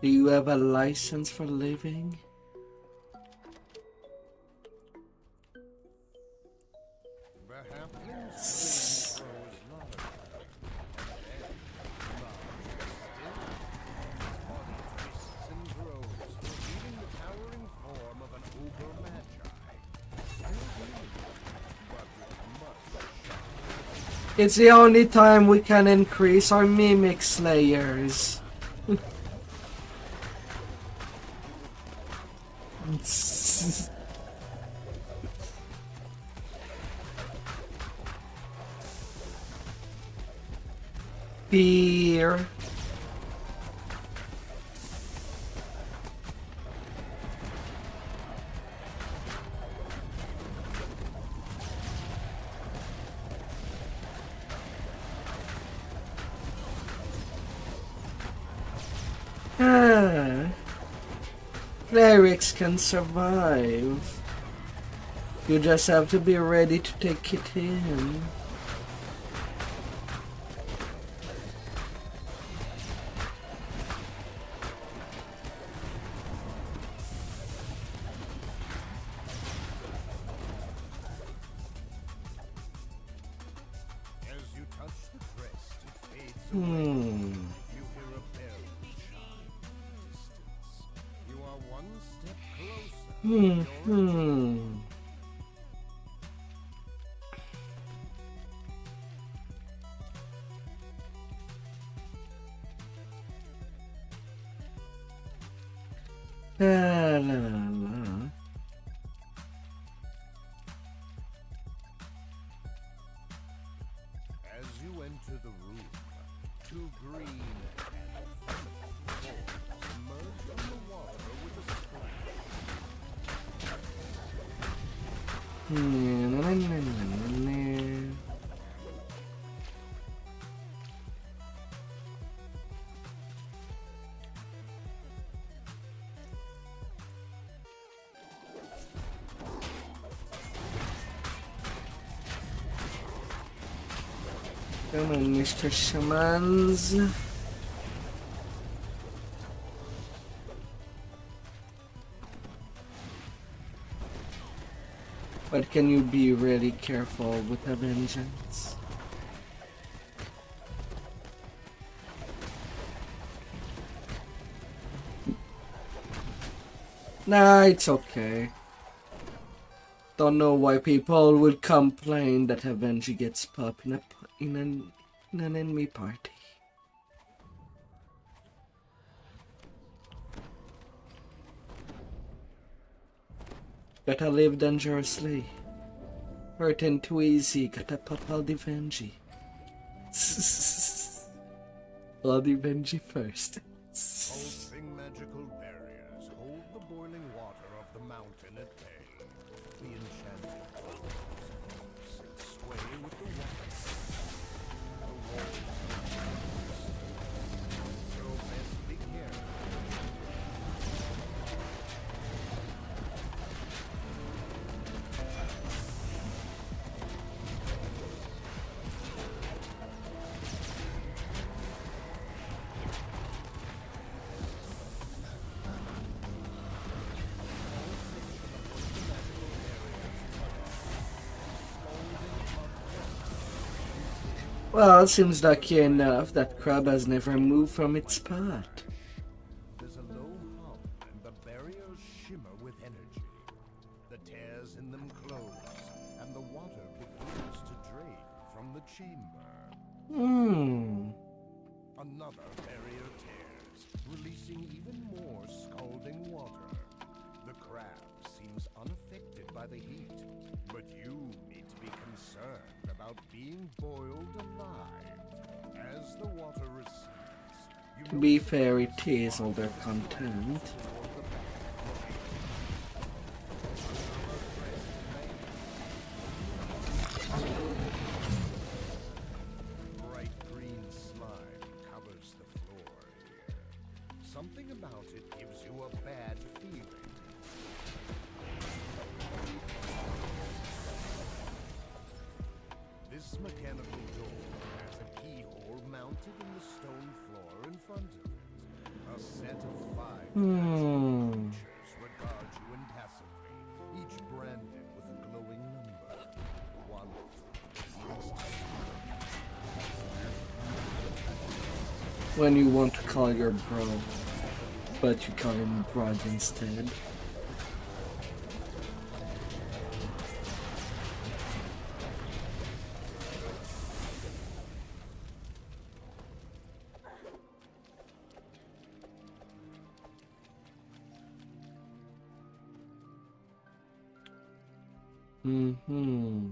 [SPEAKER 1] Do you have a license for living? It's the only time we can increase our mimic slayers. Fear. Clerics can survive. You just have to be ready to take it in.
[SPEAKER 8] As you touch the crest, it fades away. You hear a bell chime in the distance. You are one step closer to your achievement.
[SPEAKER 1] La, la, la.
[SPEAKER 8] As you enter the room, two green forms emerge from the water with a splash.
[SPEAKER 1] Na, na, na, na, na. Come on, Mr. Shamans. But can you be really careful with a vengeance? Nah, it's okay. Don't know why people would complain that Avenger gets popped in an enemy party. Gotta live dangerously. Hurting too easy, gotta pop all the Venji. All the Venji first.
[SPEAKER 8] Pulsing magical barriers hold the boiling water of the mountain at bay. The enchanted waters pulse and sway with the water. The walls are so best be careful.
[SPEAKER 1] Well, it seems lucky enough that Crab has never moved from its spot.
[SPEAKER 8] There's a low hum and the barriers shimmer with energy. The tears in them close, and the water begins to drain from the chamber. Another barrier tears, releasing even more scalding water. The crab seems unaffected by the heat, but you need to be concerned about being boiled alive. As the water recedes,
[SPEAKER 1] To be fair, it is all their content.
[SPEAKER 8] Bright green slime covers the floor here. Something about it gives you a bad feeling. This mechanical door has a keyhole mounted in the stone floor in front of it. A set of 5 creatures regard you impassively, each branded with a glowing number. 1,
[SPEAKER 1] when you want to call your bro, but you call him Brad instead. Mm-hmm.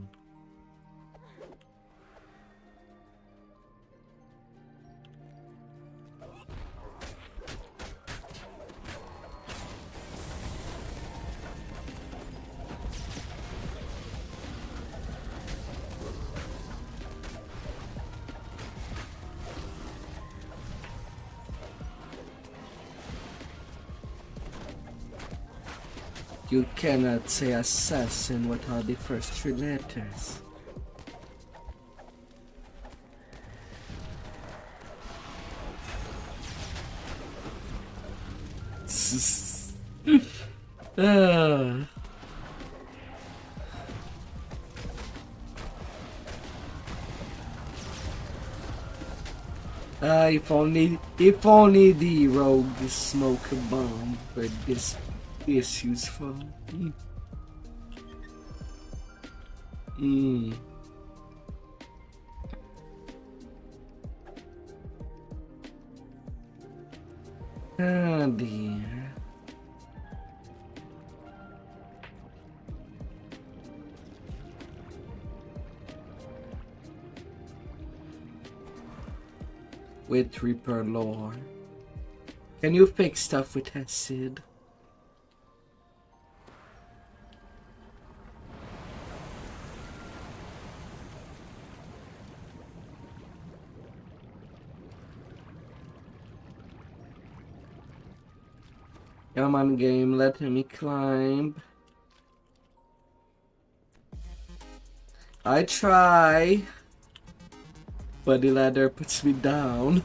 [SPEAKER 1] You cannot say assassin without the first three letters. If only the rogue smoke a bomb with this is useful. Ah dear. With Reaper lore. Can you fix stuff with acid? Come on game, let me climb. I try, but the ladder puts me down.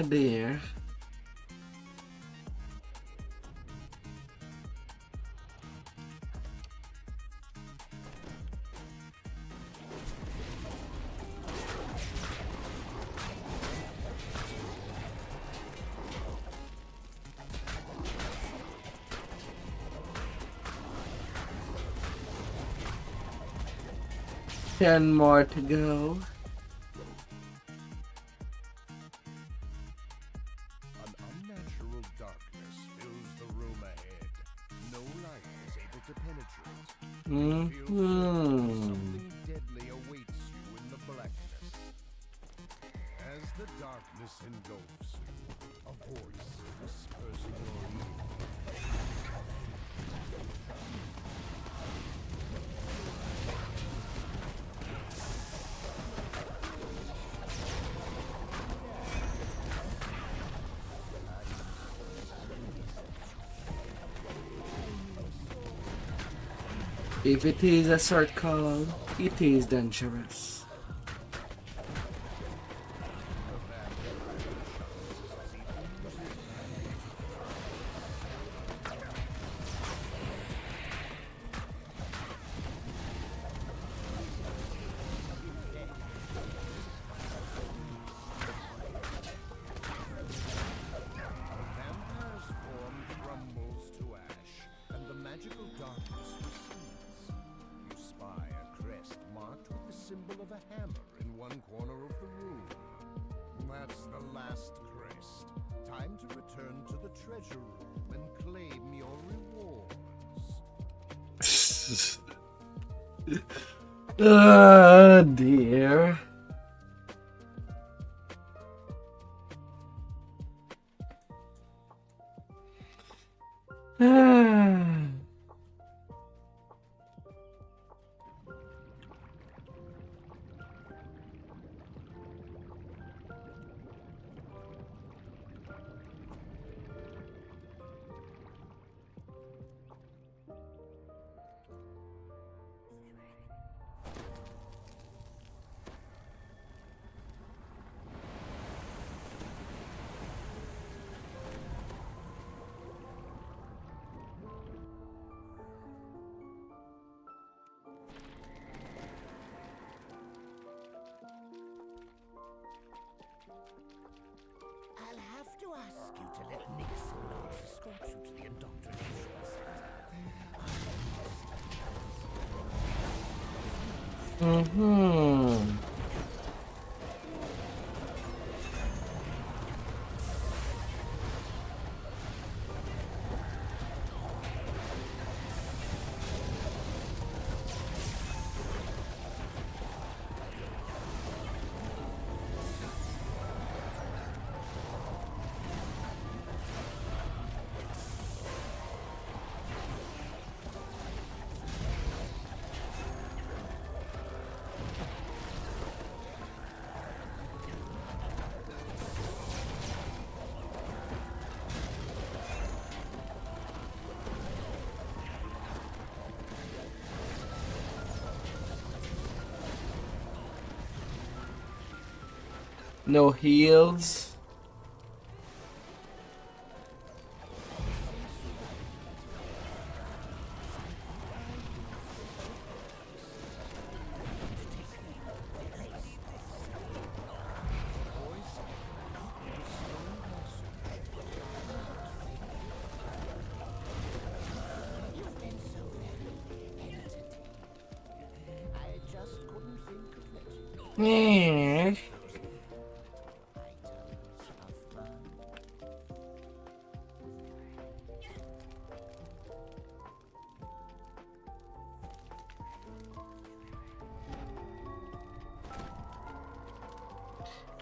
[SPEAKER 1] Dear. 10 more to go.
[SPEAKER 8] An unnatural darkness fills the room ahead. No light is able to penetrate. You feel certain something deadly awaits you in the blackness. As the darkness engulfs you, a voice whispers in your ear.
[SPEAKER 1] If it is a circle, it is dangerous.
[SPEAKER 8] Vampire's form crumbles to ash, and the magical darkness recedes. You spy a crest marked with the symbol of a hammer in one corner of the room. That's the last crest. Time to return to the treasure room and claim your rewards.
[SPEAKER 1] Oh dear. Mm-hmm. No heals.
[SPEAKER 10] I just couldn't think of it.
[SPEAKER 1] Yeah.
[SPEAKER 10] Items of mine.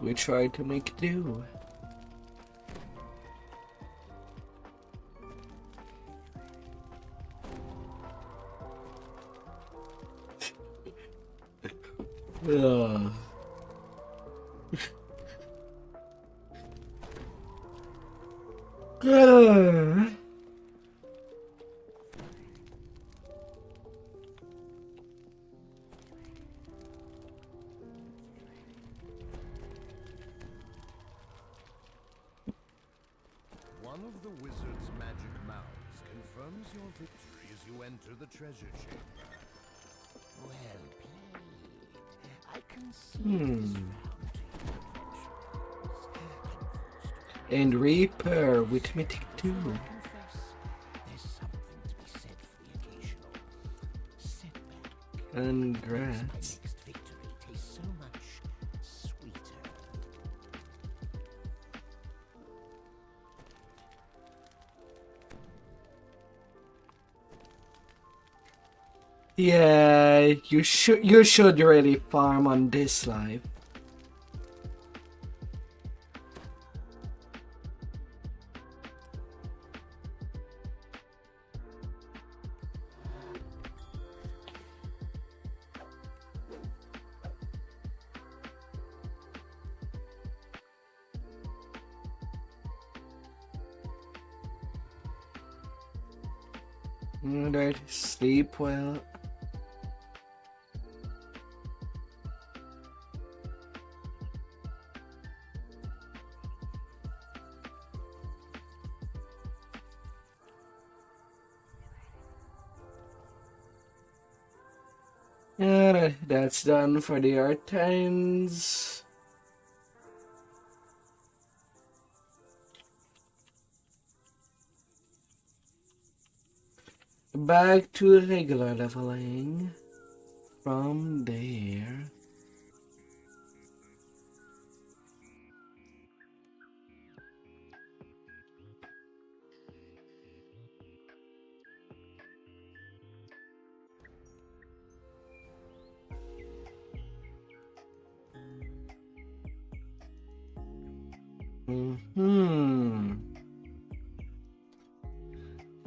[SPEAKER 1] We try to make do. Ugh. Ugh.
[SPEAKER 8] One of the wizard's magic mouths confirms your victory as you enter the treasure chamber.
[SPEAKER 10] Well played. I can see
[SPEAKER 1] Hmm.
[SPEAKER 10] this round to your adventures.
[SPEAKER 1] And Reaper with Mythic 2.
[SPEAKER 10] I confess, there's something to be said for the occasional setback.
[SPEAKER 1] Congrats.
[SPEAKER 10] Next victory tastes so much sweeter.
[SPEAKER 1] Yeah, you should really farm on this life. Alright, sleep well. Alright, that's done for the R10s. Back to regular leveling. From there.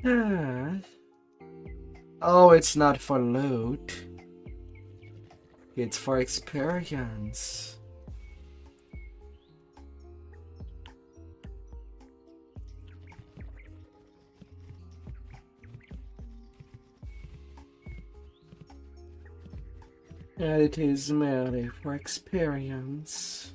[SPEAKER 1] Ah. Oh, it's not for loot. It's for experience. And it is merely for experience.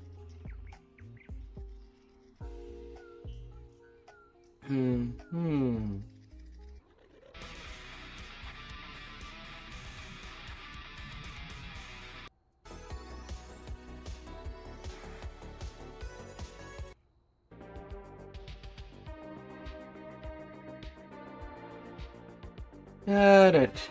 [SPEAKER 1] Got it.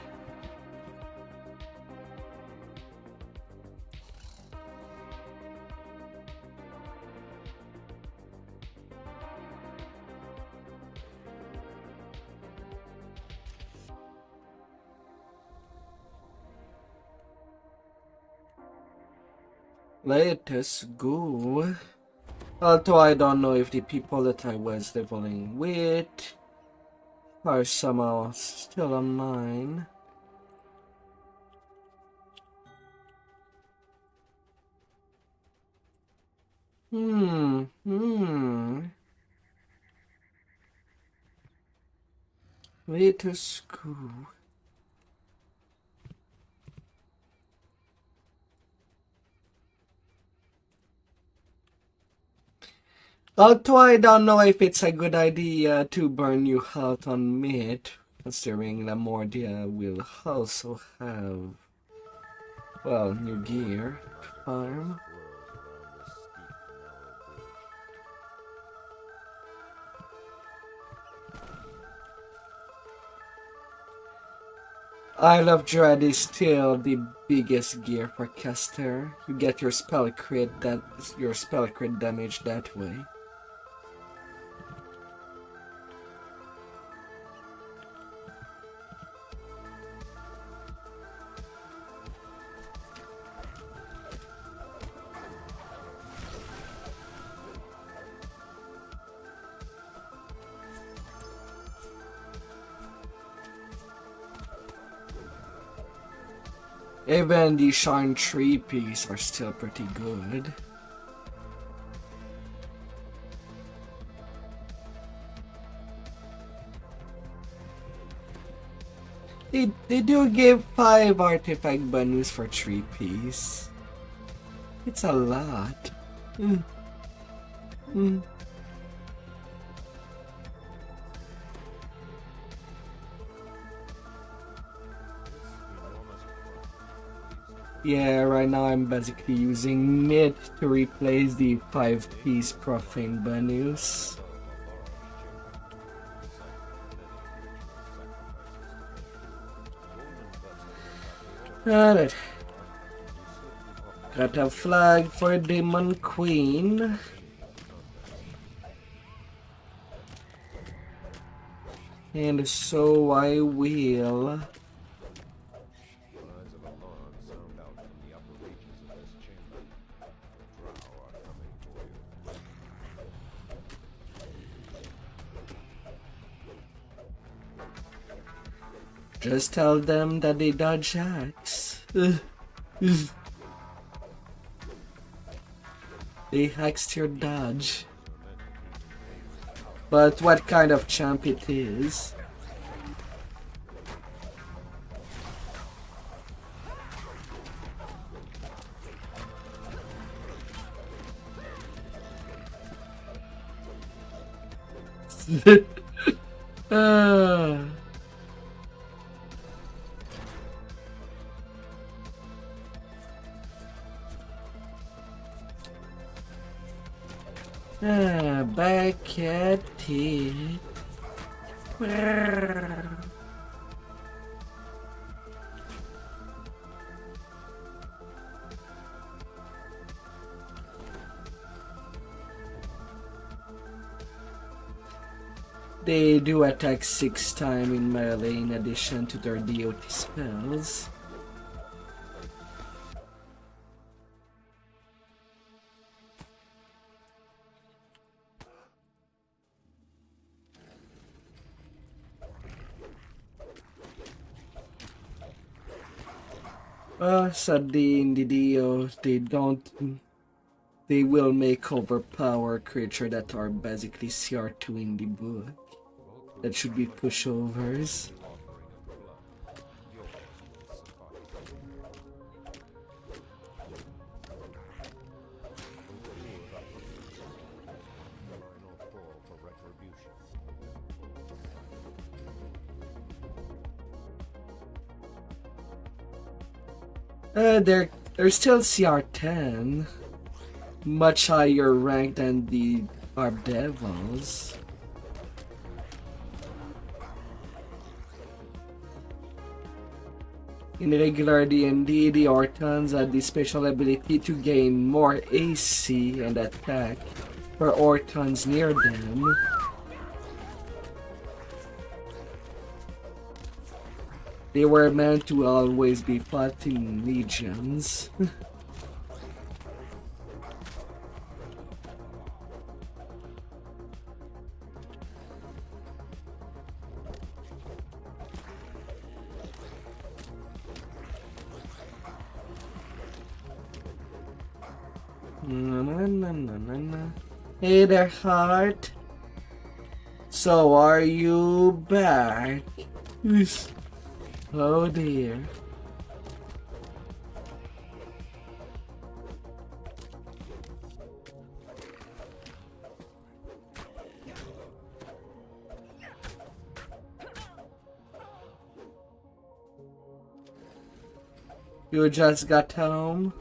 [SPEAKER 1] Let us go. Although I don't know if the people that I was leveling with are somehow still online. Let us go. Although I don't know if it's a good idea to burn you out on meat, considering that Mordia will also have, well, new gear farm. Isle of Dread is still the biggest gear for caster. You get your spell crit damage that way. Even the Shine 3-piece are still pretty good. They do give 5 artifact bonus for 3-piece. It's a lot. Yeah, right now I'm basically using mid to replace the 5-piece profane bonus. Alright. Got a flag for Demon Queen. And so I will. Just tell them that they dodge hacks. They hacked your dodge. But what kind of champ it is? Back at it. They do attack 6 times in melee in addition to their DDO spells. Sadly in the DDO, they will make overpower creatures that are basically CR2 in the book. That should be pushovers. They're still CR10, much higher rank than the Barb Devils. In regular D&D, the R10s had the special ability to gain more AC and attack for R10s near them. They were meant to always be fighting legions. Na, na, na, na, na, na. Hey there, heart. So are you back? Oh dear. You just got home?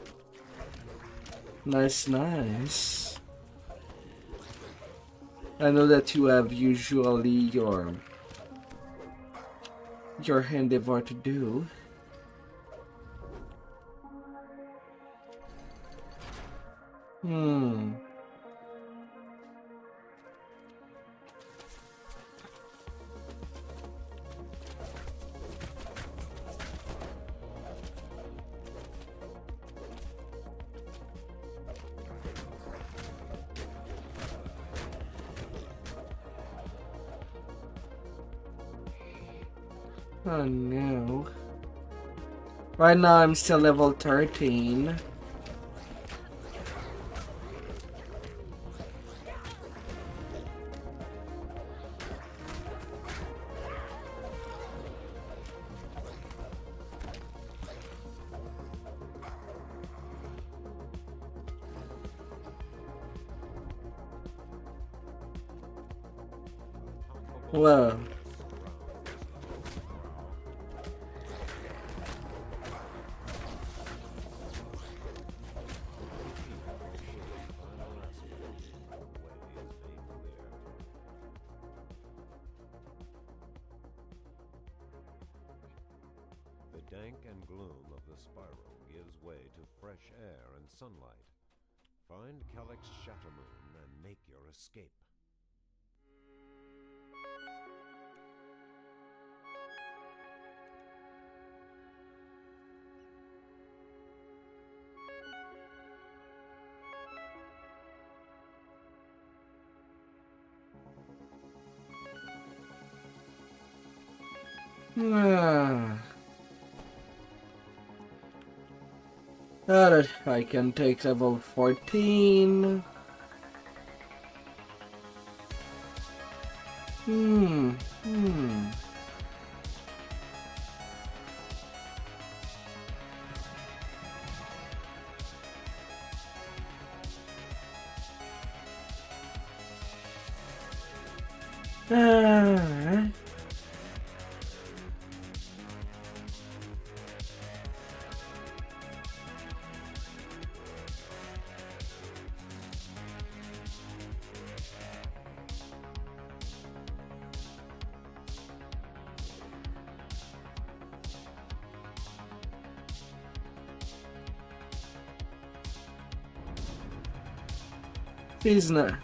[SPEAKER 1] Nice, nice. I know that you have usually your endeavor to do. Oh no. Right now I'm still level 13. Whoa.
[SPEAKER 11] The dank and gloom of the spiral gives way to fresh air and sunlight. Find Calyx's Shattermoon and make your escape. Alright, I can take level 14. Alright. Prisoner.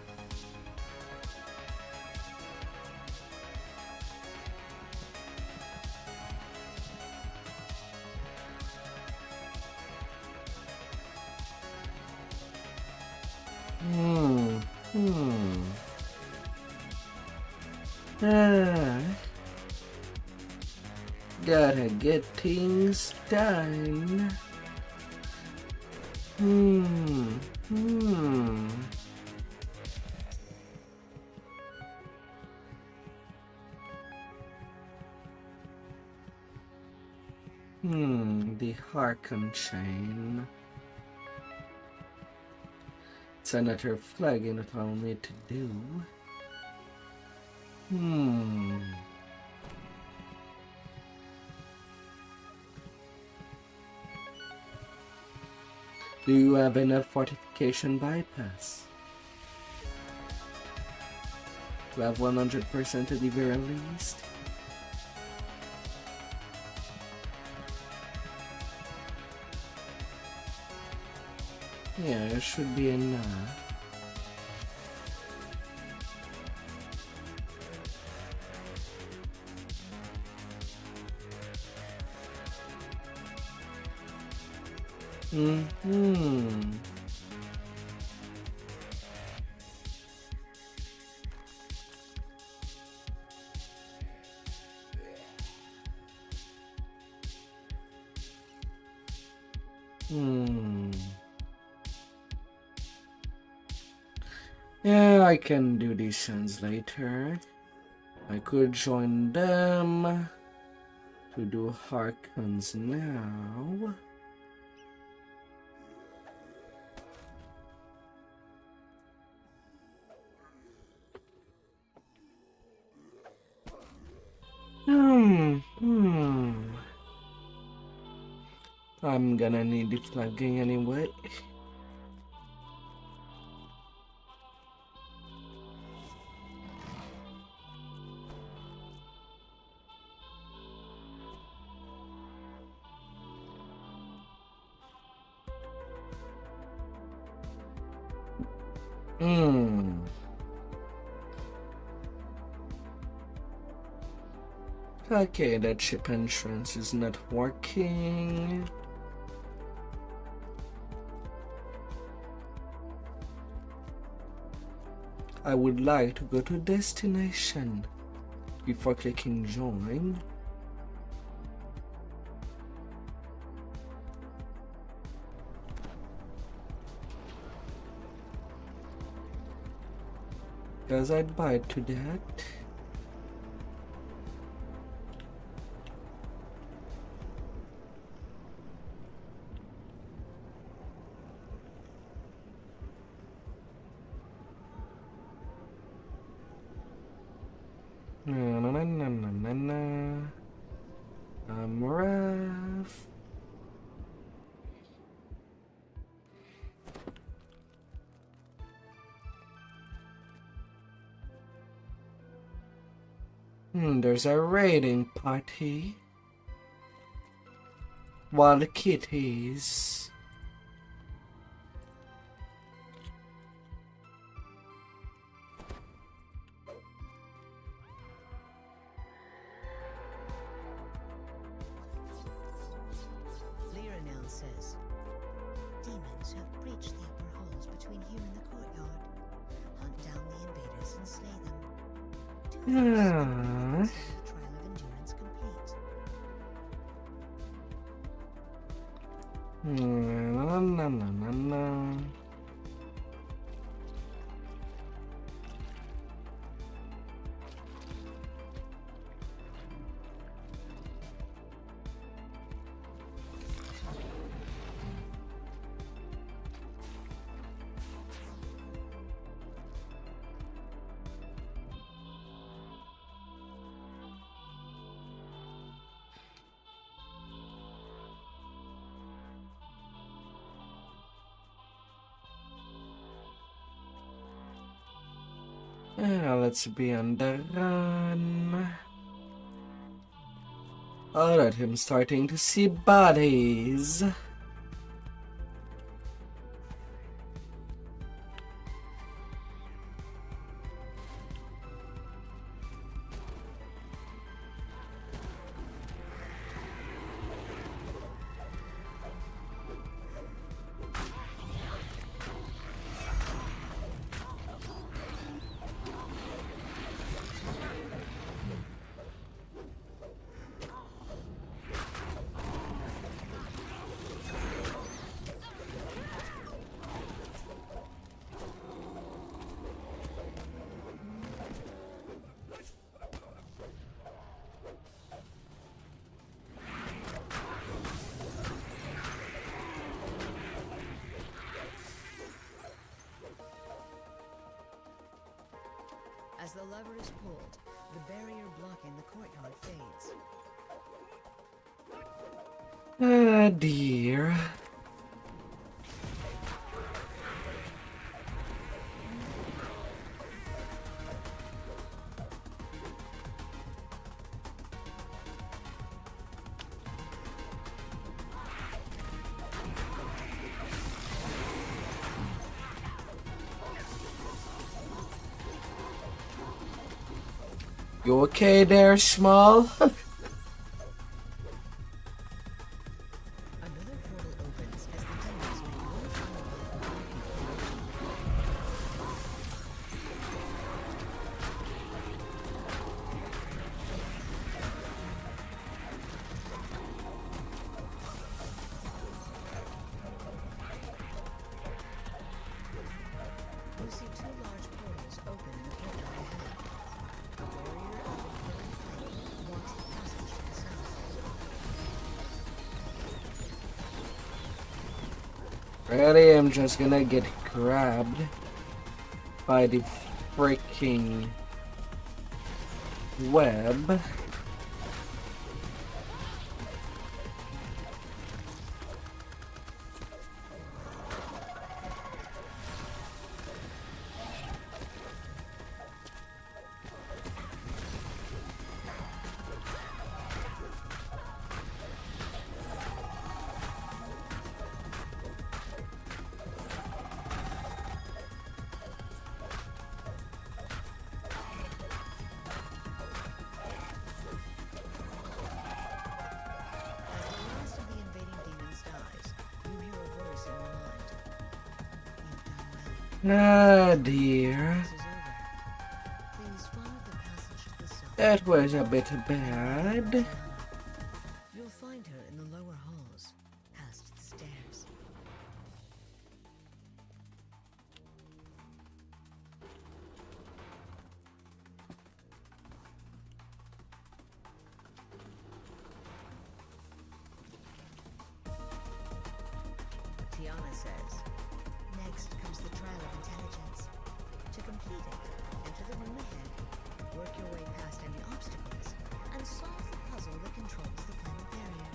[SPEAKER 11] Gotta get things done. The Harkon chain. It's another flag in what I'll need to do. Do you have enough fortification bypass? To have 100% at the very least? Yeah, it should be enough.
[SPEAKER 1] Yeah, I can do these scenes later. I could join them to do Harkons now. I'm gonna need the flagging anyway. Okay, that ship entrance is not working. I would like to go to destination before clicking join. Because I'd buy to that. I'm rough. There's a raiding party. Wild kitties.
[SPEAKER 12] Liranel says, demons have breached the upper halls between here and the courtyard. Hunt down the invaders and slay them. Do this, and the trial of endurance complete.
[SPEAKER 1] Let's be on the run. Alright, I'm starting to see bodies.
[SPEAKER 12] As the lever is pulled, the barrier blocking the courtyard fades.
[SPEAKER 1] Ah, dear. You okay there, Small?
[SPEAKER 12] Another portal opens as the demons make one final you see two large
[SPEAKER 1] really am just gonna get grabbed by the freaking web. Ah dear. That was a bit bad.
[SPEAKER 9] You'll find her in the lower halls, past the stairs. Tiana says, next comes the trial of intelligence. To complete it, enter the room ahead, work your way past any obstacles, and solve the puzzle that controls the final barrier.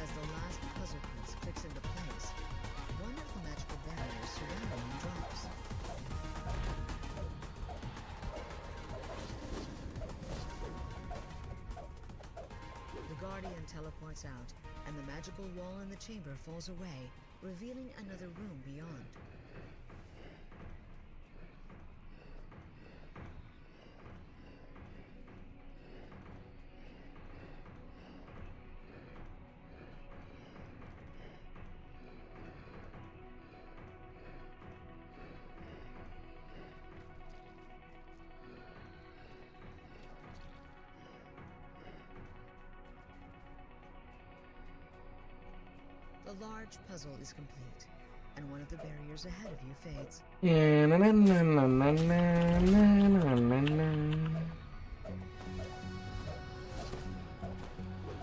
[SPEAKER 9] As the last puzzle piece clicks into place, one of the magical barriers surrounding you drops. The Guardian teleports out, and the magical wall in the chamber falls away, revealing another room beyond. The large puzzle is complete, and one of the barriers ahead of you fades.
[SPEAKER 1] Yeah, na na na na na na na na na.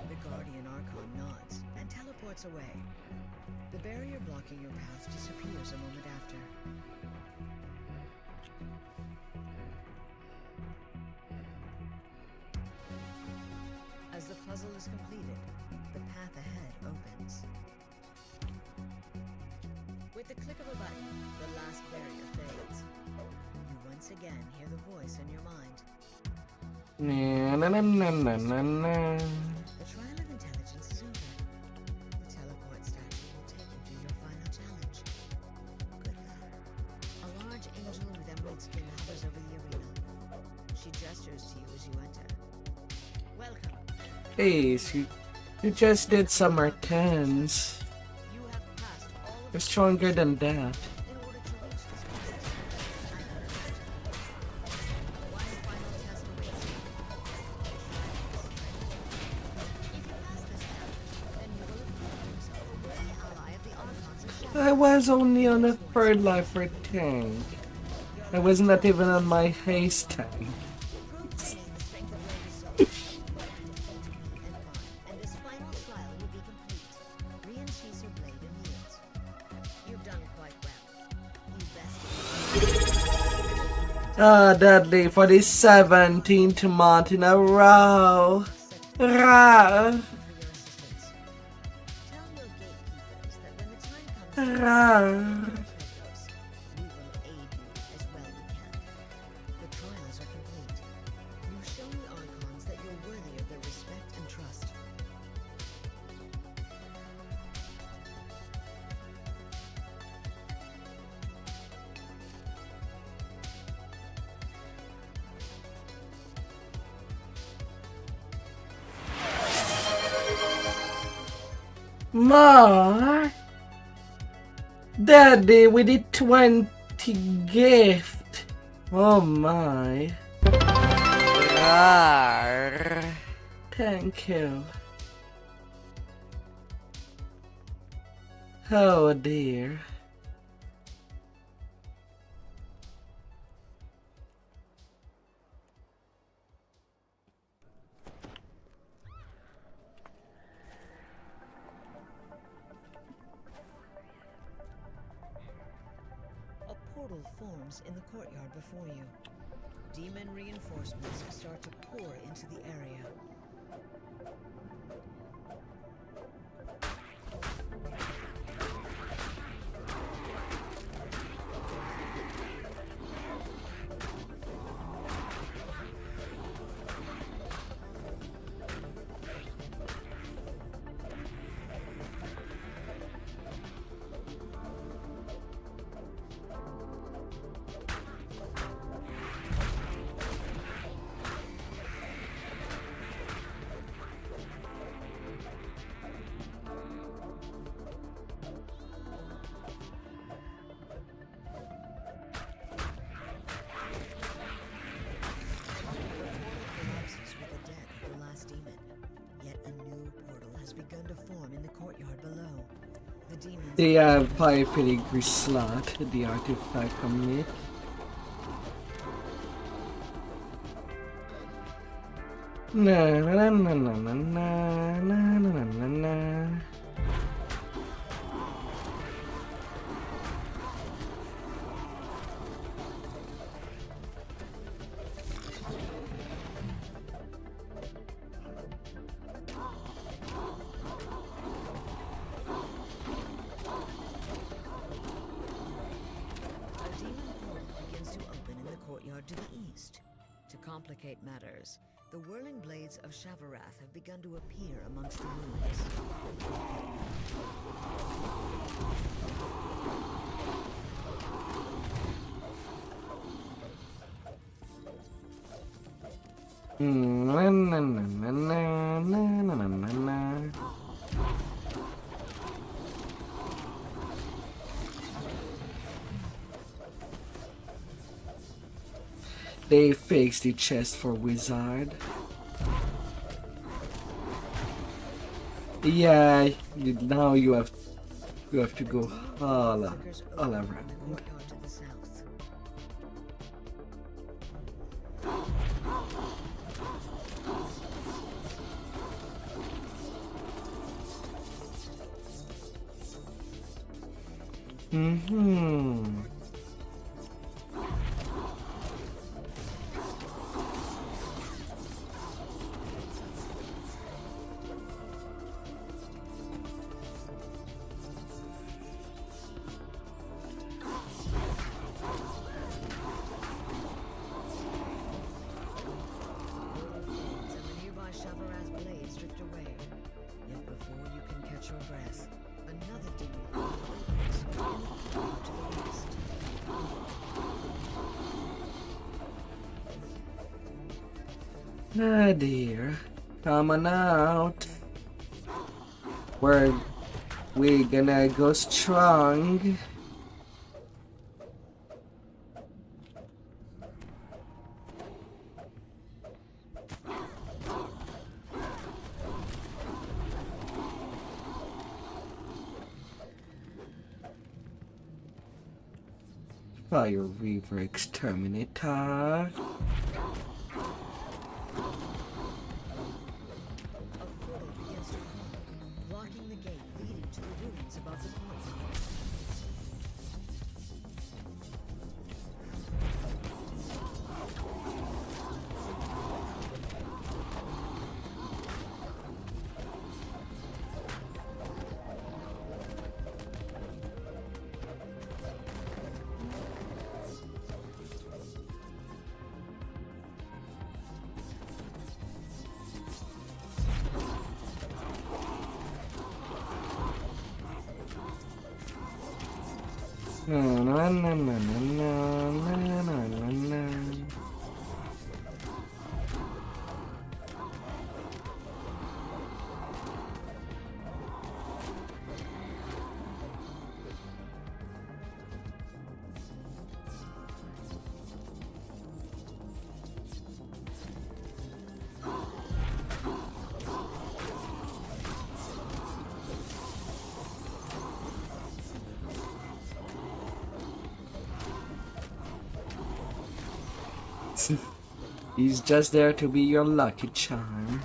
[SPEAKER 9] The Guardian Archon nods and teleports away. The barrier blocking your path disappears a moment after. As the puzzle is completed, the path ahead opens. With the click of a button, the last barrier fades. You once again hear the voice in your mind.
[SPEAKER 1] Na na na na na na na.
[SPEAKER 9] The trial of intelligence is over. The teleport statue will take you to your final challenge. Good luck. A large angel with emerald skin hovers over the arena. She gestures to you as you enter. Welcome.
[SPEAKER 1] Hey, so you just did some R10s.
[SPEAKER 9] You have passed all of
[SPEAKER 1] You're stronger than that.
[SPEAKER 9] in order to reach this point. One final test awaits you. If you pass this test, then you will have proven yourself a worthy ally of the Archons of Shadow.
[SPEAKER 1] I was only on a third life for tank. I was not even on my haste tank.
[SPEAKER 9] Prove to me the strength of your resolve. And this final trial will be complete. Re-unsheath your blade and yield. You've done quite well. You best.
[SPEAKER 1] Dudley for the 17th month in a row. Rah.
[SPEAKER 9] For your assistance. Tell your gatekeepers that when the time comes,
[SPEAKER 1] Rah.
[SPEAKER 9] we will aid you as well we can. The trials are complete. You've shown the Archons that you're worthy of their respect and trust.
[SPEAKER 1] Ma. Daddy with the 20 gift. Oh my. Rawr. Thank you. Oh dear.
[SPEAKER 9] portal forms in the courtyard before you. Demon reinforcements start to pour into the area.
[SPEAKER 1] They have probably a pretty good slot, the artifact commit. Na na na na na na na na na na.
[SPEAKER 9] To the east. To complicate matters, the whirling blades of Shavarath have begun to appear amongst the ruins.
[SPEAKER 1] Na na na na na na na na na. They fixed the chest for wizard. Yeah, now you have to go all around. Mm-hmm. Ah dear, come on out. We're gonna go strong. Fire Reaver Exterminator. Na na na na na na na na na. He's just there to be your lucky charm.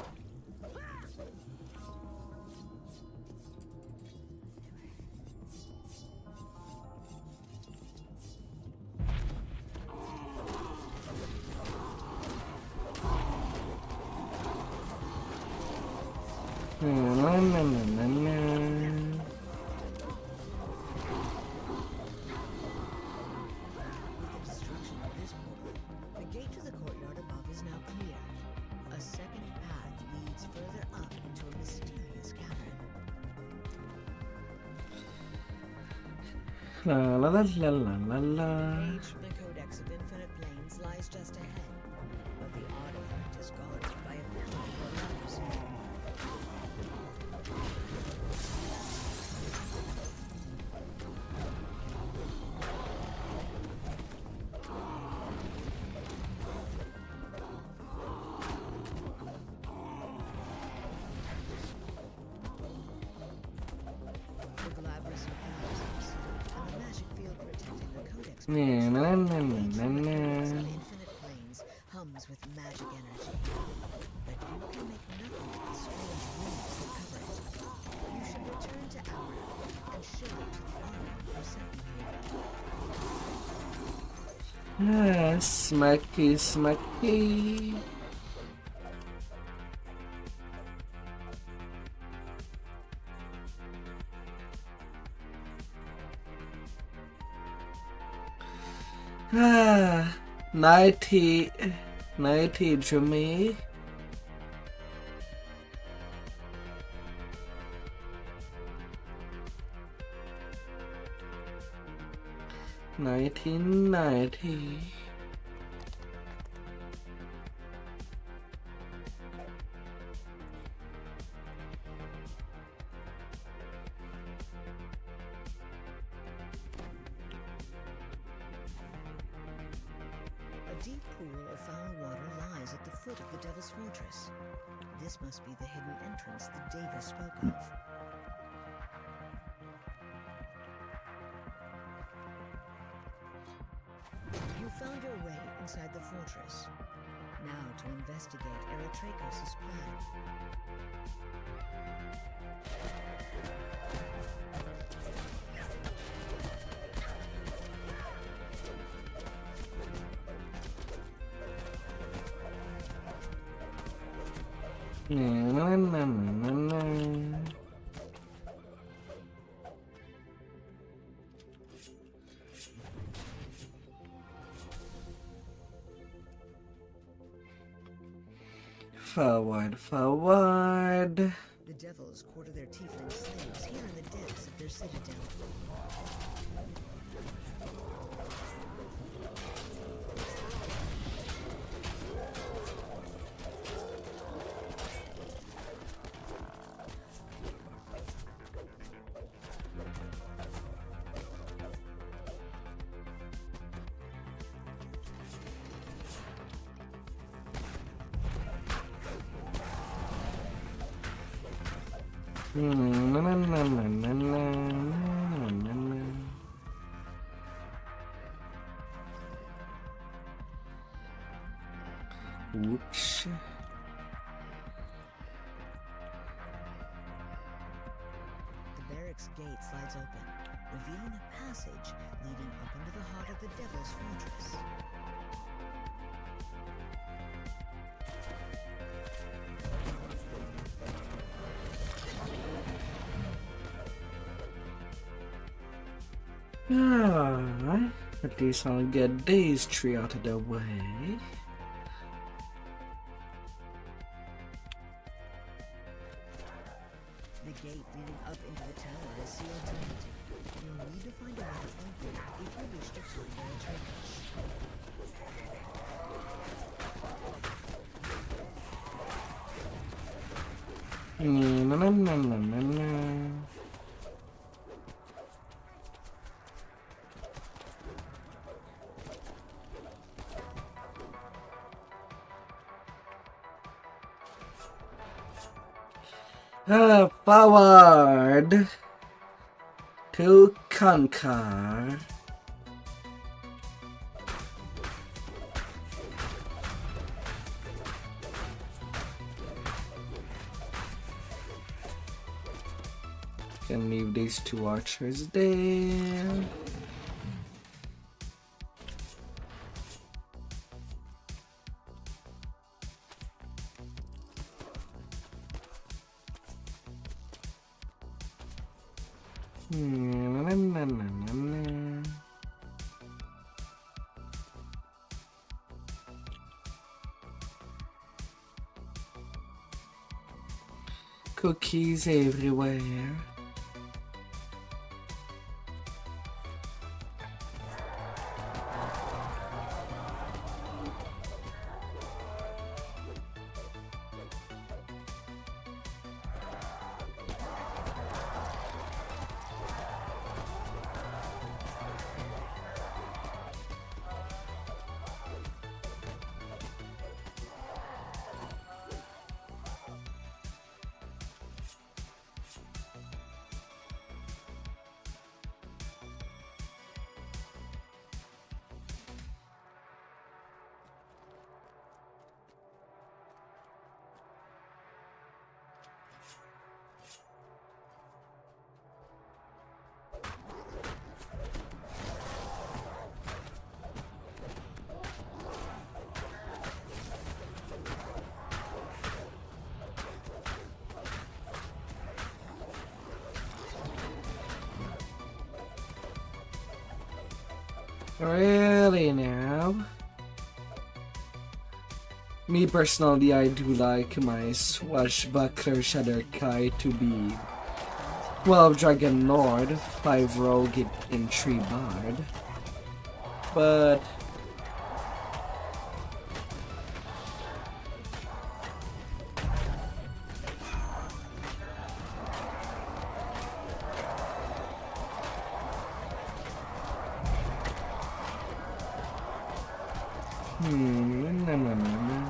[SPEAKER 1] La la la la la la la.
[SPEAKER 9] Page from the Codex of Infinite Planes lies just ahead, but the artifact is guarded by a powerful ladders. The glabrous mechanisms and the magic field protecting the Codex
[SPEAKER 1] Na, na, na, na, na,
[SPEAKER 9] of
[SPEAKER 1] na.
[SPEAKER 9] Infinite Planes hums with magic energy, but you can make nothing of the strange runes that cover it. You should return to Aura and show it to the Aura who sent you here.
[SPEAKER 1] Ah, smacky, smacky. Ah, nighty, nighty, Jimmy. Nineteen ninety.
[SPEAKER 9] A deep pool of foul water lies at the foot of the Devil's Fortress. This must be the hidden entrance that Davis spoke of. You found your way inside the fortress. Now to investigate Eritrakos' plan.
[SPEAKER 1] Na, na, na, na, na. Forward, forward.
[SPEAKER 9] The devils quarter their tiefling slaves here in the depths of their citadel.
[SPEAKER 1] Na, na, na, na, na, na, na, na, na. Whoops.
[SPEAKER 9] The barracks gate slides open, revealing a passage leading up into the heart of the Devil's Fortress.
[SPEAKER 1] Ah, at least I'll get these three out of the way.
[SPEAKER 9] The gate leading up into the tower is sealed tonight. You'll need to find a way to open it if you wish to find Eritrakos.
[SPEAKER 1] Na, na, na, na, na, na. Forward to conquer. Can leave these two archers there. Na, na, na, na, na. Cookies everywhere. Really now? Me personally, I do like my swashbuckler Shadowkai to be 12 Dragon Lord, 5 Rogue, and 3 Bard. But no.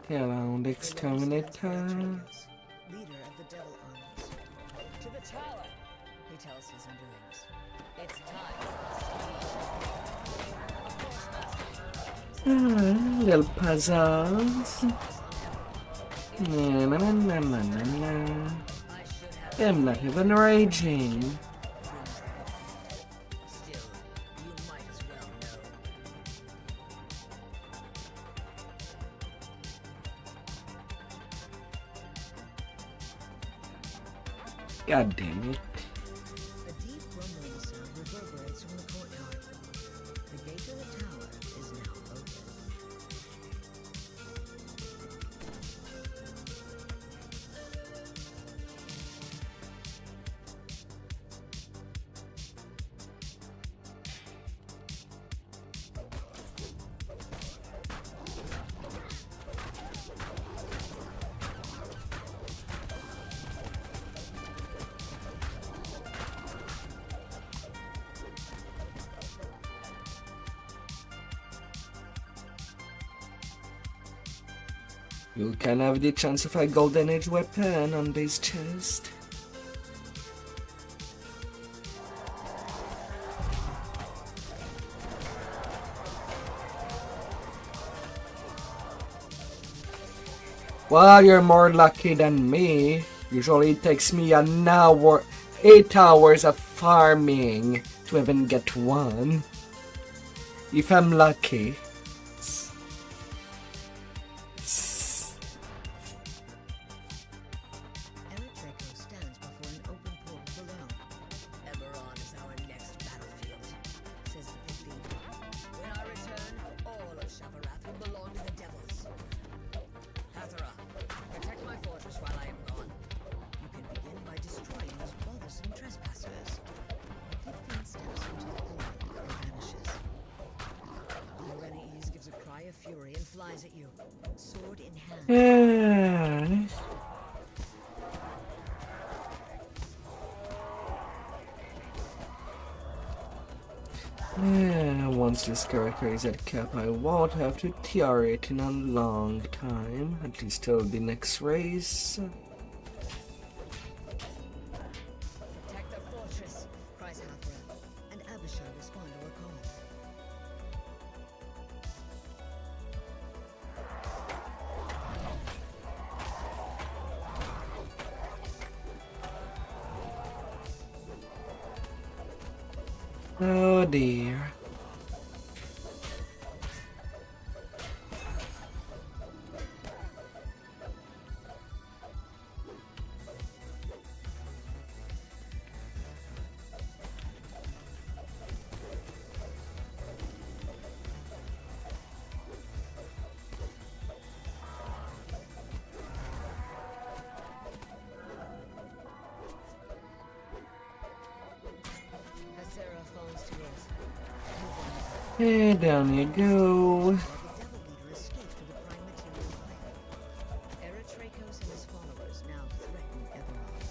[SPEAKER 1] Hello, Exterminator.
[SPEAKER 9] Leader of the devil armies. To the tower, he tells his underlings. It's time.
[SPEAKER 1] Little puzzles. I'm not even raging.
[SPEAKER 9] Still, you might as well know.
[SPEAKER 1] God damn it.
[SPEAKER 9] A deep rumbling sound reverberates from the courtyard. The gate to the tower is now open.
[SPEAKER 1] You can have the chance of a golden age weapon on this chest. Well, you're more lucky than me. Usually it takes me an hour, 8 hours of farming to even get one. If I'm lucky.
[SPEAKER 9] Eretraco stands before an open portal below. Eberron is our next battlefield, says the big thief. When I return, all of Shavarath will belong to the devils. Hathara, protect my fortress while I am gone. You can begin by destroying those bothersome trespassers. Fifteen steps into the void and vanishes. Irenaeus gives a cry of fury and flies at you, sword in hand.
[SPEAKER 1] Once this character is at cap, I won't have to TR it in a long time. At least till the next race.
[SPEAKER 9] Protect the fortress, cries Hathara, and Abishai respond to her call.
[SPEAKER 1] Oh dear.
[SPEAKER 9] Hasera falls to earth.
[SPEAKER 1] Hey, down you go.
[SPEAKER 9] The devil leader escaped with the prime material fire. Eretracos and his followers now threaten Eberron.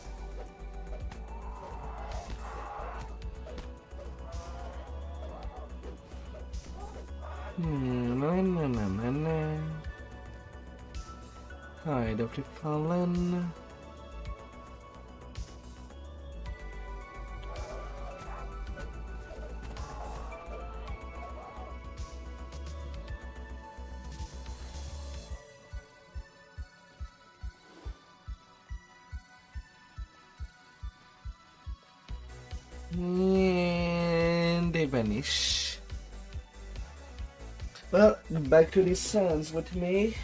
[SPEAKER 1] Hide of the Fallen. And they vanish. Well, back to the sands with me.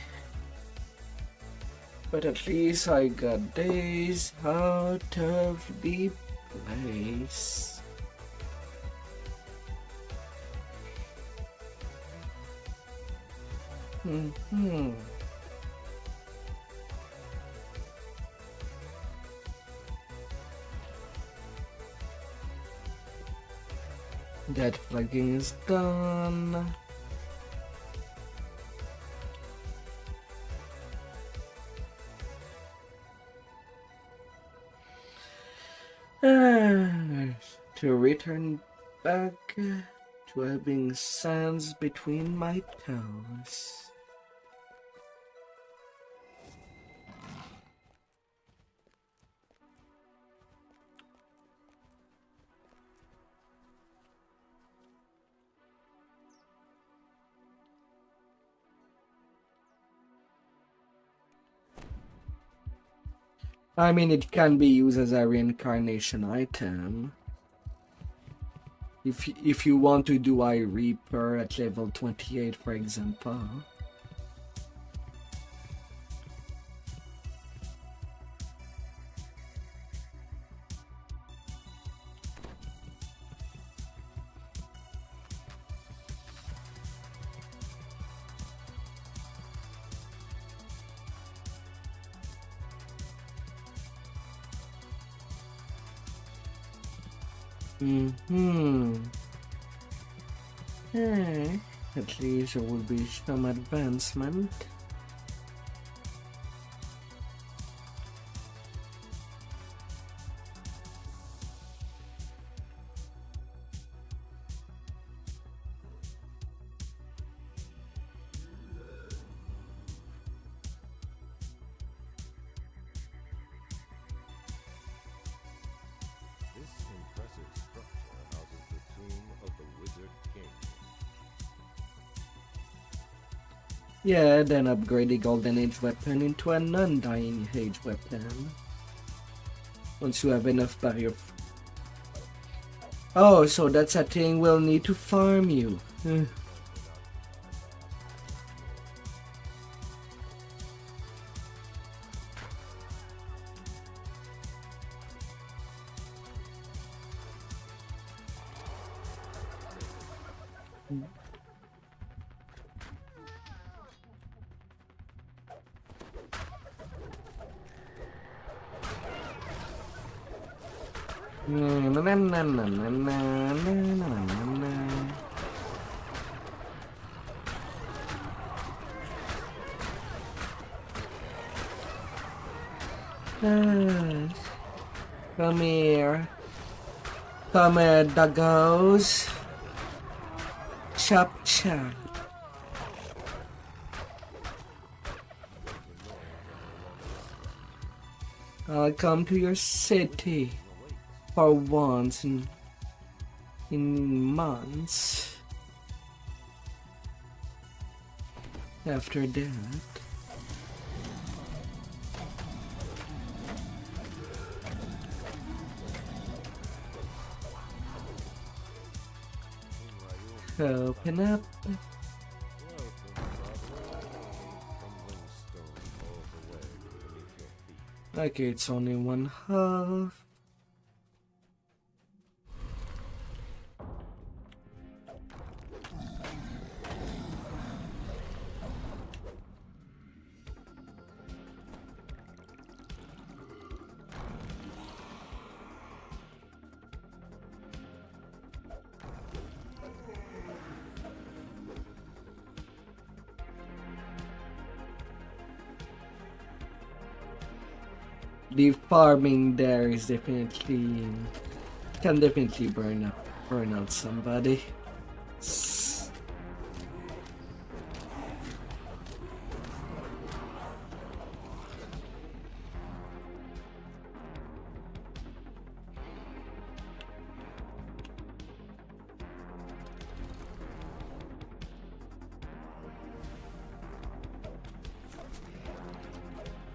[SPEAKER 1] But at least I got days out of the place. That plugging is done. To return back to having sands between my toes. I mean, it can be used as a reincarnation item. If you want to do a Reaper at level 28, for example. At least there will be some advancement. Yeah, then upgrade the Golden Age weapon into a non-dying age weapon. Once you have enough barrier. Oh, so that's a thing we'll need to farm you. Come here. Come here, doggos. Chop chop. I'll come to your city for once in months. After that, open up. Okay, it's only one half. The farming there is definitely can definitely burn out somebody.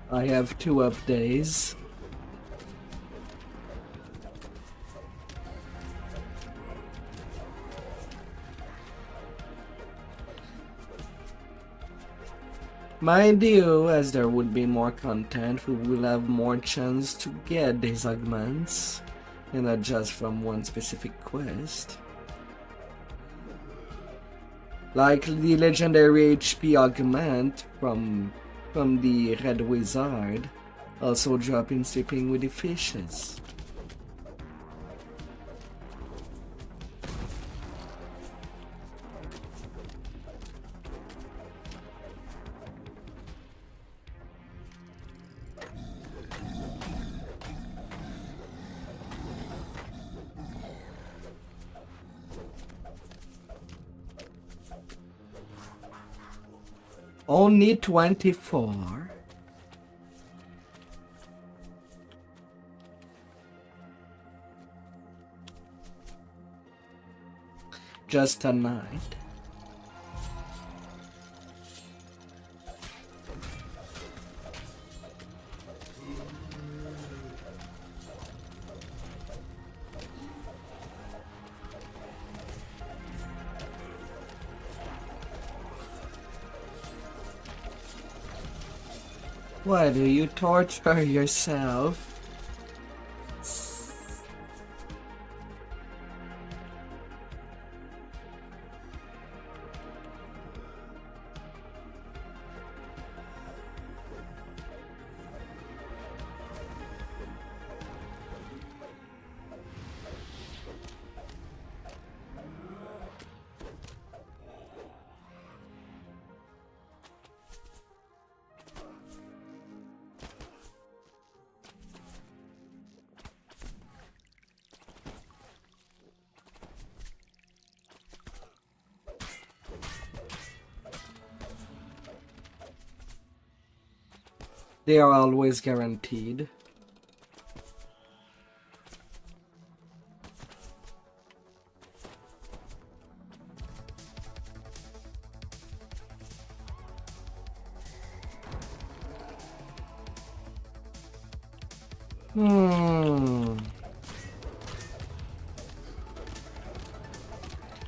[SPEAKER 1] I have 2 updates. Mind you, as there would be more content, we will have more chance to get these augments, and not just from one specific quest. Like the legendary HP augment from the Red Wizard, also drop in Sleeping with the Fishes. Only 24. Just a night. Why do you torture yourself? They are always guaranteed.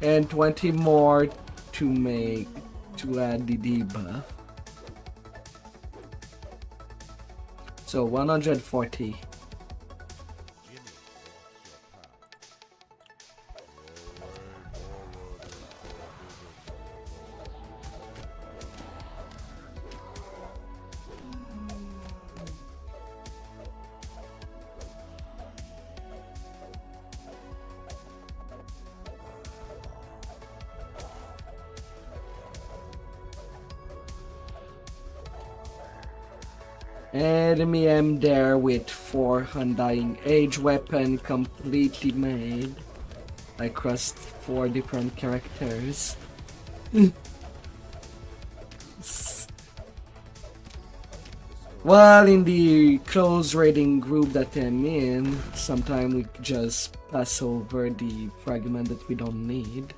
[SPEAKER 1] And 20 more to add the debuff. So 140. Enemy am there with 4 Undying Age weapon completely made. I crossed 4 different characters. Well, in the close raiding group that I'm in, sometimes we just pass over the fragment that we don't need.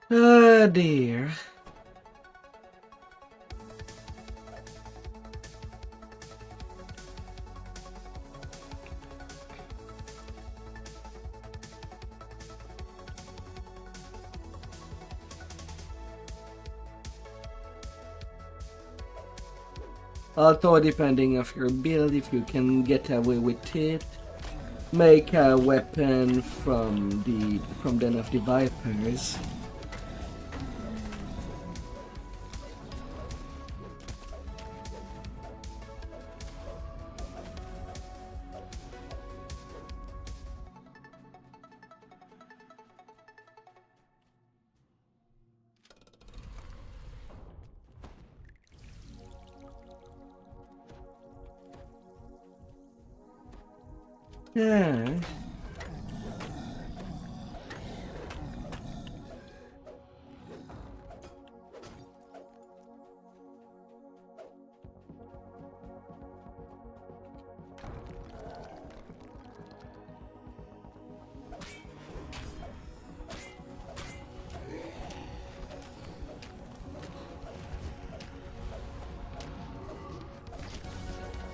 [SPEAKER 1] Oh dear. Also, depending of your build, if you can get away with it, make a weapon from Den of the Vipers. Yeah.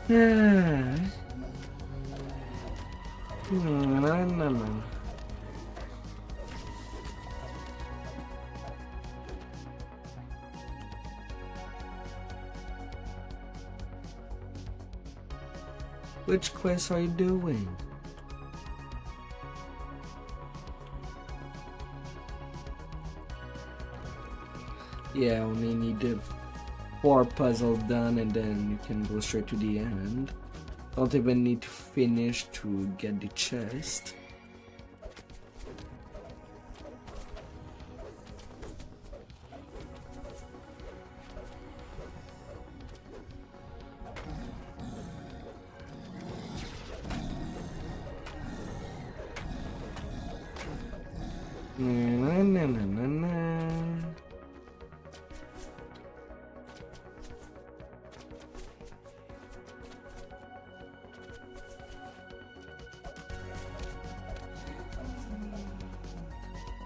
[SPEAKER 1] No. Which quest are you doing? Yeah, only need the 4 puzzles done and then you can go straight to the end. Don't even need to finish to get the chest.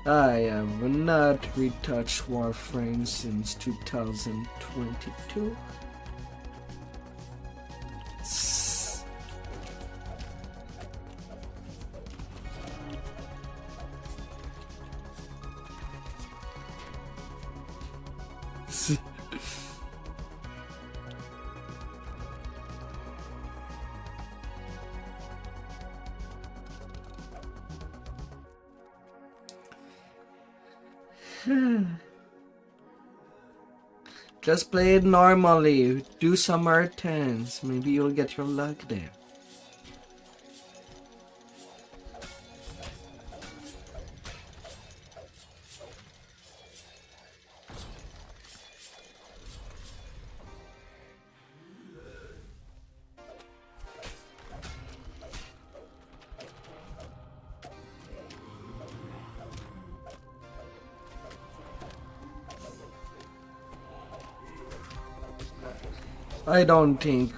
[SPEAKER 1] I have not retouched Warframe since 2022. Just play it normally. Do some R10s. Maybe you'll get your luck there. I don't think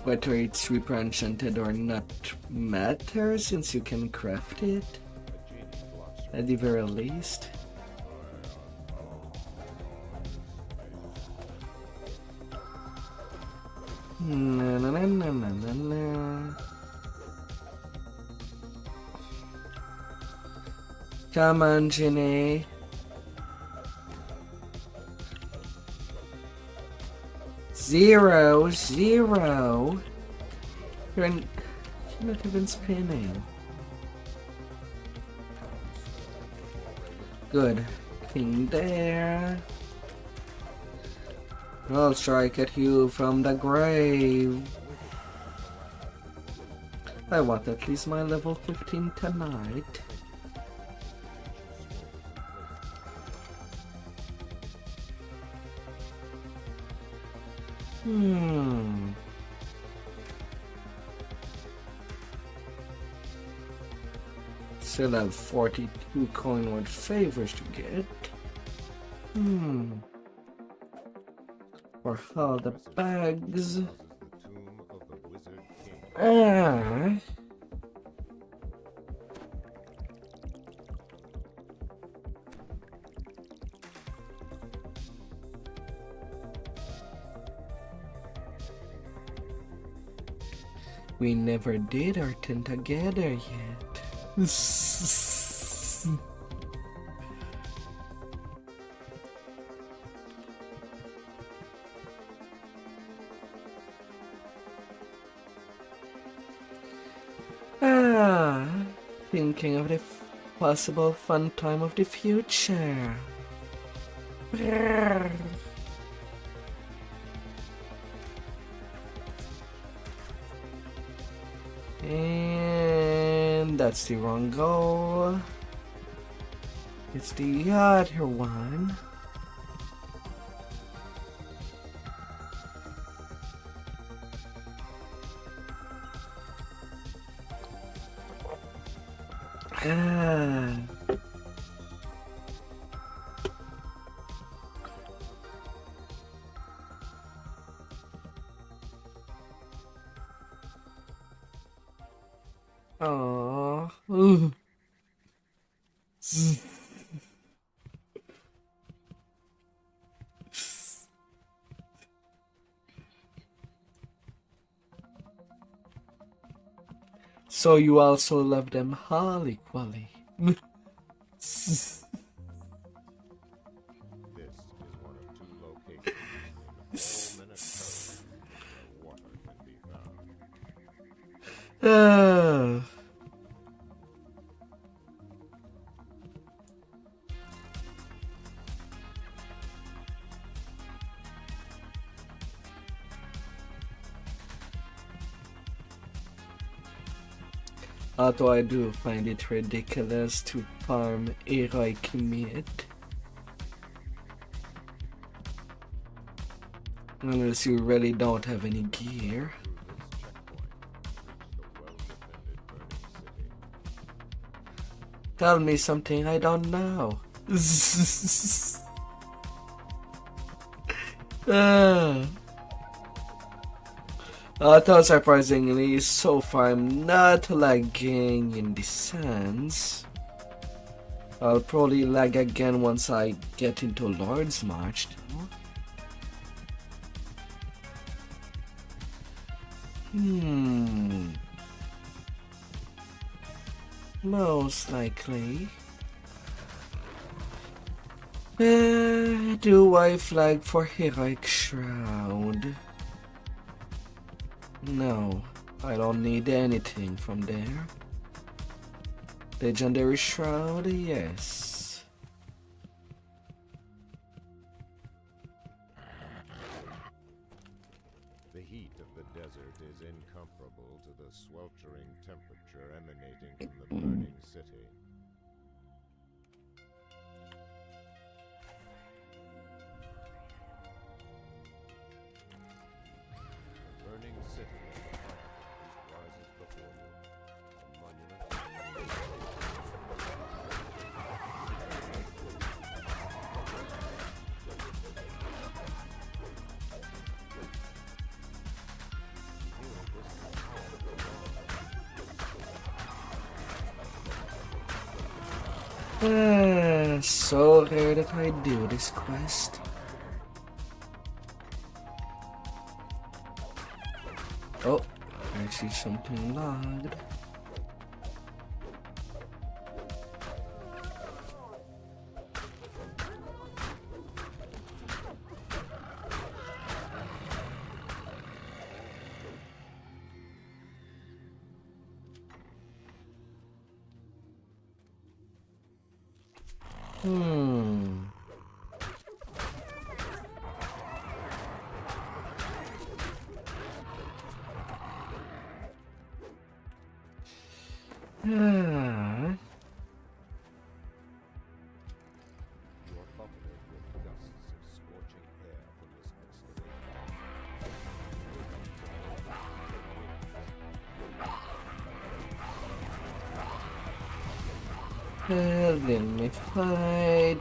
[SPEAKER 1] whether it's super enchanted or not matters, since you can craft it at the very least. Na, na, na, na, na, na, na. Come on, Ginny. Zero. You're not even spinning. Good. King there. I'll strike at you from the grave. I want at least my level 15 tonight. Still have 42 coin worth favors to get. For all the bags. We never did R10 together yet. Thinking of the possible fun time of the future. Brrr. And that's the wrong goal. It's the other one. Oh. So you also love them all equally.
[SPEAKER 11] This is one of two locations in all Minnesota where water can be found.
[SPEAKER 1] Although I do find it ridiculous to farm heroic meat. Unless you really don't have any gear. Tell me something I don't know. Although surprisingly, so far I'm not lagging in the sense. I'll probably lag again once I get into Lord's March though. Most likely. Do I flag for Heroic Shroud? No, I don't need anything from there. Legendary Shroud, yes.
[SPEAKER 11] The heat of the desert is incomparable to the sweltering temperature emanating from the burning city. The burning city of the Fireflies rises before you, a monument.
[SPEAKER 1] So rare that I do this quest. Oh, I see something logged. Let me fight.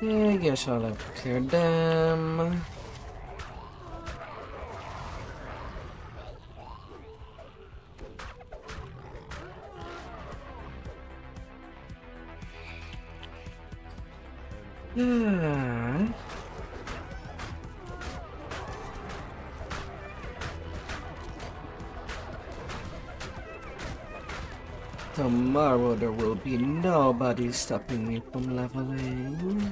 [SPEAKER 1] I guess I'll have to clear them. Tomorrow there will be nobody stopping me from leveling.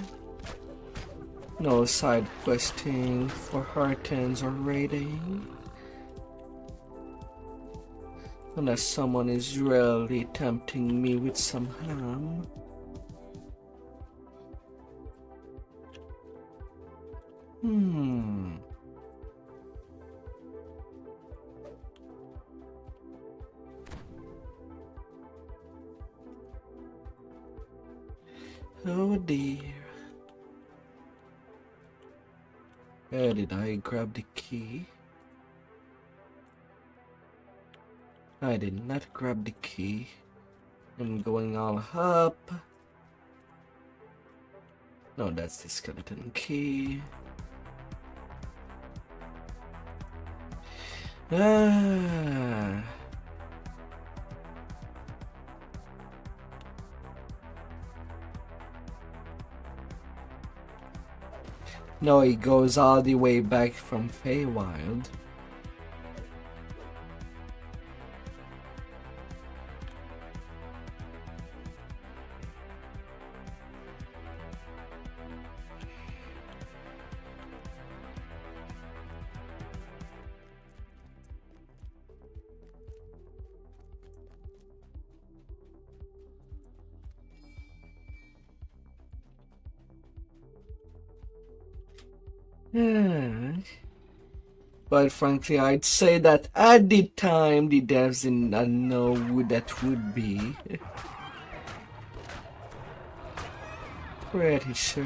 [SPEAKER 1] No side questing for R10s or raiding. Unless someone is really tempting me with some ham. Oh dear. Where did I grab the key? I did not grab the key. I'm going all up. No, that's the skeleton key. Ah. No, it goes all the way back from Feywild. But frankly, I'd say that at the time, the devs did not know who that would be. Pretty sure.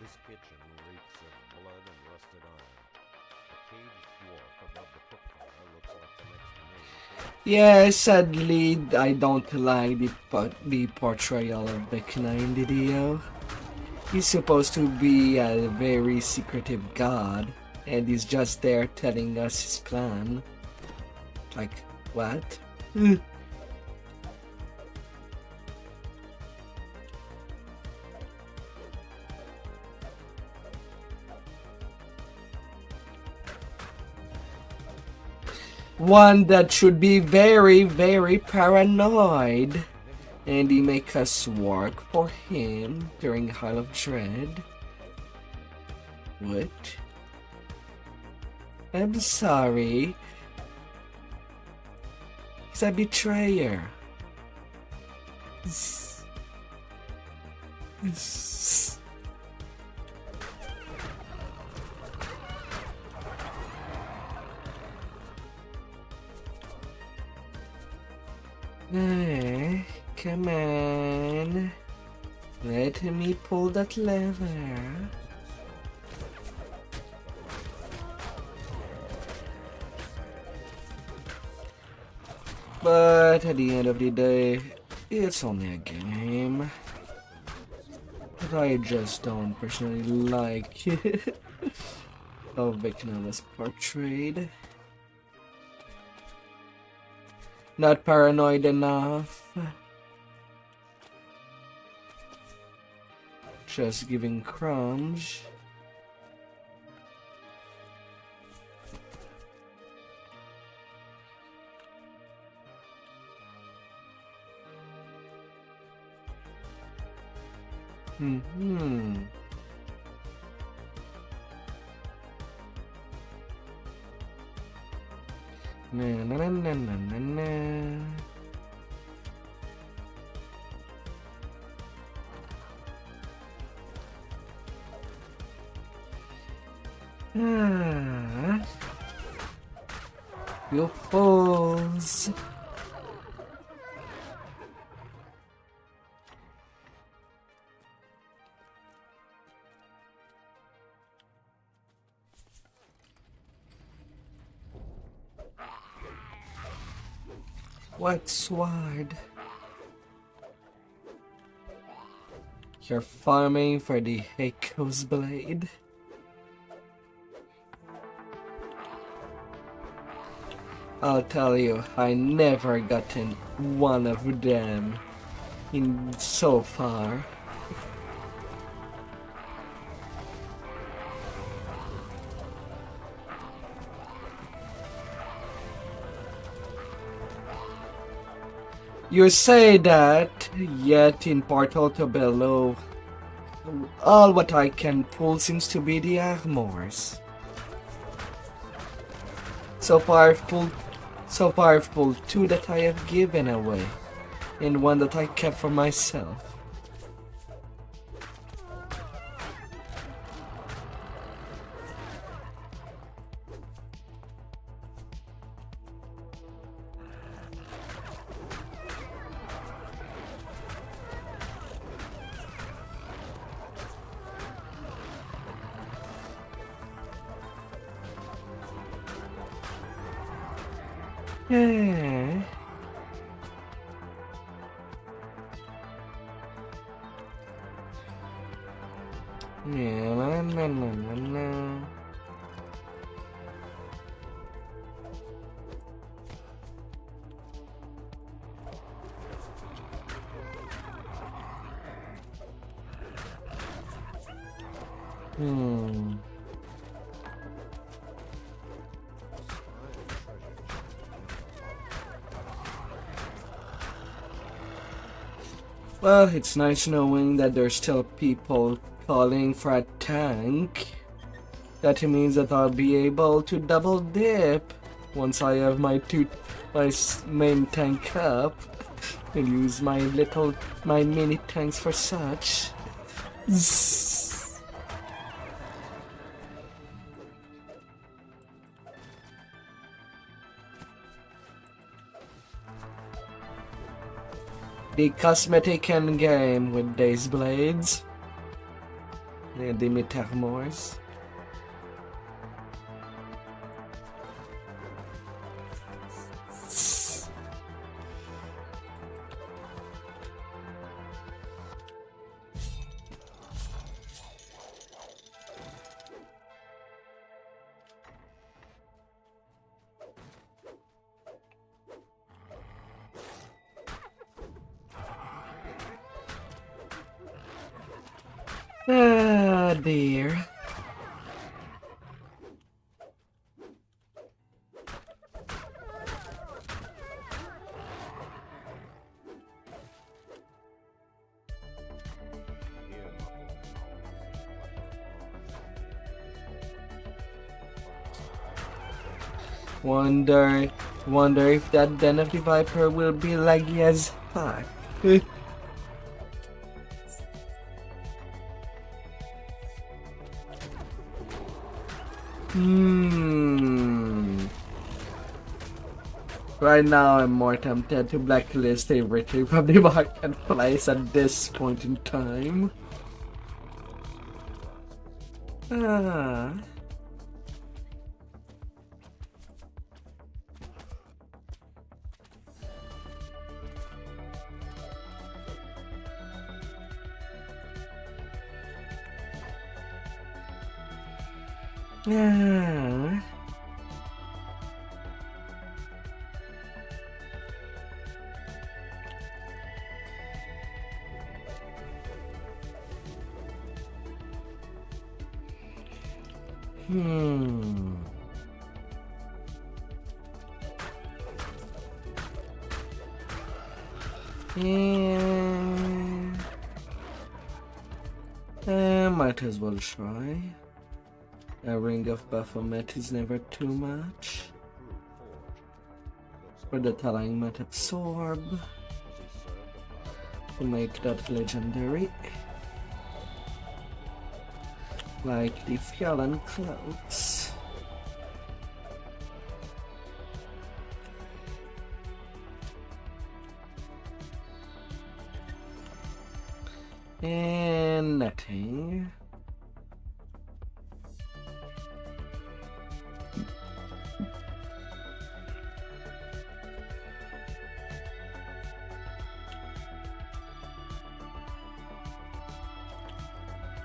[SPEAKER 11] This kitchen reeks of blood and rusted iron. A caged dwarf above the cook fire looks like the next main.
[SPEAKER 1] Yeah, sadly, I don't like the portrayal of Vecna in DDO. He's supposed to be a very secretive god, and he's just there telling us his plan. Like, what? One that should be very, very paranoid. And he make us work for him during Isle of Dread. What? I'm sorry. He's a betrayer. Come on. Let me pull that lever. But at the end of the day, it's only a game. But I just don't personally like how Vecna was portrayed. Not paranoid enough. Just giving crumbs. Na na na na na na na. You fools. What sword? You're farming for the Echo's blade? I'll tell you, I never gotten one of them in so far. You say that, yet in Portal to Below, all what I can pull seems to be the armors. So far I've pulled two that I have given away, and one that I kept for myself. Na, na, na, na. Hmm. Well, it's nice knowing that there's still people calling for a tank. That means that I'll be able to double dip once I have my main tank up and use my mini tanks for such. Zzz. The cosmetic end game with these blades. The Dimitarmors. Ah, dear. Wonder if that den of the Viper will be laggy as fuck. Right now, I'm more tempted to blacklist everything from the marketplace at this point in time. Ah. Yeah. Might as well try. A ring of Baphomet is never too much. For the Talang might absorb to make that legendary. Like the Fjallan clouds. And nothing.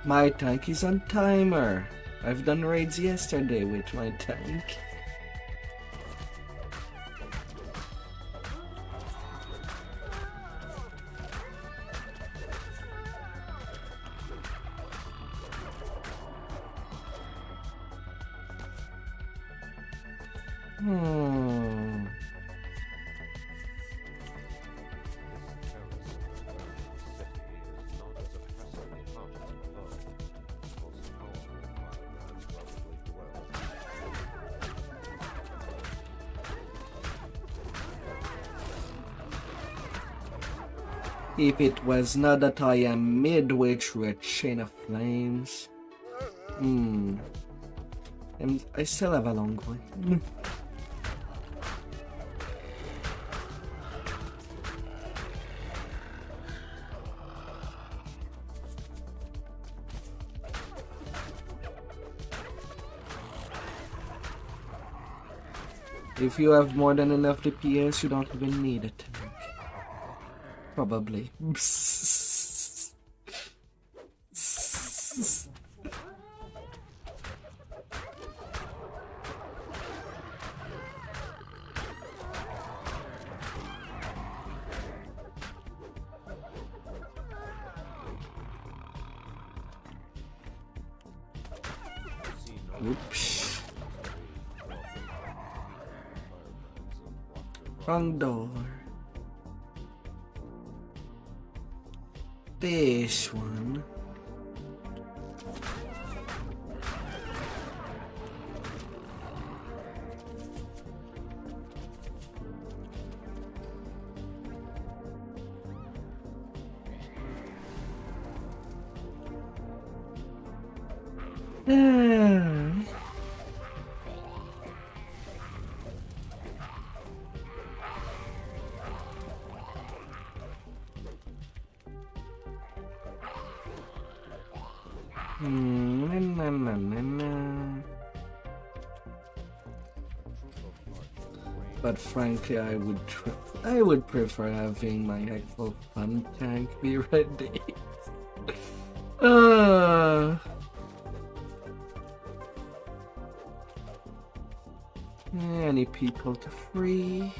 [SPEAKER 1] My tank is on timer. I've done raids yesterday with my tank. If it was not that I am midway through a chain of flames. And I still have a long way. If you have more than enough DPS, you don't even need a tank. Probably. Oops. Wrong door. This one. Na, na, na, na. But frankly, I would prefer having my actual fun tank be ready. Any people to free?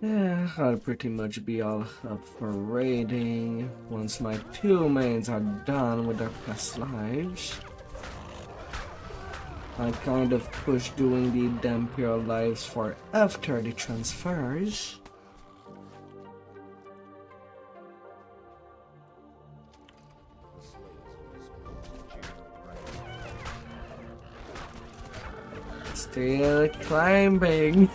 [SPEAKER 1] Yeah, I'll pretty much be all up for raiding once my two mains are done with their past lives. I kind of push doing the Dampier lives for after the transfers. Still climbing.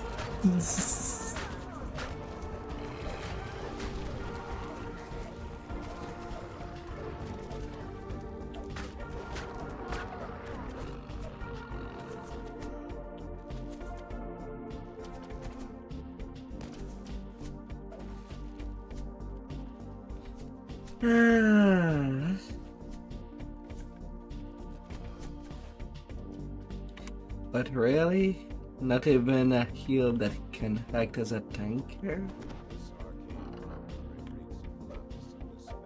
[SPEAKER 1] But really, not even a heal that can act as a tanker?
[SPEAKER 11] This arcane library reeks of madness and despair.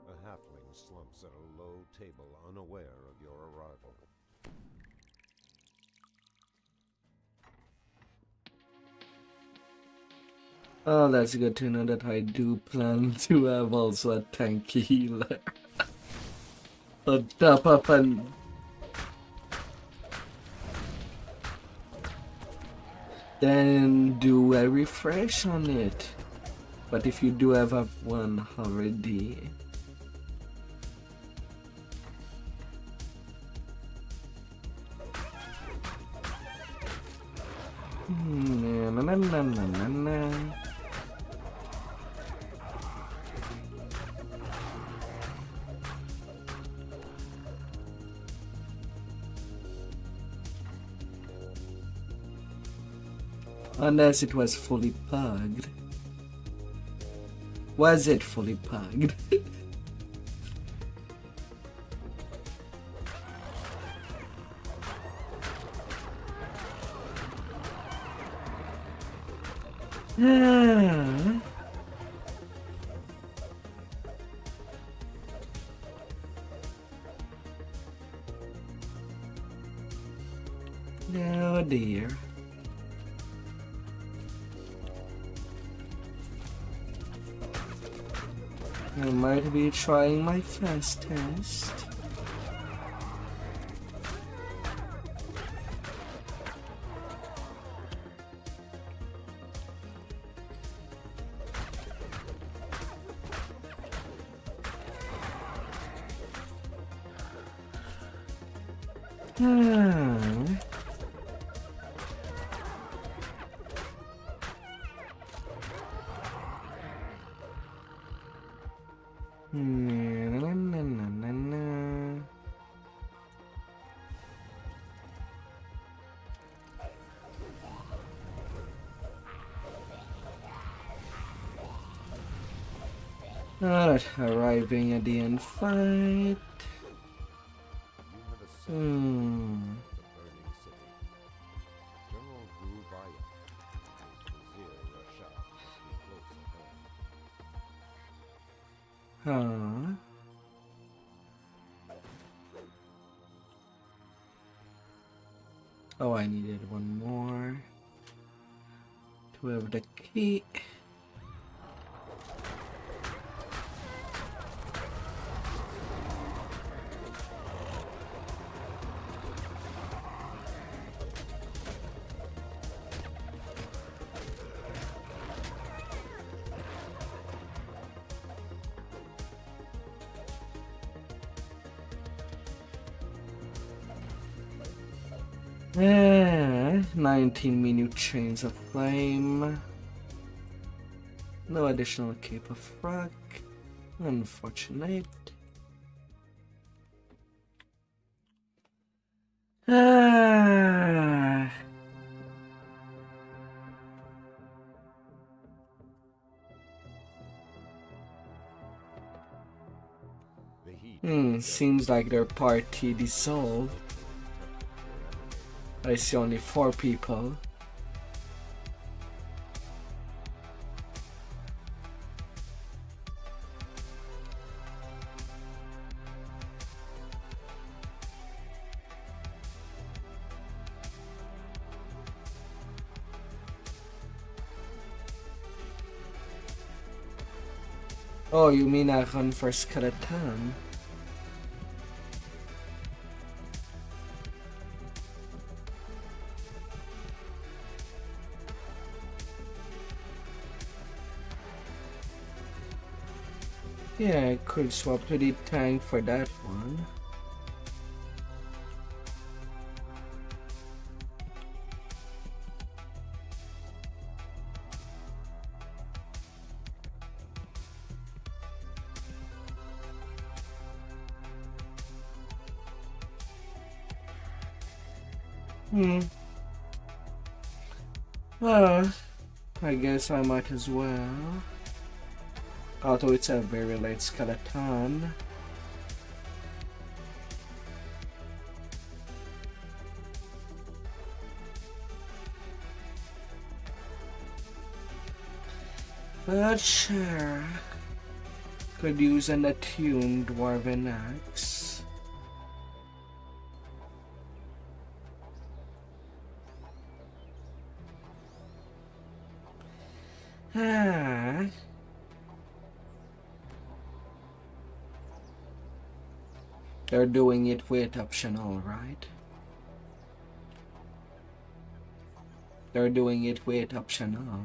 [SPEAKER 11] A halfling slumps at a low table unaware of your arrival.
[SPEAKER 1] Oh, that's good to know that I do plan to have also a tank healer. A top up and then do a refresh on it. But if you do have one already, na na na na na na. Unless it was fully pugged. Was it fully pugged? Oh dear. I might be trying my fastest. Not arriving at the end fight.
[SPEAKER 11] You have ascended
[SPEAKER 1] Hmm.
[SPEAKER 11] the burning city. General Gruvaya and Vizier Rashad must be close at hand.
[SPEAKER 1] Huh. Oh, I needed one more to have the key. Yeah, 19 minute chains of flame. No additional cape of rock. Unfortunate. Ah.
[SPEAKER 11] The heat
[SPEAKER 1] Seems like their party dissolved. I see only 4 people. Oh, you mean I run for skeleton? Yeah, I could swap to the tank for that one. I guess I might as well. Although it's a very late skeleton. But sure. Could use an attuned dwarven axe. Ah. They're doing it with optional, right? They're doing it with optional.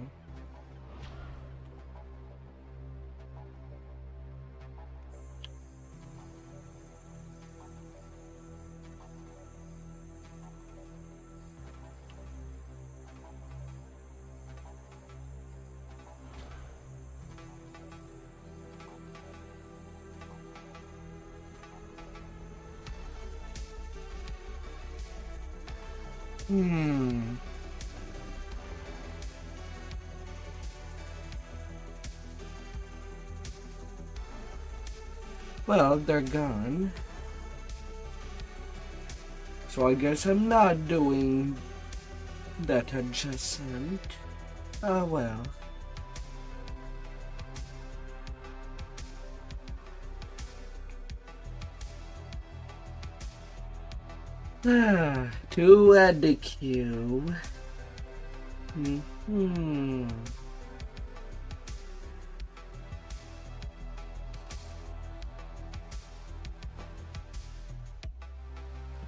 [SPEAKER 1] Well, they're gone. So I guess I'm not doing that adjacent. Oh well. To add the queue.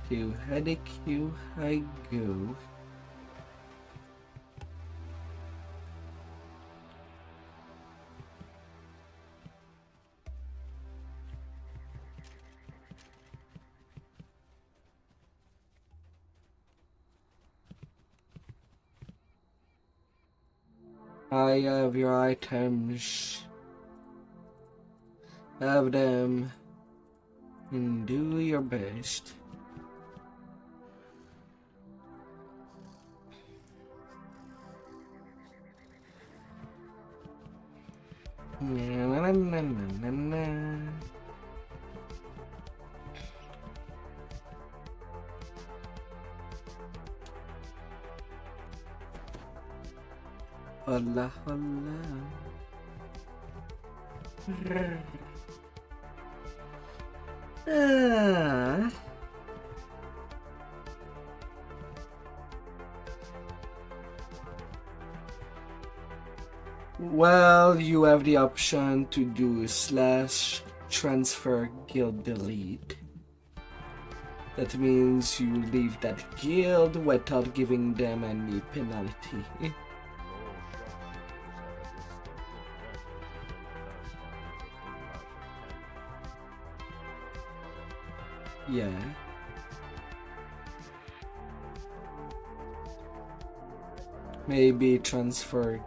[SPEAKER 1] To add a queue I go. I have your items. Have them and do your best. Na, na, na, na, na, na. Hola, hola. Ah. Well, you have the option to do / transfer guild delete. That means you leave that guild without giving them any penalty. Yeah. Maybe transfer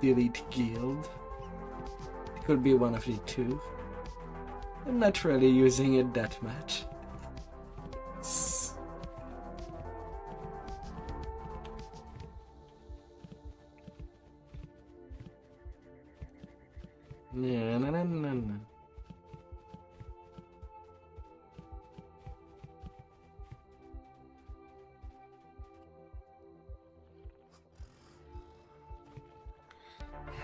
[SPEAKER 1] delete guild. It could be one of the two. I'm not really using it that much. Na, na, na, na, na.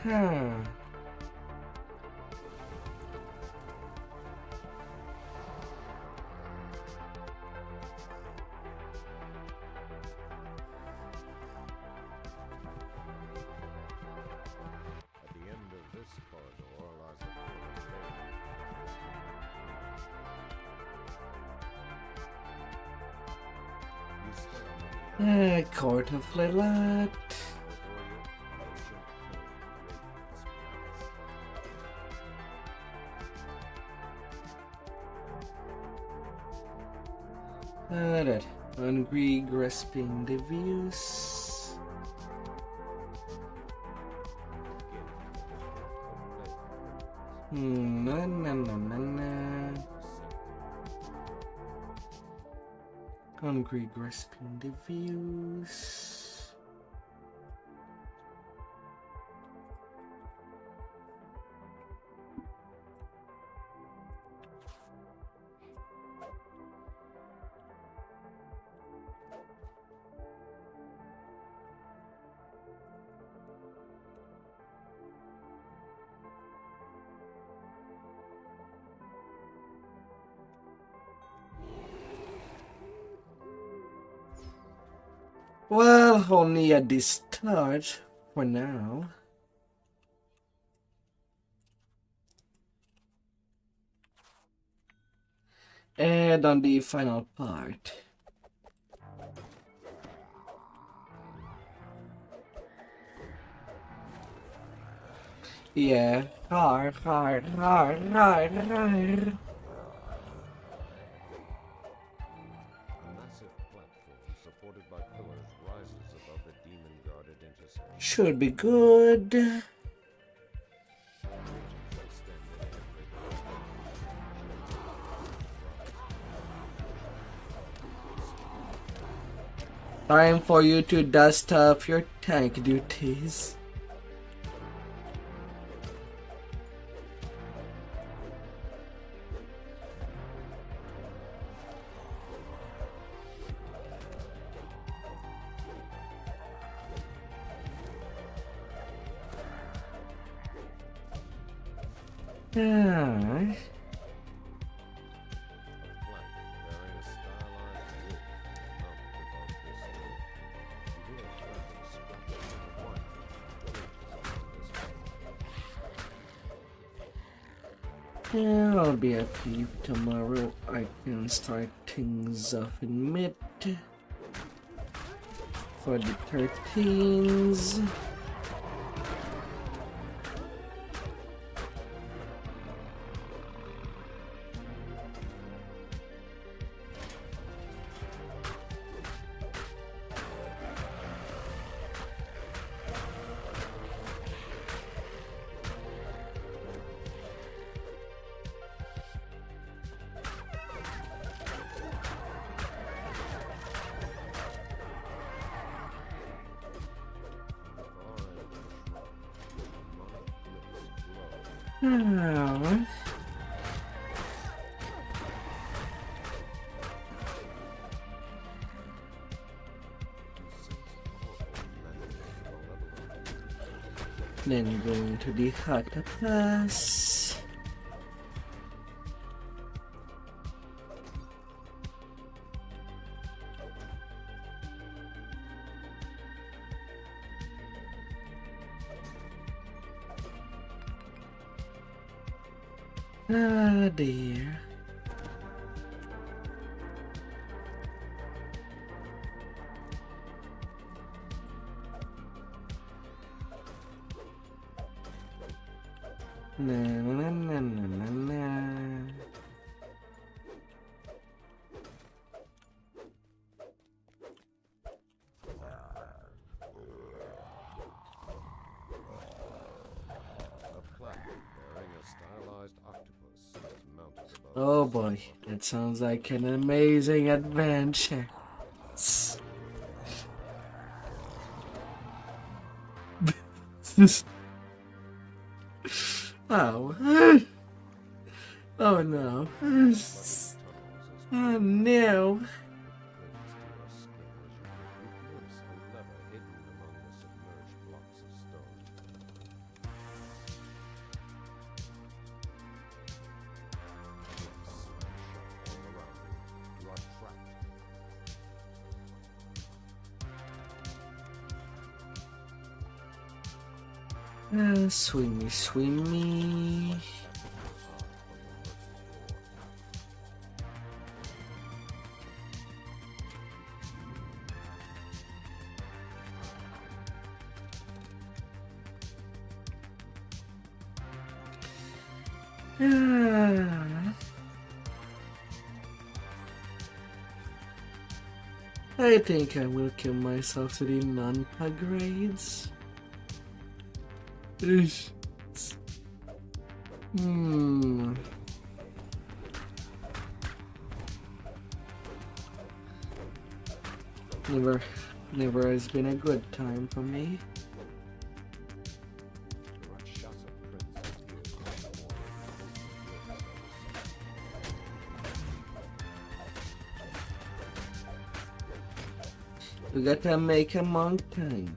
[SPEAKER 1] Huh.
[SPEAKER 11] At the end of this corridor lies the You stand on the
[SPEAKER 1] Court of Lelat.
[SPEAKER 11] before you, ancient code radiates
[SPEAKER 1] Alright. Hungry, grasping the views. Na na na na na. Hungry, grasping the views. Well, only at the start for now. And on the final part. Yeah. Rar, rar, rar, rar, rar.
[SPEAKER 11] A massive platform supported by pillars rises above the demon-guarded intersection.
[SPEAKER 1] Should be good. Time for you to dust off your tank duties. Ah. Yeah, I'll be happy if tomorrow I can start things off in mid for the 13s. Oh. Then going to the octopus. Ah dear. Na na na na na na. Oh boy, that sounds like an amazing adventure. Oh. Oh no. Oh no. Swimmy, swimmy. I think I will kill myself to the non-pug grades. Never has been a good time for me. We gotta make a monk tank.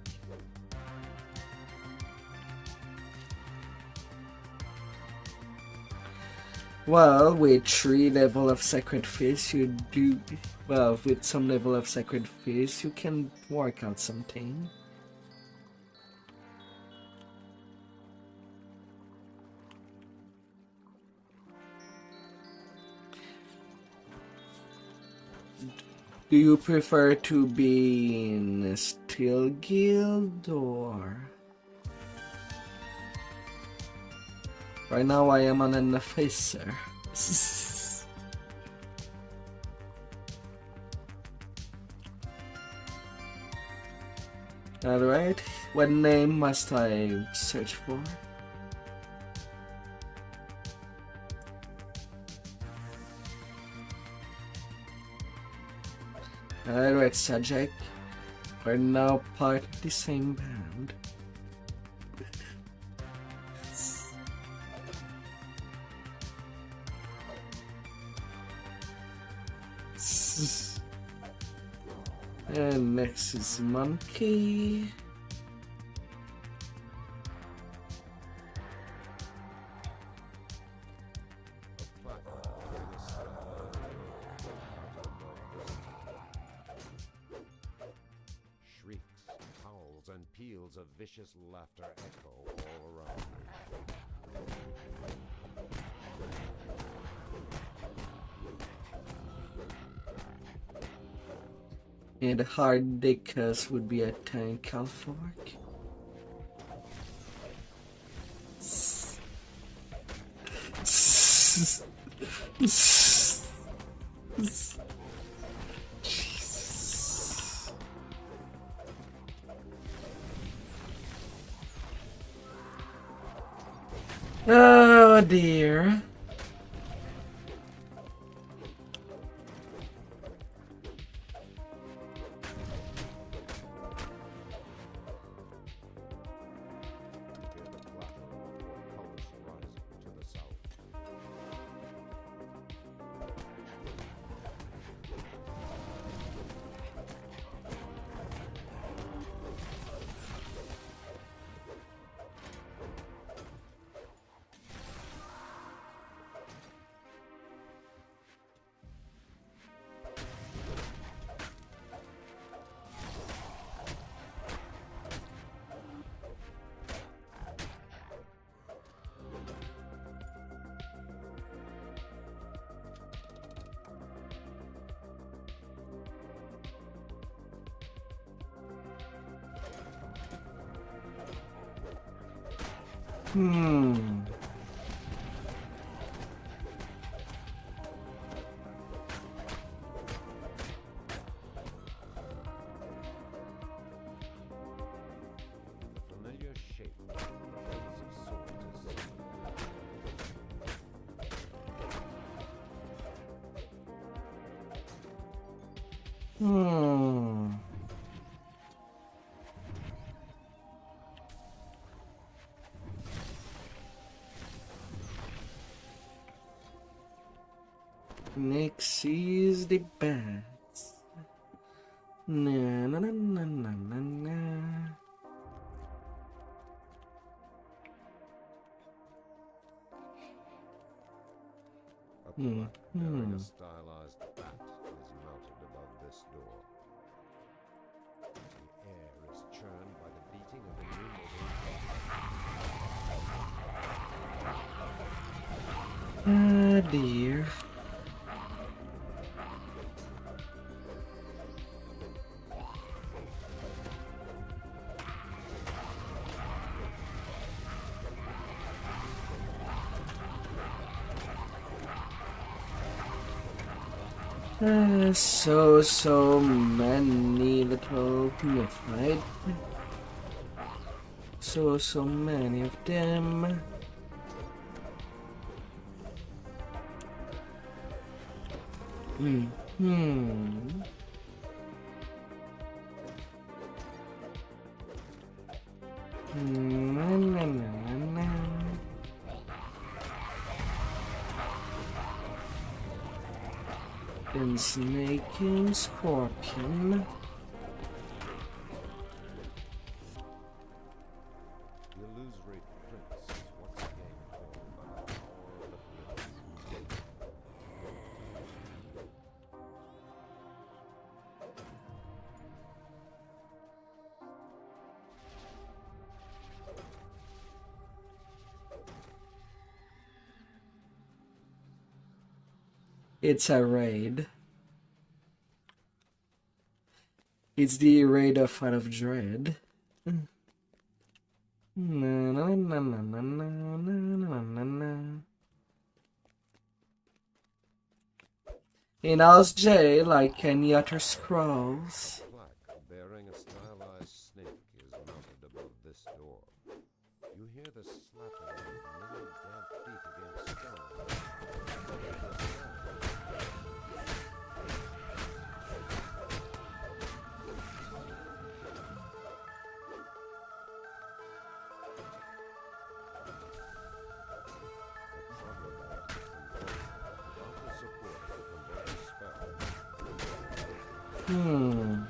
[SPEAKER 1] Well, with 3 level of sacred face, you do well. With some level of sacred face, you can work out something. Do you prefer to be in a steel guild or? Right now I am on an officer. Alright, what name must I search for? Alright, subject. We're now part of the same band. And next is monkey.
[SPEAKER 11] Shrieks, howls, and peals of vicious laughter echo all around me.
[SPEAKER 1] And hard dickus would be a tank fork. Oh dear. Hmm.
[SPEAKER 11] The familiar shape of the blades of swords is
[SPEAKER 1] Hmm. Nick sees the bats. Na na na na na na na.
[SPEAKER 11] a
[SPEAKER 1] Hmm.
[SPEAKER 11] plaque bearing
[SPEAKER 1] Hmm.
[SPEAKER 11] a stylized bat is mounted above this door. The air is churned by the beating of innumerable
[SPEAKER 1] Ah, dear. So many little myths, right? So many of them. Hmm. Hmm. Na, na, na, na. Then Snake King Scorpion.
[SPEAKER 11] The illusory prince is once again called by the power of oblivion.
[SPEAKER 1] It's a raid. It's the raid of dread. Na, na, na, na, na, na, na, na, na, na. In House J, like any other scrolls.
[SPEAKER 11] A plaque bearing a stylized snake is mounted above this door. You hear the slapping of many damp feet against stone.
[SPEAKER 1] Hmm.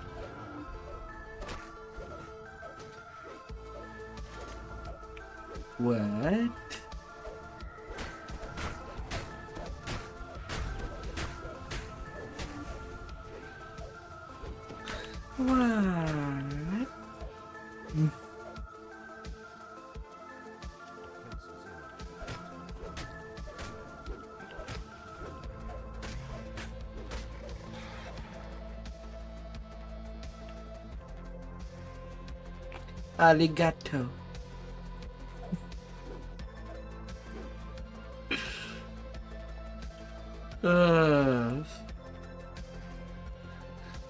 [SPEAKER 1] What? What? Arigato.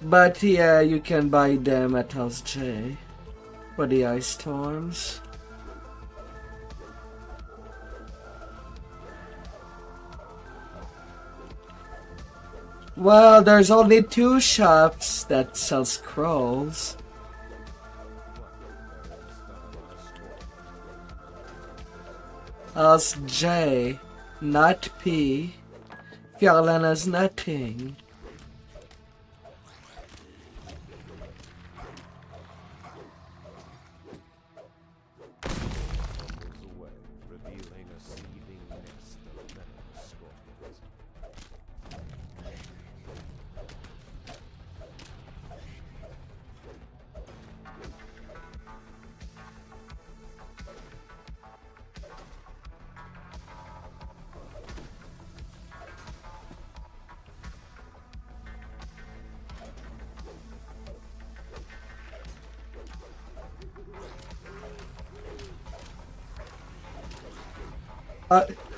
[SPEAKER 1] But yeah, you can buy them at House J for the ice storms. Well, there's only 2 shops that sell scrolls. House J, not P. Fiorlana's nothing.
[SPEAKER 11] Away, revealing a seething nest of venomous scorpions.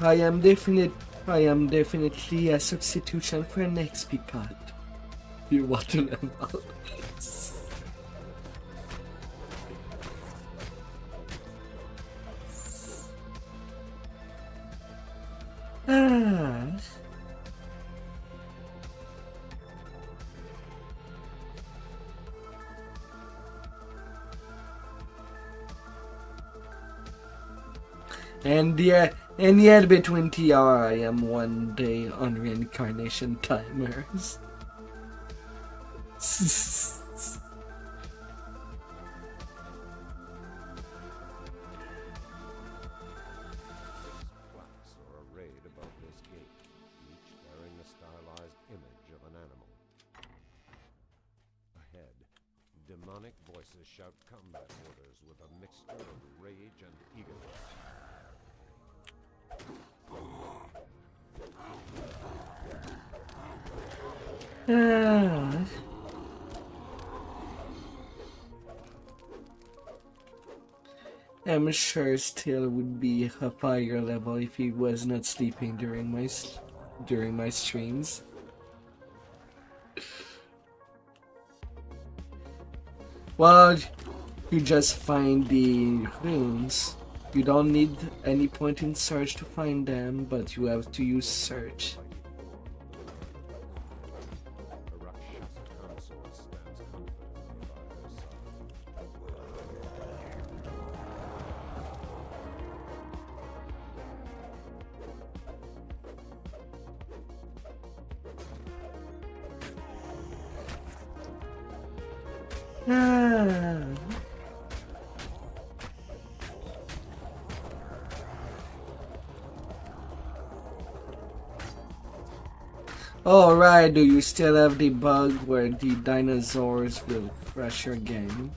[SPEAKER 1] I am definitely a substitution for an XP pod. You want to level? Ah. And yet between TR I am one day on reincarnation timers.
[SPEAKER 11] Plaques are arrayed above this gate, each bearing a stylized image of an animal. Ahead, demonic voices shout combat orders with a mixture of rage and eagerness.
[SPEAKER 1] Ah. I'm sure still would be a higher level if he was not sleeping during my streams. Well, you just find the runes. You don't need any point in search to find them, but you have to use search.
[SPEAKER 11] A Rakshasa consort stands confidently by their side.
[SPEAKER 1] Ah. Oh right, do you still have the bug where the dinosaurs will crush your game?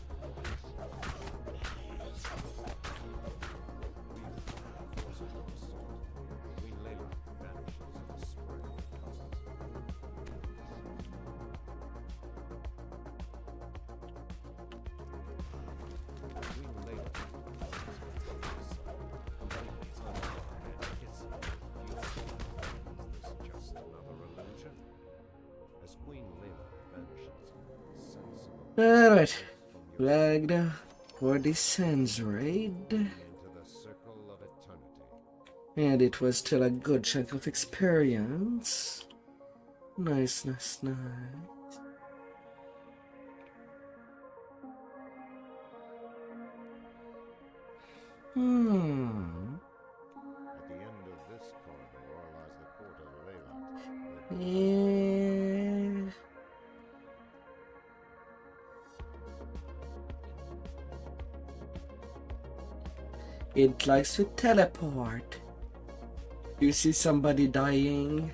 [SPEAKER 11] Queen Layla vanishes in a spray of colors. Queen Layla completely unarmed and hissing. Is this just another illusion? As Queen Layla vanishes, sensible
[SPEAKER 1] Alright, flagged for the Sands raid.
[SPEAKER 11] into the circle of eternity.
[SPEAKER 1] And it was still a good chunk of experience. Nice.
[SPEAKER 11] At the end of this corridor lies the court of Layla.
[SPEAKER 1] Yeah. It likes to teleport. You see somebody dying.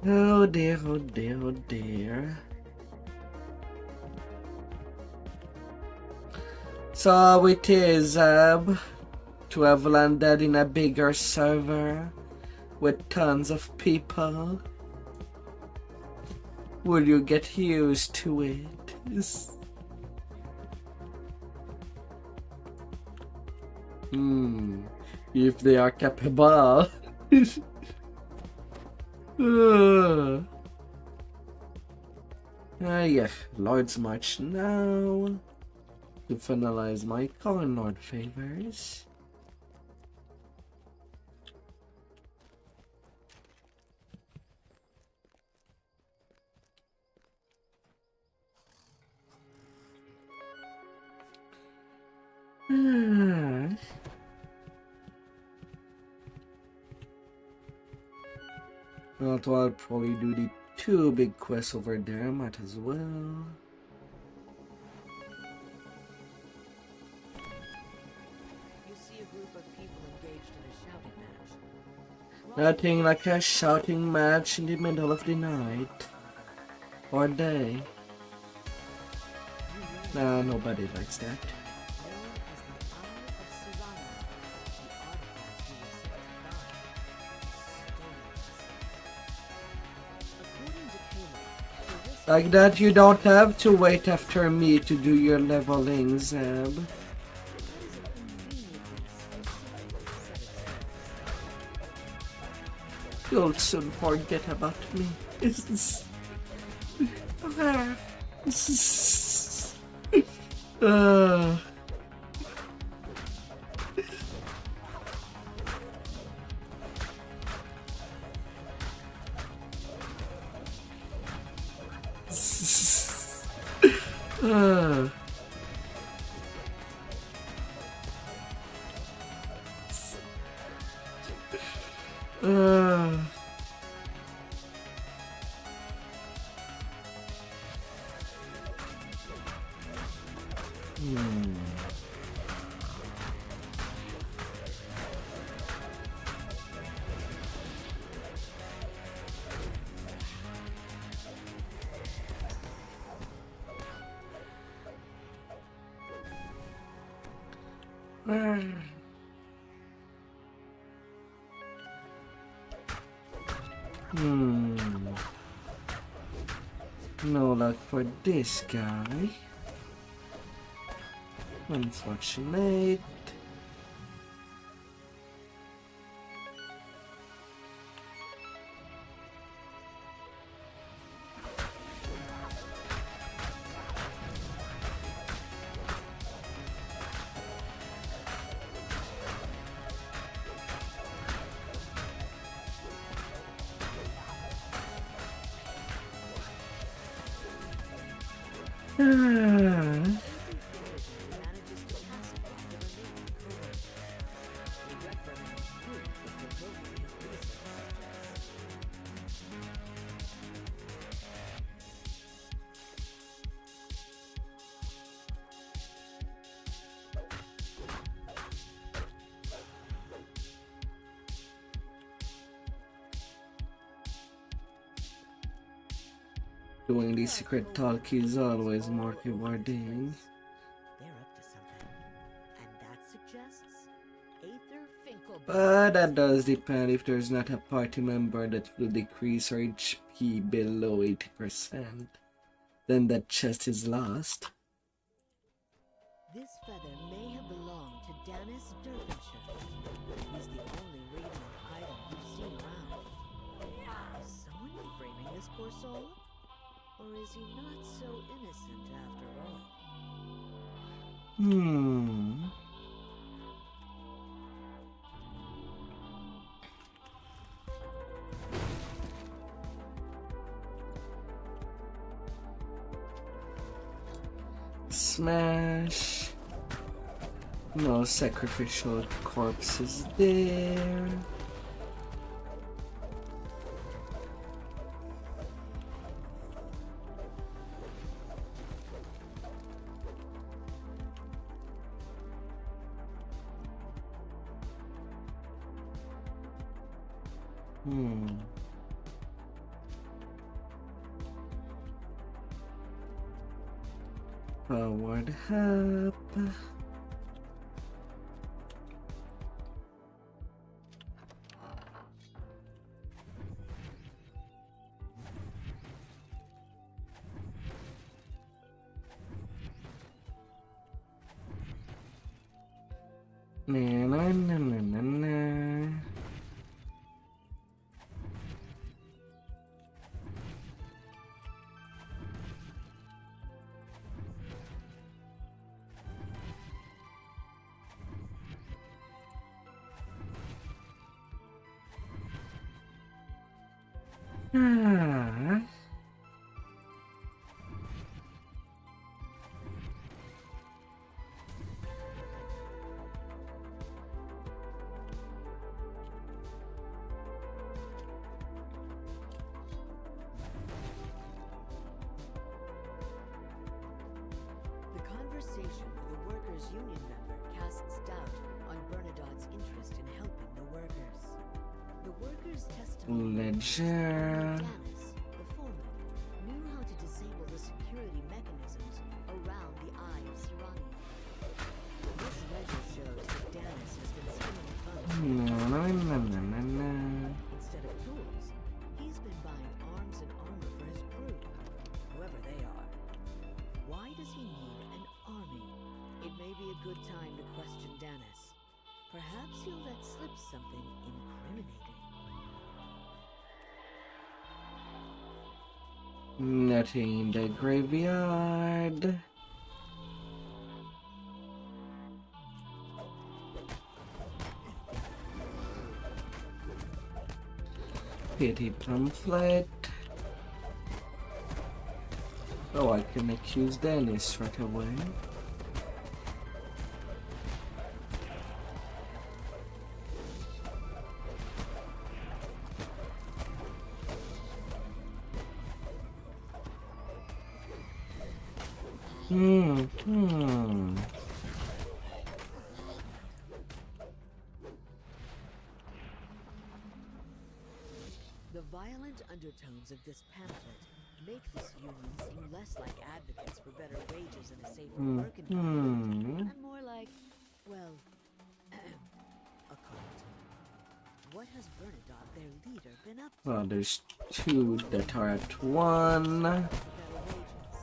[SPEAKER 1] Oh dear. So it is to have landed in a bigger server with tons of people. Will you get used to it? If they are capable. Yeah, Lord's March now. To finalize my Coin Lord favors. Although I'll probably do the 2 big quests over there, might as well.
[SPEAKER 9] You see a group of people engaged in a shouting match.
[SPEAKER 1] Nothing like a shouting match in the middle of the night. Or day. Nah, nobody likes that.
[SPEAKER 9] Known as the Eye of Sirana, the artifact you will set to find.
[SPEAKER 1] Like that you don't have to wait after me to do your leveling, Zeb. You'll soon forget about me. uh. No luck for this guy. Unfortunate. Doing the secret talk is always more rewarding.
[SPEAKER 12] They're up to something. And that suggests Aether Finkelberg.
[SPEAKER 1] But that does depend if there's not a party member that will decrease our HP below 80%. Then that chest is lost.
[SPEAKER 12] This feather may have belonged to Dennis Derbyshire. He's the only radiant item you've seen around. Is someone framing this poor soul? Or is he not so innocent after all?
[SPEAKER 1] Smash. No sacrificial corpses there. Powered up. Na na na na na na.
[SPEAKER 12] The conversation with a workers' union member casts doubt on Bernadotte's interest in helping the workers. The workers' testimony
[SPEAKER 1] Ledger.
[SPEAKER 12] Dennis, the foreman, knew how to disable the security mechanisms around the Eye of Serrania. This ledger shows that Dennis has been stealing funds.
[SPEAKER 1] Na na na na na.
[SPEAKER 12] Instead of tools, he's been buying arms and armor for his crew.
[SPEAKER 6] a good time to question Dennis. Perhaps he'll let slip something incriminating.
[SPEAKER 1] Nothing in the graveyard. Pity pamphlet. Oh, I can accuse Dennis right away.
[SPEAKER 6] The violent undertones of this pamphlet make this union seem less like advocates for better wages and a safer work environment, and more like, well, a cult. What has Bernadotte, their leader, been up to?
[SPEAKER 1] Well, there's two that are at one.
[SPEAKER 6] Better wages.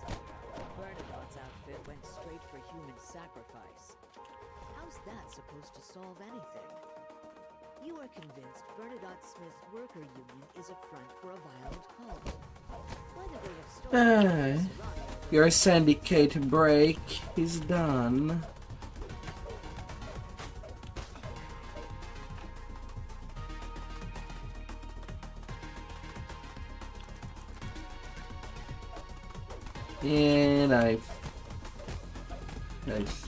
[SPEAKER 6] Bernadotte's outfit went straight for human sacrifice. How's that supposed to solve anything? You are convinced Bernadotte Smith's worker union is a front for a violent cult. Whether they have stolen
[SPEAKER 1] Your syndicate break is done. And I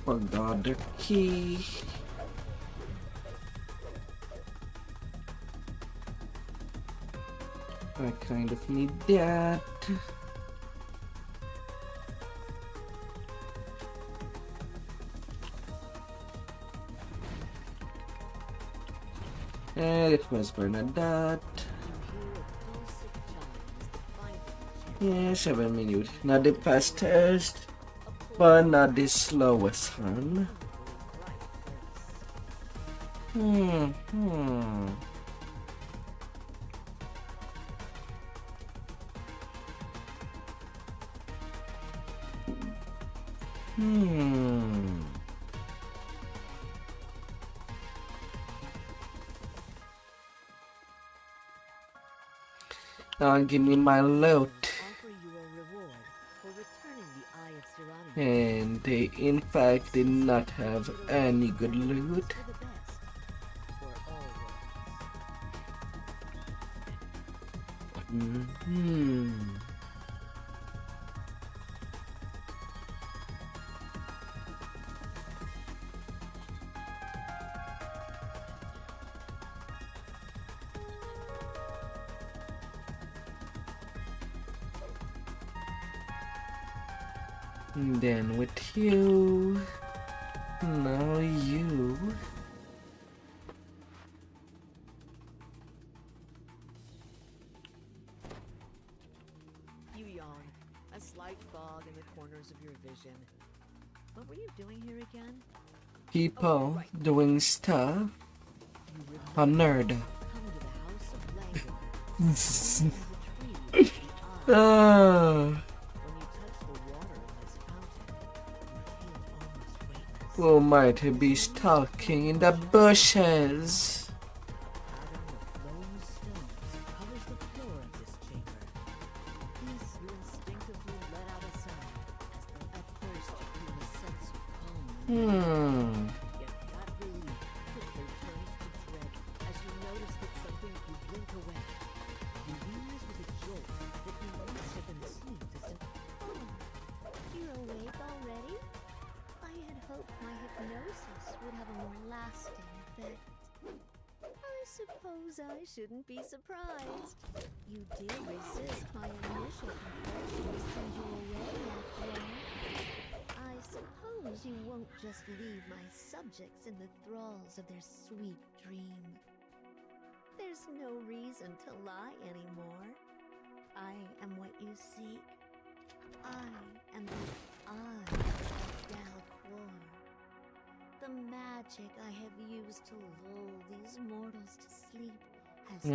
[SPEAKER 1] forgot the key. I kind of need that. And it was Bernadette. Yeah, 7 minutes. Not the fastest, but not the slowest one. Now give me my loot. And they in fact did not have any good loot. And then with you, now you.
[SPEAKER 6] You yawn, a slight fog in the corners of your vision. What were you doing here again?
[SPEAKER 1] People doing stuff. A nerd. Who might be stalking in the bushes?
[SPEAKER 12] I shouldn't be surprised. You did resist my initial compulsion to send you away after all. I suppose you won't just leave my subjects in the thralls of their sweet dream. There's no reason to lie anymore. I am what you seek. I am the eye of Dalquor. The magic I have used to lull these mortals to sleep has
[SPEAKER 1] You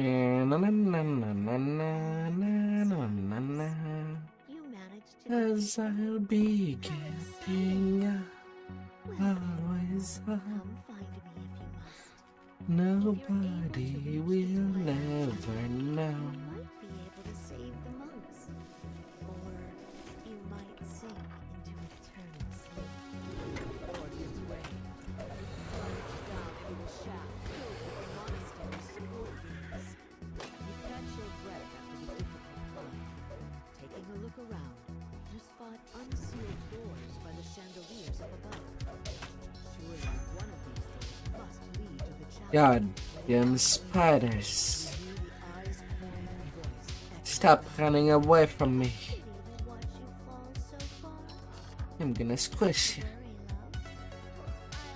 [SPEAKER 1] managed to as I'll be getting
[SPEAKER 12] Well, then,
[SPEAKER 1] Always
[SPEAKER 12] come find me if you must.
[SPEAKER 1] nobody will ever know.
[SPEAKER 12] You might be able to save the monks. Or you might sink into eternal sleep.
[SPEAKER 4] Or his way. Plunge down into a shaft filled with the monastery's support beams. You catch your breath after the difficult climb.
[SPEAKER 12] Taking a look around, you spot unsealed doors by the chandeliers up above. Surely one of these doors must lead to the chapel.
[SPEAKER 1] God damn spiders.
[SPEAKER 12] You hear the eyes-crying voice echo.
[SPEAKER 1] Stop running away from me.
[SPEAKER 12] Pity to watch you fall so far.
[SPEAKER 1] I'm gonna squish you.
[SPEAKER 12] Worry, love.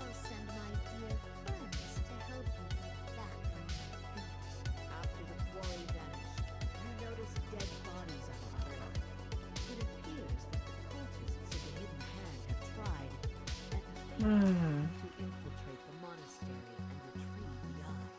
[SPEAKER 12] I'll send my dear friends to help you get back on your feet.
[SPEAKER 4] After the quarry vanished, you notice dead bodies on the floor.
[SPEAKER 12] It appears that the cultists of the Hidden Hand have tried, at the faint
[SPEAKER 1] Hmm.
[SPEAKER 12] to infiltrate the monastery and retrieve the eye.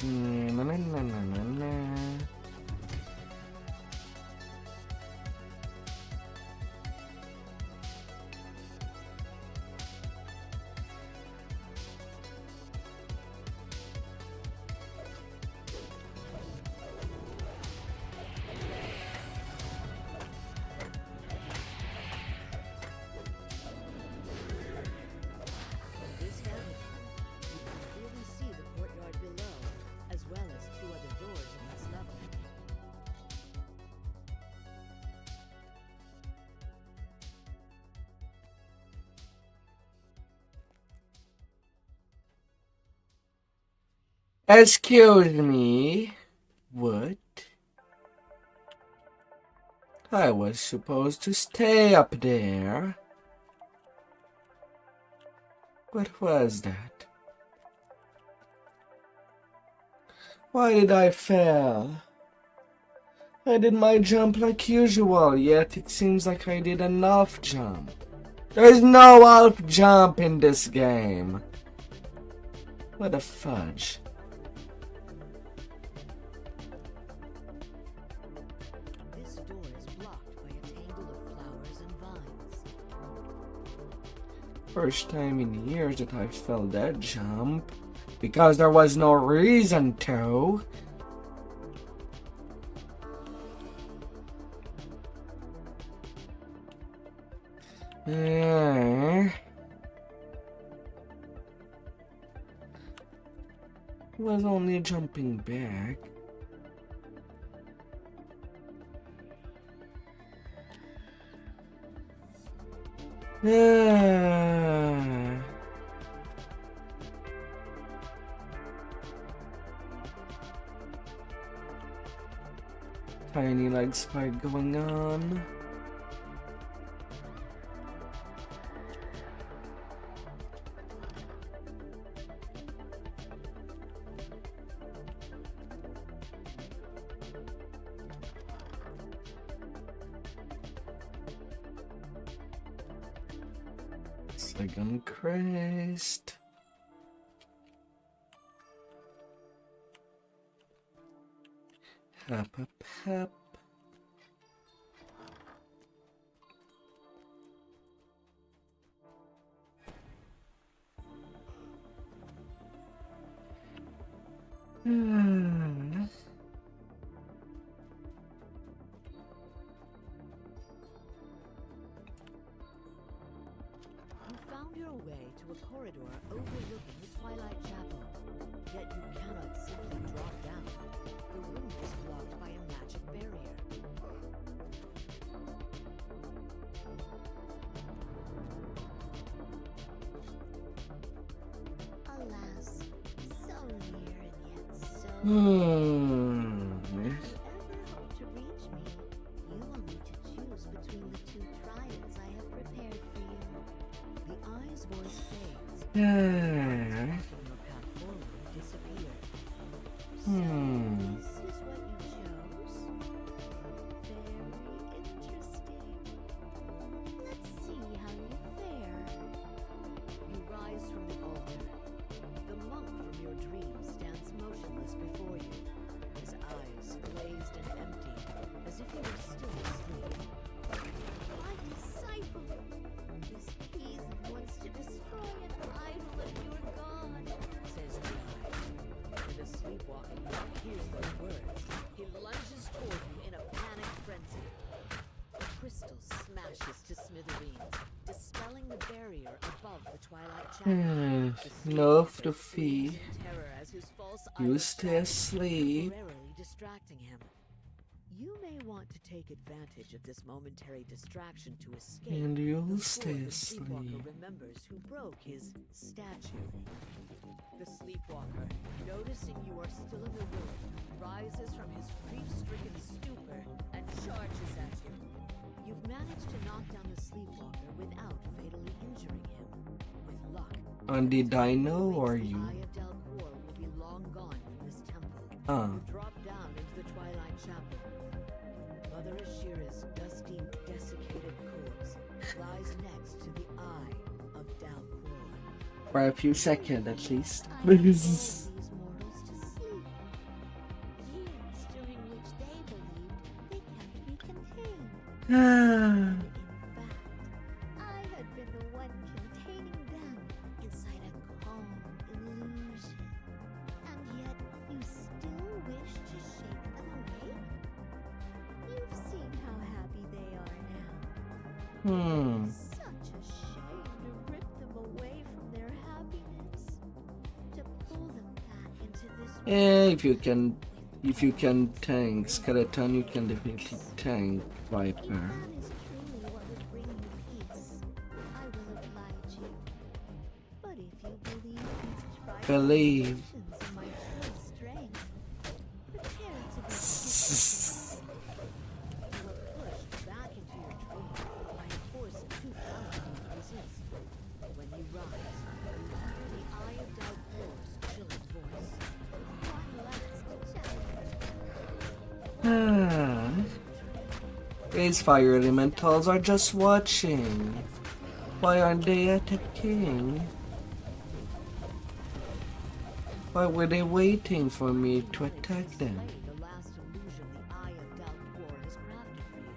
[SPEAKER 1] Na, na, na, na, na, na.
[SPEAKER 12] From this vantage point, you can clearly see the courtyard below, as well as two other doors in this level.
[SPEAKER 1] Excuse me. What? I was supposed to stay up there. What was that? Why did I fail? I did my jump like usual, yet it seems like I did an off jump. There's no off jump in this game. What a fudge.
[SPEAKER 12] This door is blocked by a tangle of flowers and vines.
[SPEAKER 1] First time in years that I felt that jump. Because there was no reason to. Was only jumping back. Tiny leg spike going on. It's like I'm crazed. Hop, hop, hop.
[SPEAKER 12] You found your way to a corridor overlooking the Twilight Chapel. Yet you cannot simply drop down. The room is blocked by a magic barrier.
[SPEAKER 13] Alas, so near and yet so
[SPEAKER 12] If you ever hope to reach me, you will need to choose between the two trials I have prepared for you. The eye's voice fades.
[SPEAKER 1] Yeah.
[SPEAKER 12] Your path forward disappears. So
[SPEAKER 1] Hmm.
[SPEAKER 12] this is what you chose? Very interesting. Let's see how you fare. You rise from the altar. The monk from your dream stands motionless before you, his eyes glazed and empty, as if he were still asleep. My disciple! This heathen wants to destroy an idol of your god, says the eye. When the sleepwalking monk hears those words, he lunges toward you in a panic frenzy. The crystal smashes to smithereens, dispelling the barrier above the twilight channel.
[SPEAKER 1] Enough to feed.
[SPEAKER 12] In terror as his false
[SPEAKER 1] You
[SPEAKER 12] idol
[SPEAKER 1] stay
[SPEAKER 12] stands,
[SPEAKER 1] asleep.
[SPEAKER 12] temporarily distracting him. You may want to take advantage of this momentary distraction to escape.
[SPEAKER 1] And you'll
[SPEAKER 12] before
[SPEAKER 1] stay
[SPEAKER 12] the sleepwalker
[SPEAKER 1] asleep.
[SPEAKER 12] remembers who broke his statue. The sleepwalker, noticing you are still in the room, rises from his grief-stricken stupor and charges at you. You've managed to knock down the sleepwalker without fatally injuring him. With luck,
[SPEAKER 1] And did I know or
[SPEAKER 12] the
[SPEAKER 1] you?
[SPEAKER 12] Eye of Dalquor will be long gone from this temple.
[SPEAKER 1] Ah.
[SPEAKER 12] You drop down into the Twilight Chapel. Mother Ashira's dusty, desiccated corpse lies next to the Eye of Dalquor.
[SPEAKER 1] For a few seconds at least.
[SPEAKER 12] I lulled these mortals to sleep. Years during which they believed they kept me contained.
[SPEAKER 1] Ah.
[SPEAKER 12] In fact, I had been the one containing them inside a calm illusion. And yet, you still wish to shake them awake? You've seen how happy they are now. Such a shame to rip them away from their happiness. To pull them back into this
[SPEAKER 1] Yeah, if you can tank skeleton, you can definitely tank viper.
[SPEAKER 12] That is truly what would bring you peace. I will oblige you. But if you believe these tribal
[SPEAKER 1] Believe.
[SPEAKER 12] emotions in my true strength, prepare to be You were pushed back into your dream by a force too powerful to resist. When you rise, you hear the Eye of Dalquor's chilling voice. One last challenge.
[SPEAKER 1] These fire elementals are just watching. Why aren't they attacking? Why were they waiting for me to attack them?
[SPEAKER 12] The last illusion the Eye of Dalquor has crafted for you.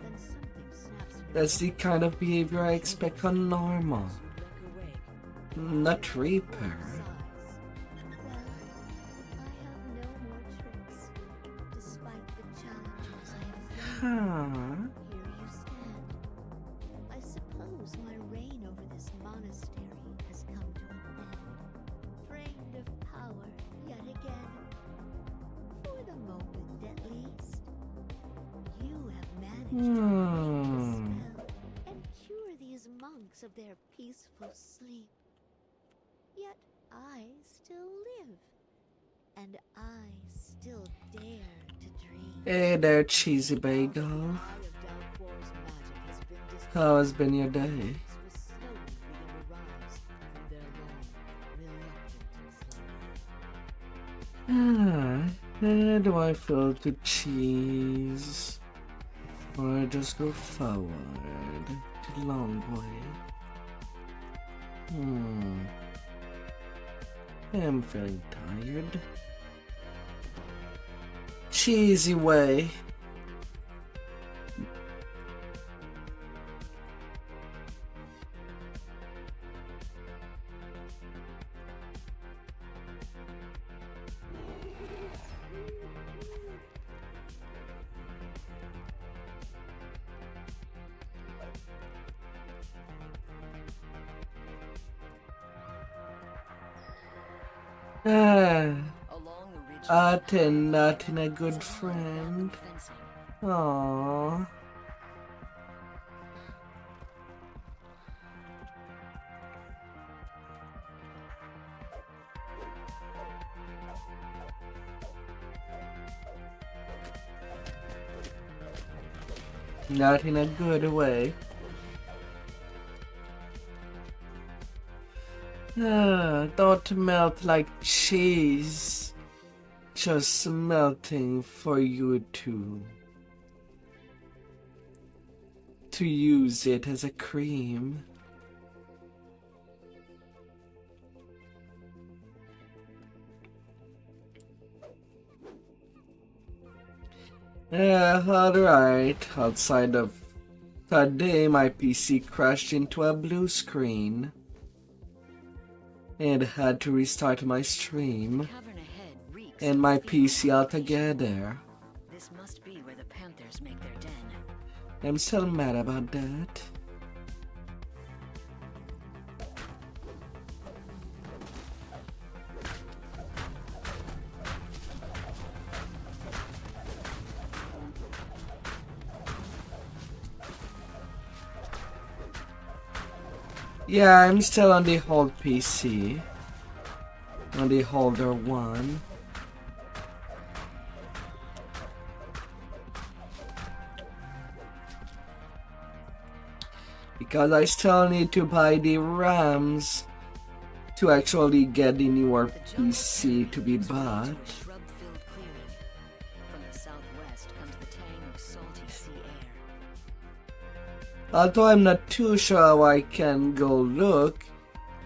[SPEAKER 12] Then something snaps in your
[SPEAKER 1] That's the kind of behavior I expect on normal,
[SPEAKER 12] blink awake.
[SPEAKER 1] not Reaper.
[SPEAKER 12] Sighs. Well, I have no more tricks. Despite the challenges I have thrown,
[SPEAKER 1] Huh?
[SPEAKER 12] here you stand. I suppose my reign over this monastery has come to an end. Drained of power yet again. For the moment, at least. You have managed to break the spell and cure these monks of their peaceful sleep. Yet I still live, and I still dare to dream.
[SPEAKER 1] Hey there, cheesy bagel.
[SPEAKER 12] The Eye of Dalquor's magic has been dispelled.
[SPEAKER 1] How has been your day?
[SPEAKER 12] Will slowly begin to rise from their long, reluctant slumber.
[SPEAKER 1] Do I feel to cheese? Or just go forward to the long way? I'm feeling tired. Cheesy way. R10 not in a good friend. Aww. Not in a good way. Don't melt like cheese. Just melting for you to use it as a cream. Alright. Outside of today, my PC crashed into a blue screen and had to restart my stream
[SPEAKER 6] Cavern ahead reeks
[SPEAKER 1] and
[SPEAKER 6] of
[SPEAKER 1] my
[SPEAKER 6] fecal
[SPEAKER 1] PC altogether.
[SPEAKER 6] This must be where the panthers make their den.
[SPEAKER 1] I'm still mad about that. Yeah, I'm still on the old PC. On the older one. Because I still need to buy the RAMs to actually get the newer PC to be bought.
[SPEAKER 6] To a shrub-filled clearing. From the southwest comes the tang of salty sea air.
[SPEAKER 1] Although I'm not too sure how I can go look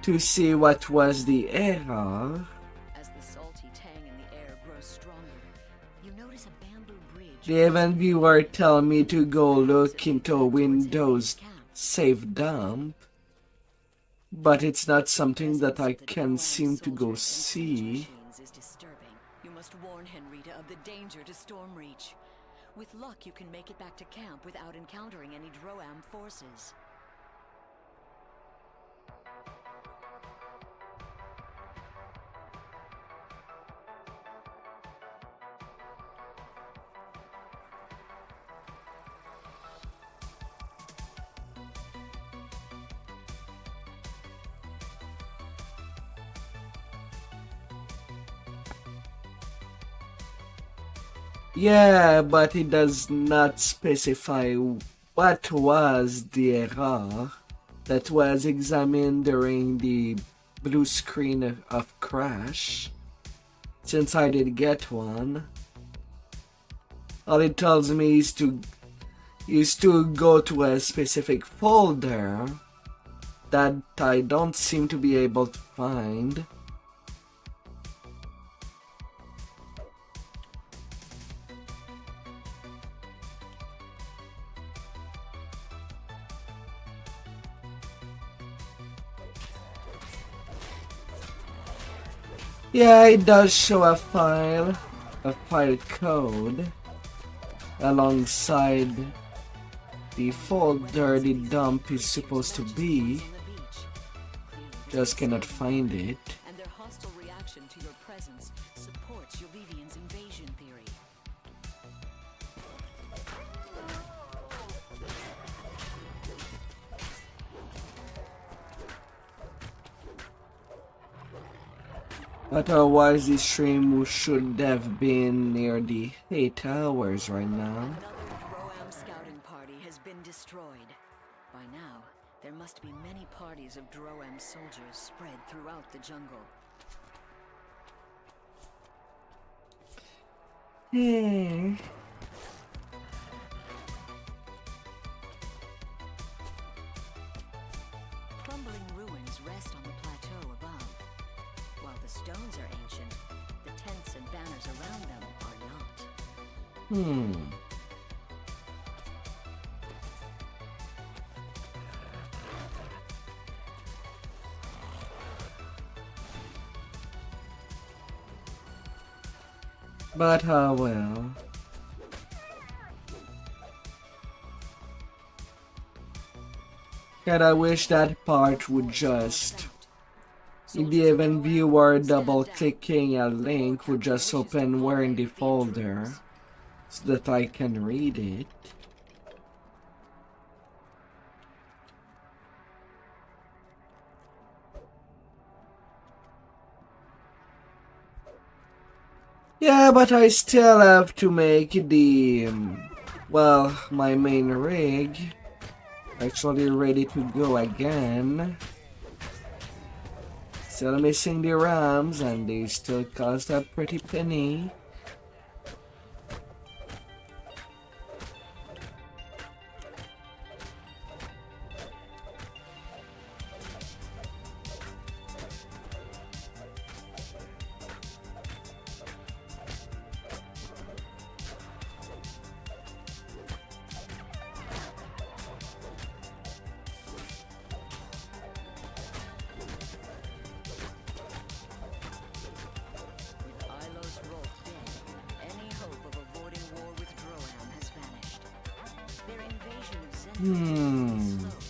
[SPEAKER 1] to see what was the error.
[SPEAKER 6] As the salty tang in the air grows stronger, you notice a bamboo bridge.
[SPEAKER 1] The event viewer tell me to go look into Windows Save Dump, but it's not something that I can seem to go see.
[SPEAKER 6] Is disturbing. You must warn Henrietta of the danger to Stormreach. With luck, you can make it back to camp without encountering any Droam forces.
[SPEAKER 1] Yeah, but it does not specify what was the error that was examined during the blue screen of crash, since I did get one. All it tells me is to go to a specific folder that I don't seem to be able to find. Yeah, it does show a file code alongside the folder the dump is supposed to be. Just cannot find it.
[SPEAKER 6] And their hostile reaction to your presence supports Yolevian's invasion theory.
[SPEAKER 1] Otherwise, the stream should have been near the 8 hours right now.
[SPEAKER 6] Another Droam scouting party has been destroyed. By now, there must be many parties of Droam soldiers spread throughout the jungle. Crumbling ruins rest on the plateau above. While the stones are ancient, the tents and banners around them are not.
[SPEAKER 1] But well. God, I wish that part would just, in the event viewer double clicking a link would just open where in the folder so that I can read it. Yeah, but I still have to make the well, my main rig actually ready to go again. Still missing the rams, and they still cost a pretty penny.
[SPEAKER 13] With Ilos Roth dead, any hope of avoiding war with Droam has vanished. Their invasion of Zendikar is slow,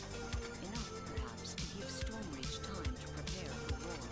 [SPEAKER 13] enough perhaps to give Stormreach time to prepare for war.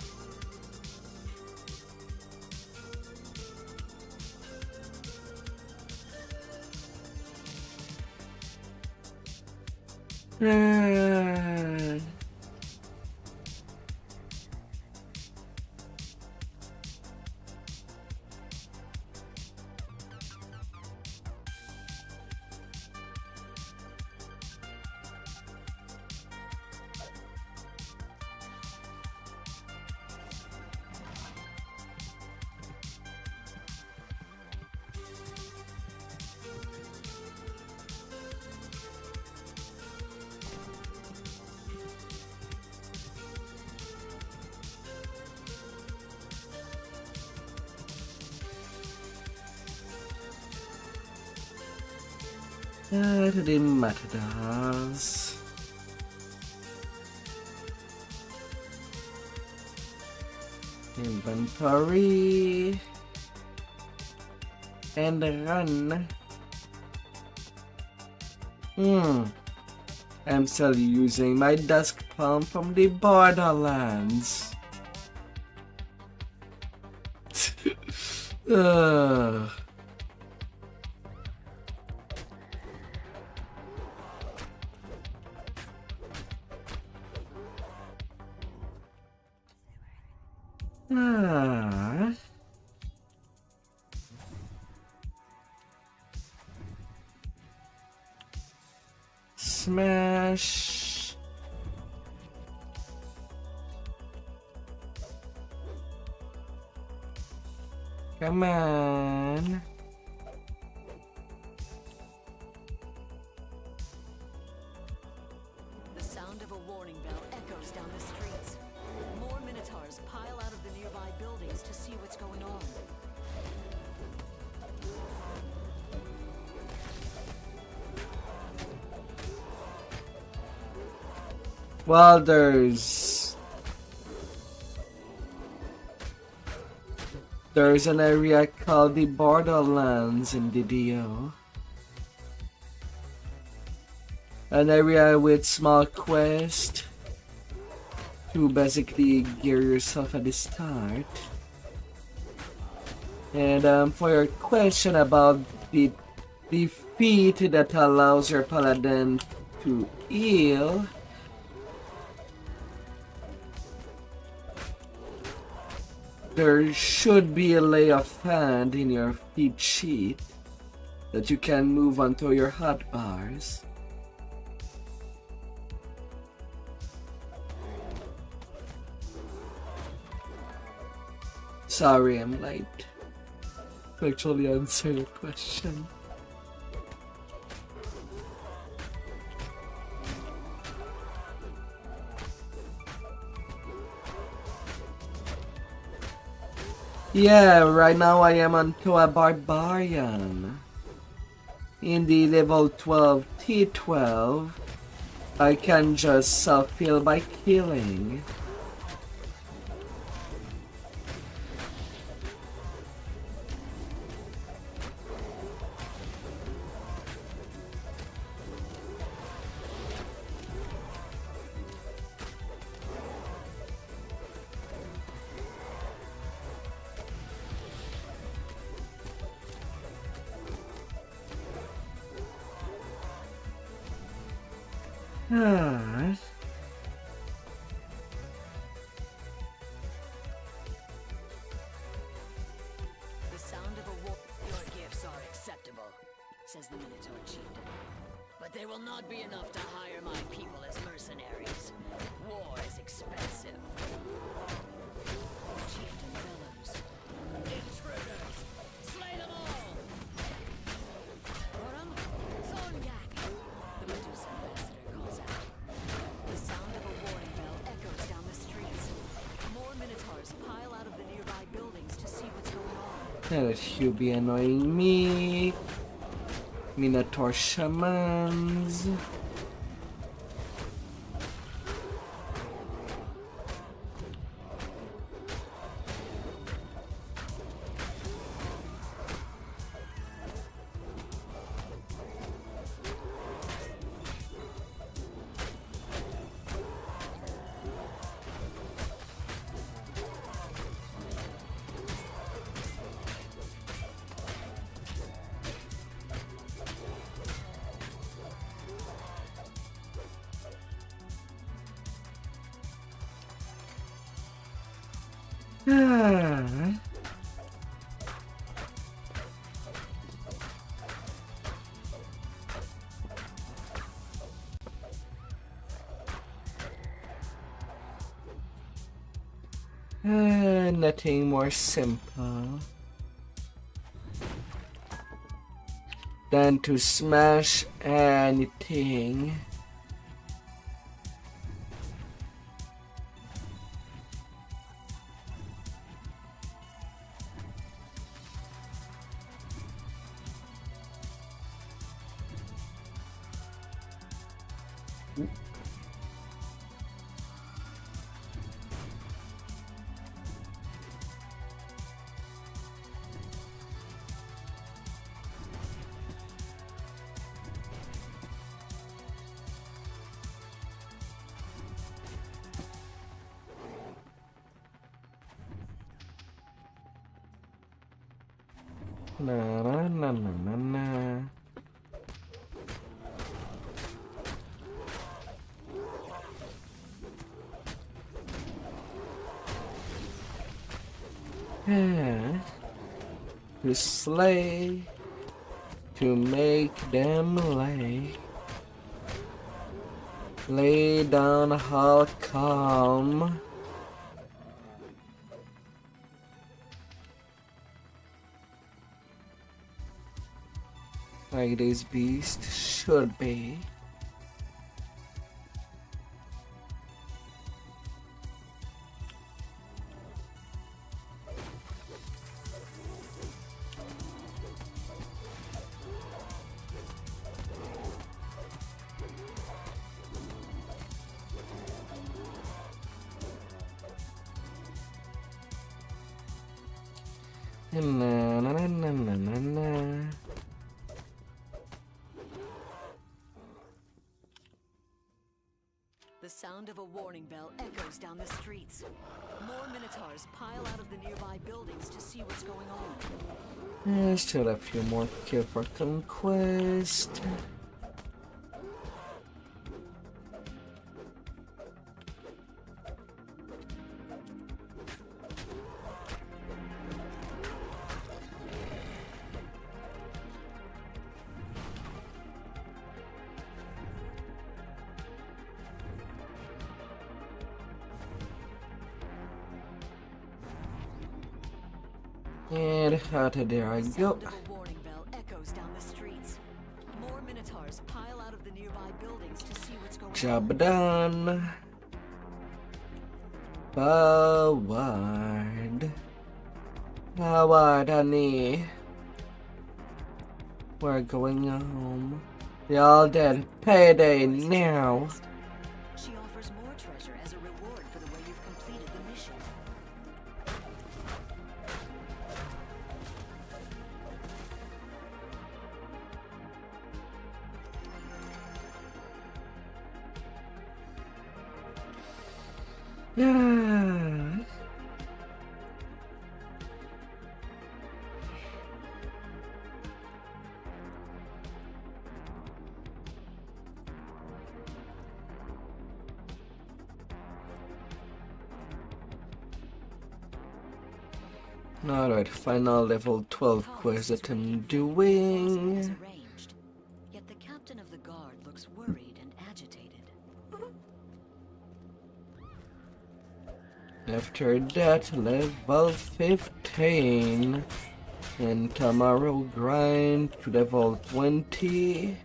[SPEAKER 1] It didn't matter, does. Inventory and run. I'm still using my dusk palm from the Borderlands. Ugh. Ah. Smash. Come on.
[SPEAKER 13] The sound of a warning bell echoes down the streets. More Minotaurs pile out of the nearby buildings to see what's going on.
[SPEAKER 1] Well, there's an area called the Borderlands in DDO. An area with small quests to basically gear yourself at the start. And for your question about the feat that allows your paladin to heal, there should be a lay of hand in your feat sheet that you can move onto your hotbars. Sorry, I'm late to actually answer your question. Yeah, right now I am onto a Barbarian. In the level 12 T12, I can just self-heal by killing. Ah.
[SPEAKER 13] The sound of a war. Your gifts are acceptable, says the Minotaur chieftain. But there will not be enough to hire my people as mercenaries. War is expensive. The chieftain bellows. Intruders! Slay them all! Roram, Thorngak! The Medusa ambassador calls out. The sound of a warning bell echoes down the streets. More Minotaurs pile out of the nearby buildings to see what's going on.
[SPEAKER 1] That you be annoying me. Minotaur shamans. Nothing more simple than to smash anything. Na na na na na na. To slay, to make them lay down how calm. Like this beast should be. Na na na na na na na.
[SPEAKER 13] The sound of a warning bell echoes down the streets. More Minotaurs pile out of the nearby buildings to see what's going on.
[SPEAKER 1] Still a few more kill for conquest. And out of there I go.
[SPEAKER 13] Sound of a warning bell echoes down the streets. More Minotaurs pile out of the nearby buildings to see what's going on.
[SPEAKER 1] Job done. Forward. Forward, honey. We're going home. They're all dead. Payday now.
[SPEAKER 13] She offers more treasure as a reward for the way you've completed the mission.
[SPEAKER 1] Yeah. Alright, final level 12 quest that I'm doing.
[SPEAKER 13] Arranged.
[SPEAKER 1] After that, level 15. And tomorrow grind to level 20.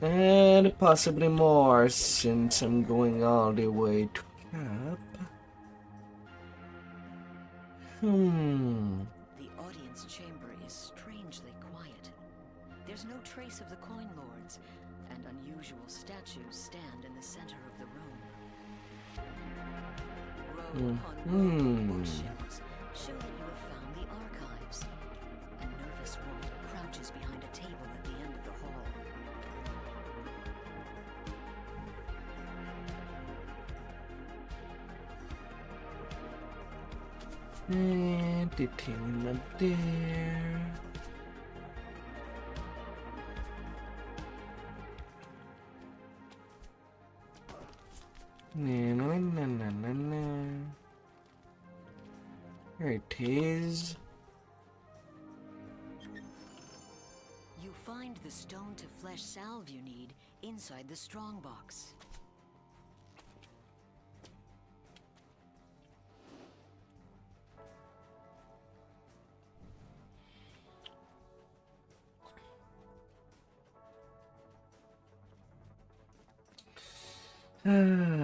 [SPEAKER 1] And possibly more since I'm going all the way to cap.
[SPEAKER 13] The audience chamber is strangely quiet. There's no trace of the coin lords, and unusual statues stand in the center of the room. Row upon row of bookshelves show that you have found the archives. A nervous woman crouches behind a table at the end of the hall.
[SPEAKER 1] And the thing up there. Na. There it is.
[SPEAKER 13] You find the stone to flesh salve you need inside the strongbox.
[SPEAKER 1] Na.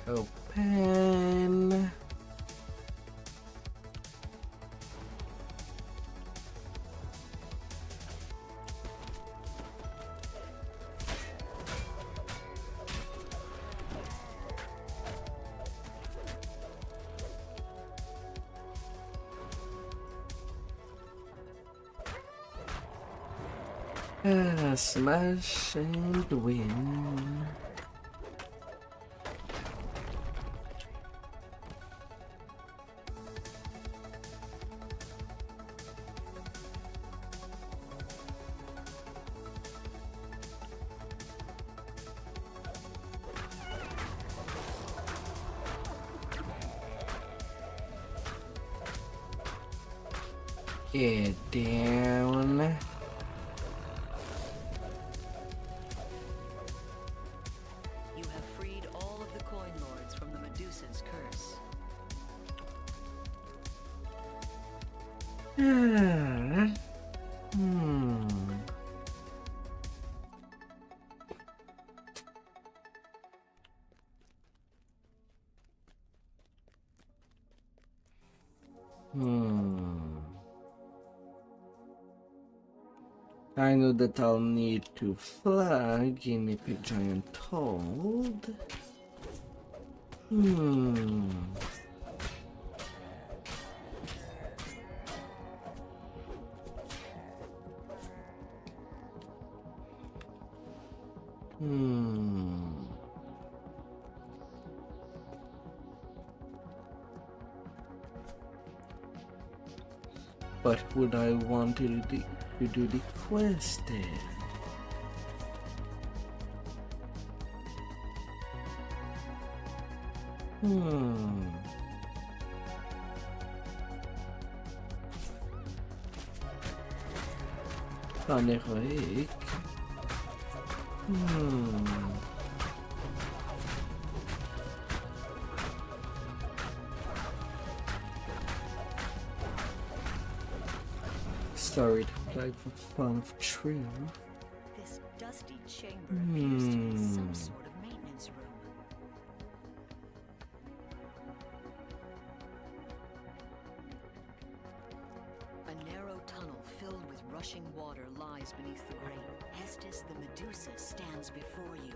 [SPEAKER 1] Open. Smash and win. Get down.
[SPEAKER 13] You have freed all of the coin lords from the Medusa's curse.
[SPEAKER 1] I know that I'll need to flag Guinea Pig Giant Toad. But would I want to do the quest there? Panerik. Sorry to play for fun of truth.
[SPEAKER 13] This dusty chamber appears to be some sort of maintenance room. narrow tunnel filled with rushing water lies beneath the grate. Estes the Medusa stands before you.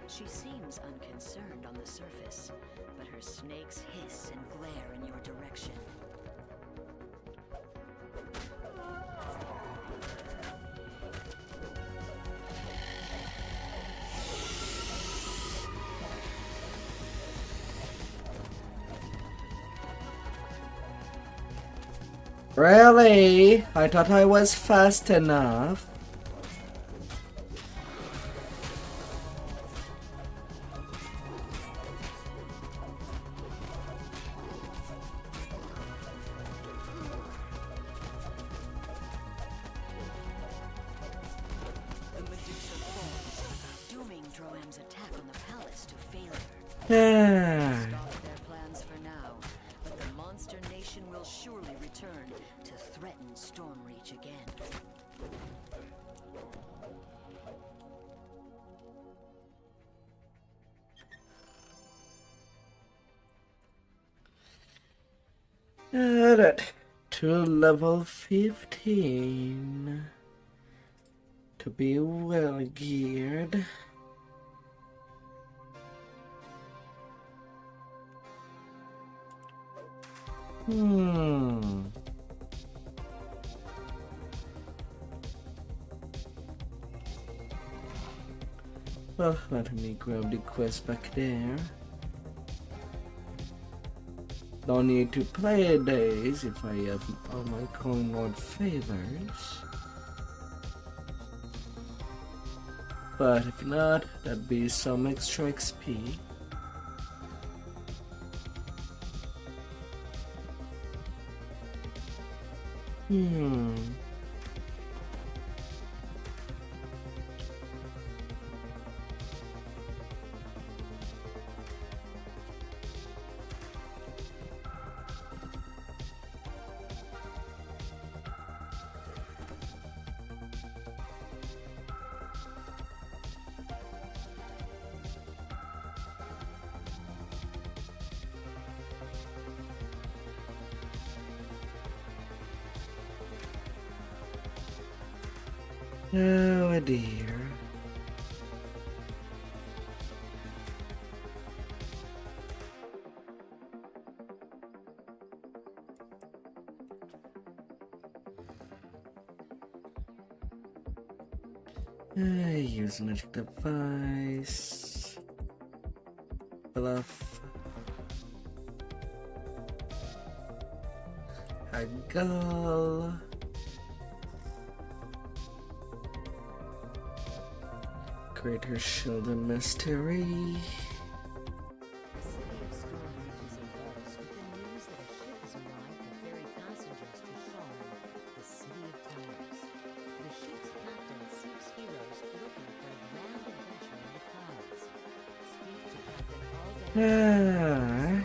[SPEAKER 13] She seems unconcerned on the surface, but her snakes hiss and glare in your direction.
[SPEAKER 1] Really? I thought I was fast enough.
[SPEAKER 13] The Medusa falls, dooming Droam's attack on the palace to failure.
[SPEAKER 1] Yeah.
[SPEAKER 13] Stop their plans for now, but the monster nation will surely return to threaten Stormreach again.
[SPEAKER 1] Alright, to level 15 to be well geared. Well, let me grab the quest back there. Don't need to play days if I have all my coin lord favors. But if not, that'd be some extra XP. Oh dear. Use magic device. Bluff. Haggle. Greater Shield of Mystery.
[SPEAKER 6] The city of Stormreach is evoked with the news that a ship has arrived to ferry passengers to Sharn, the city of towers. The ship's captain seeks heroes looking for a grand adventure in the clouds. Speak to Captain Alden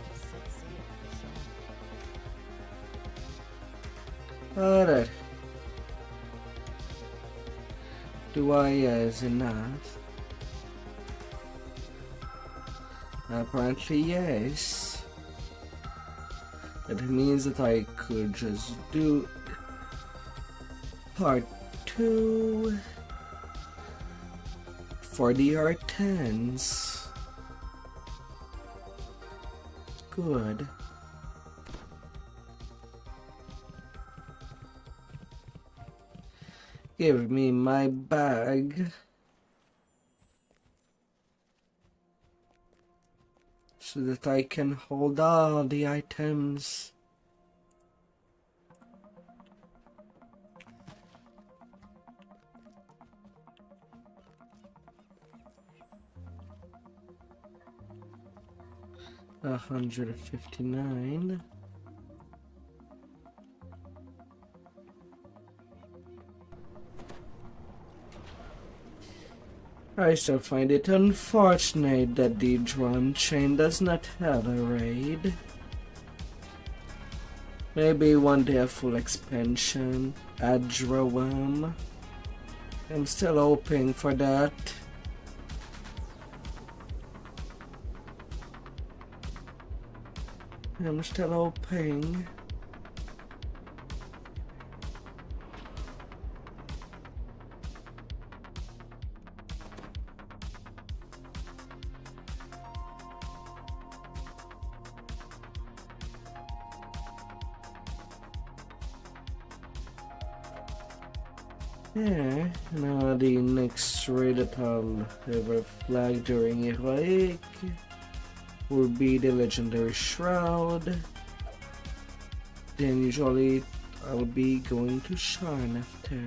[SPEAKER 6] to set sail for Sharn.
[SPEAKER 1] Alright. Do I is enough? Apparently yes. That means that I could just do part 2 for the R10s. Good. Give me my bag so that I can hold all the items. $159. I still find it unfortunate that the drum chain does not have a raid. Maybe one day a full expansion, add Drum. I'm still hoping for that. I'm still hoping. Yeah, now the next raid that I'll ever flag during Heroic will be the Legendary Shroud. Then usually I'll be going to Sharn after.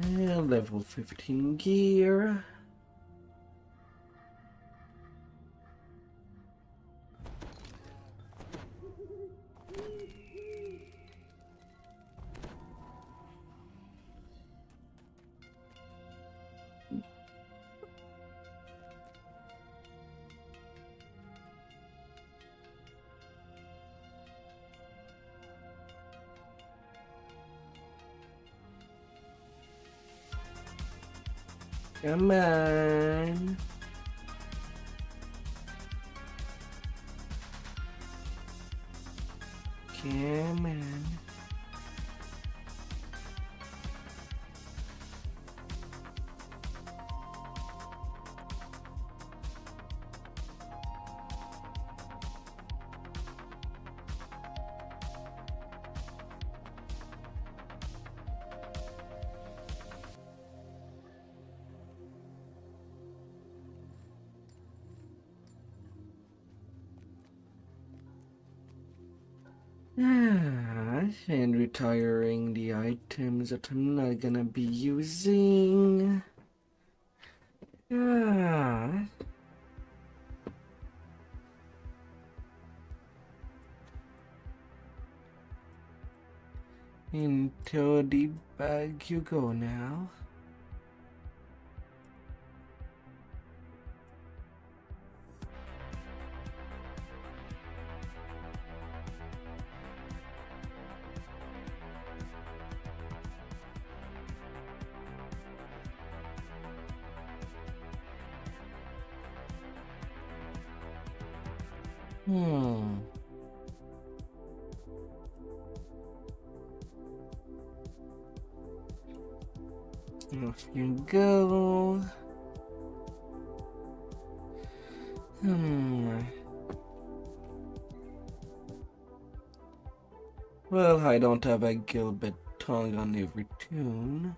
[SPEAKER 1] And level 15 gear. Come on. Come on. And retiring the items that I'm not gonna be using. Into the bag you go now. Off you go. Well, I don't have a Gilbert tongue on every tune.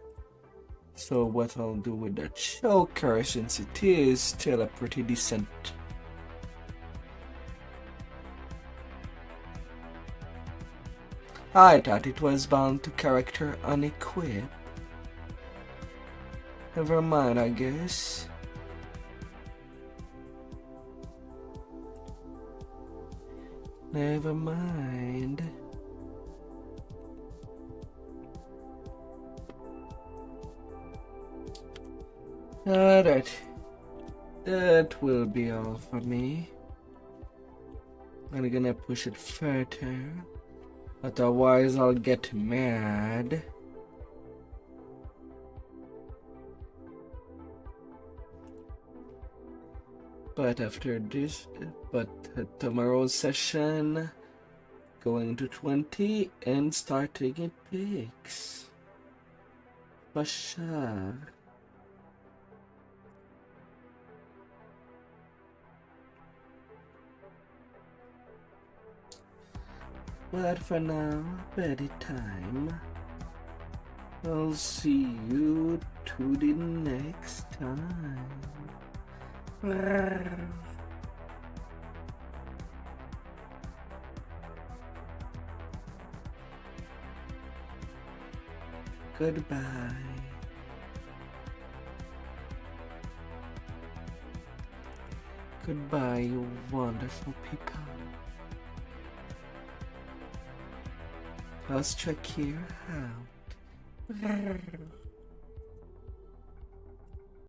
[SPEAKER 1] So what I'll do with that choker, since it is still a pretty decent. I thought it was bound to character unequipped. Never mind, I guess. Never mind. That will be all for me. I'm gonna push it further. Otherwise, I'll get mad. But after this, tomorrow's session, going to 20 and start taking pics. For sure. But for now, bedtime. I'll see you to the next time. Goodbye. Goodbye, you wonderful people. Let's check here out.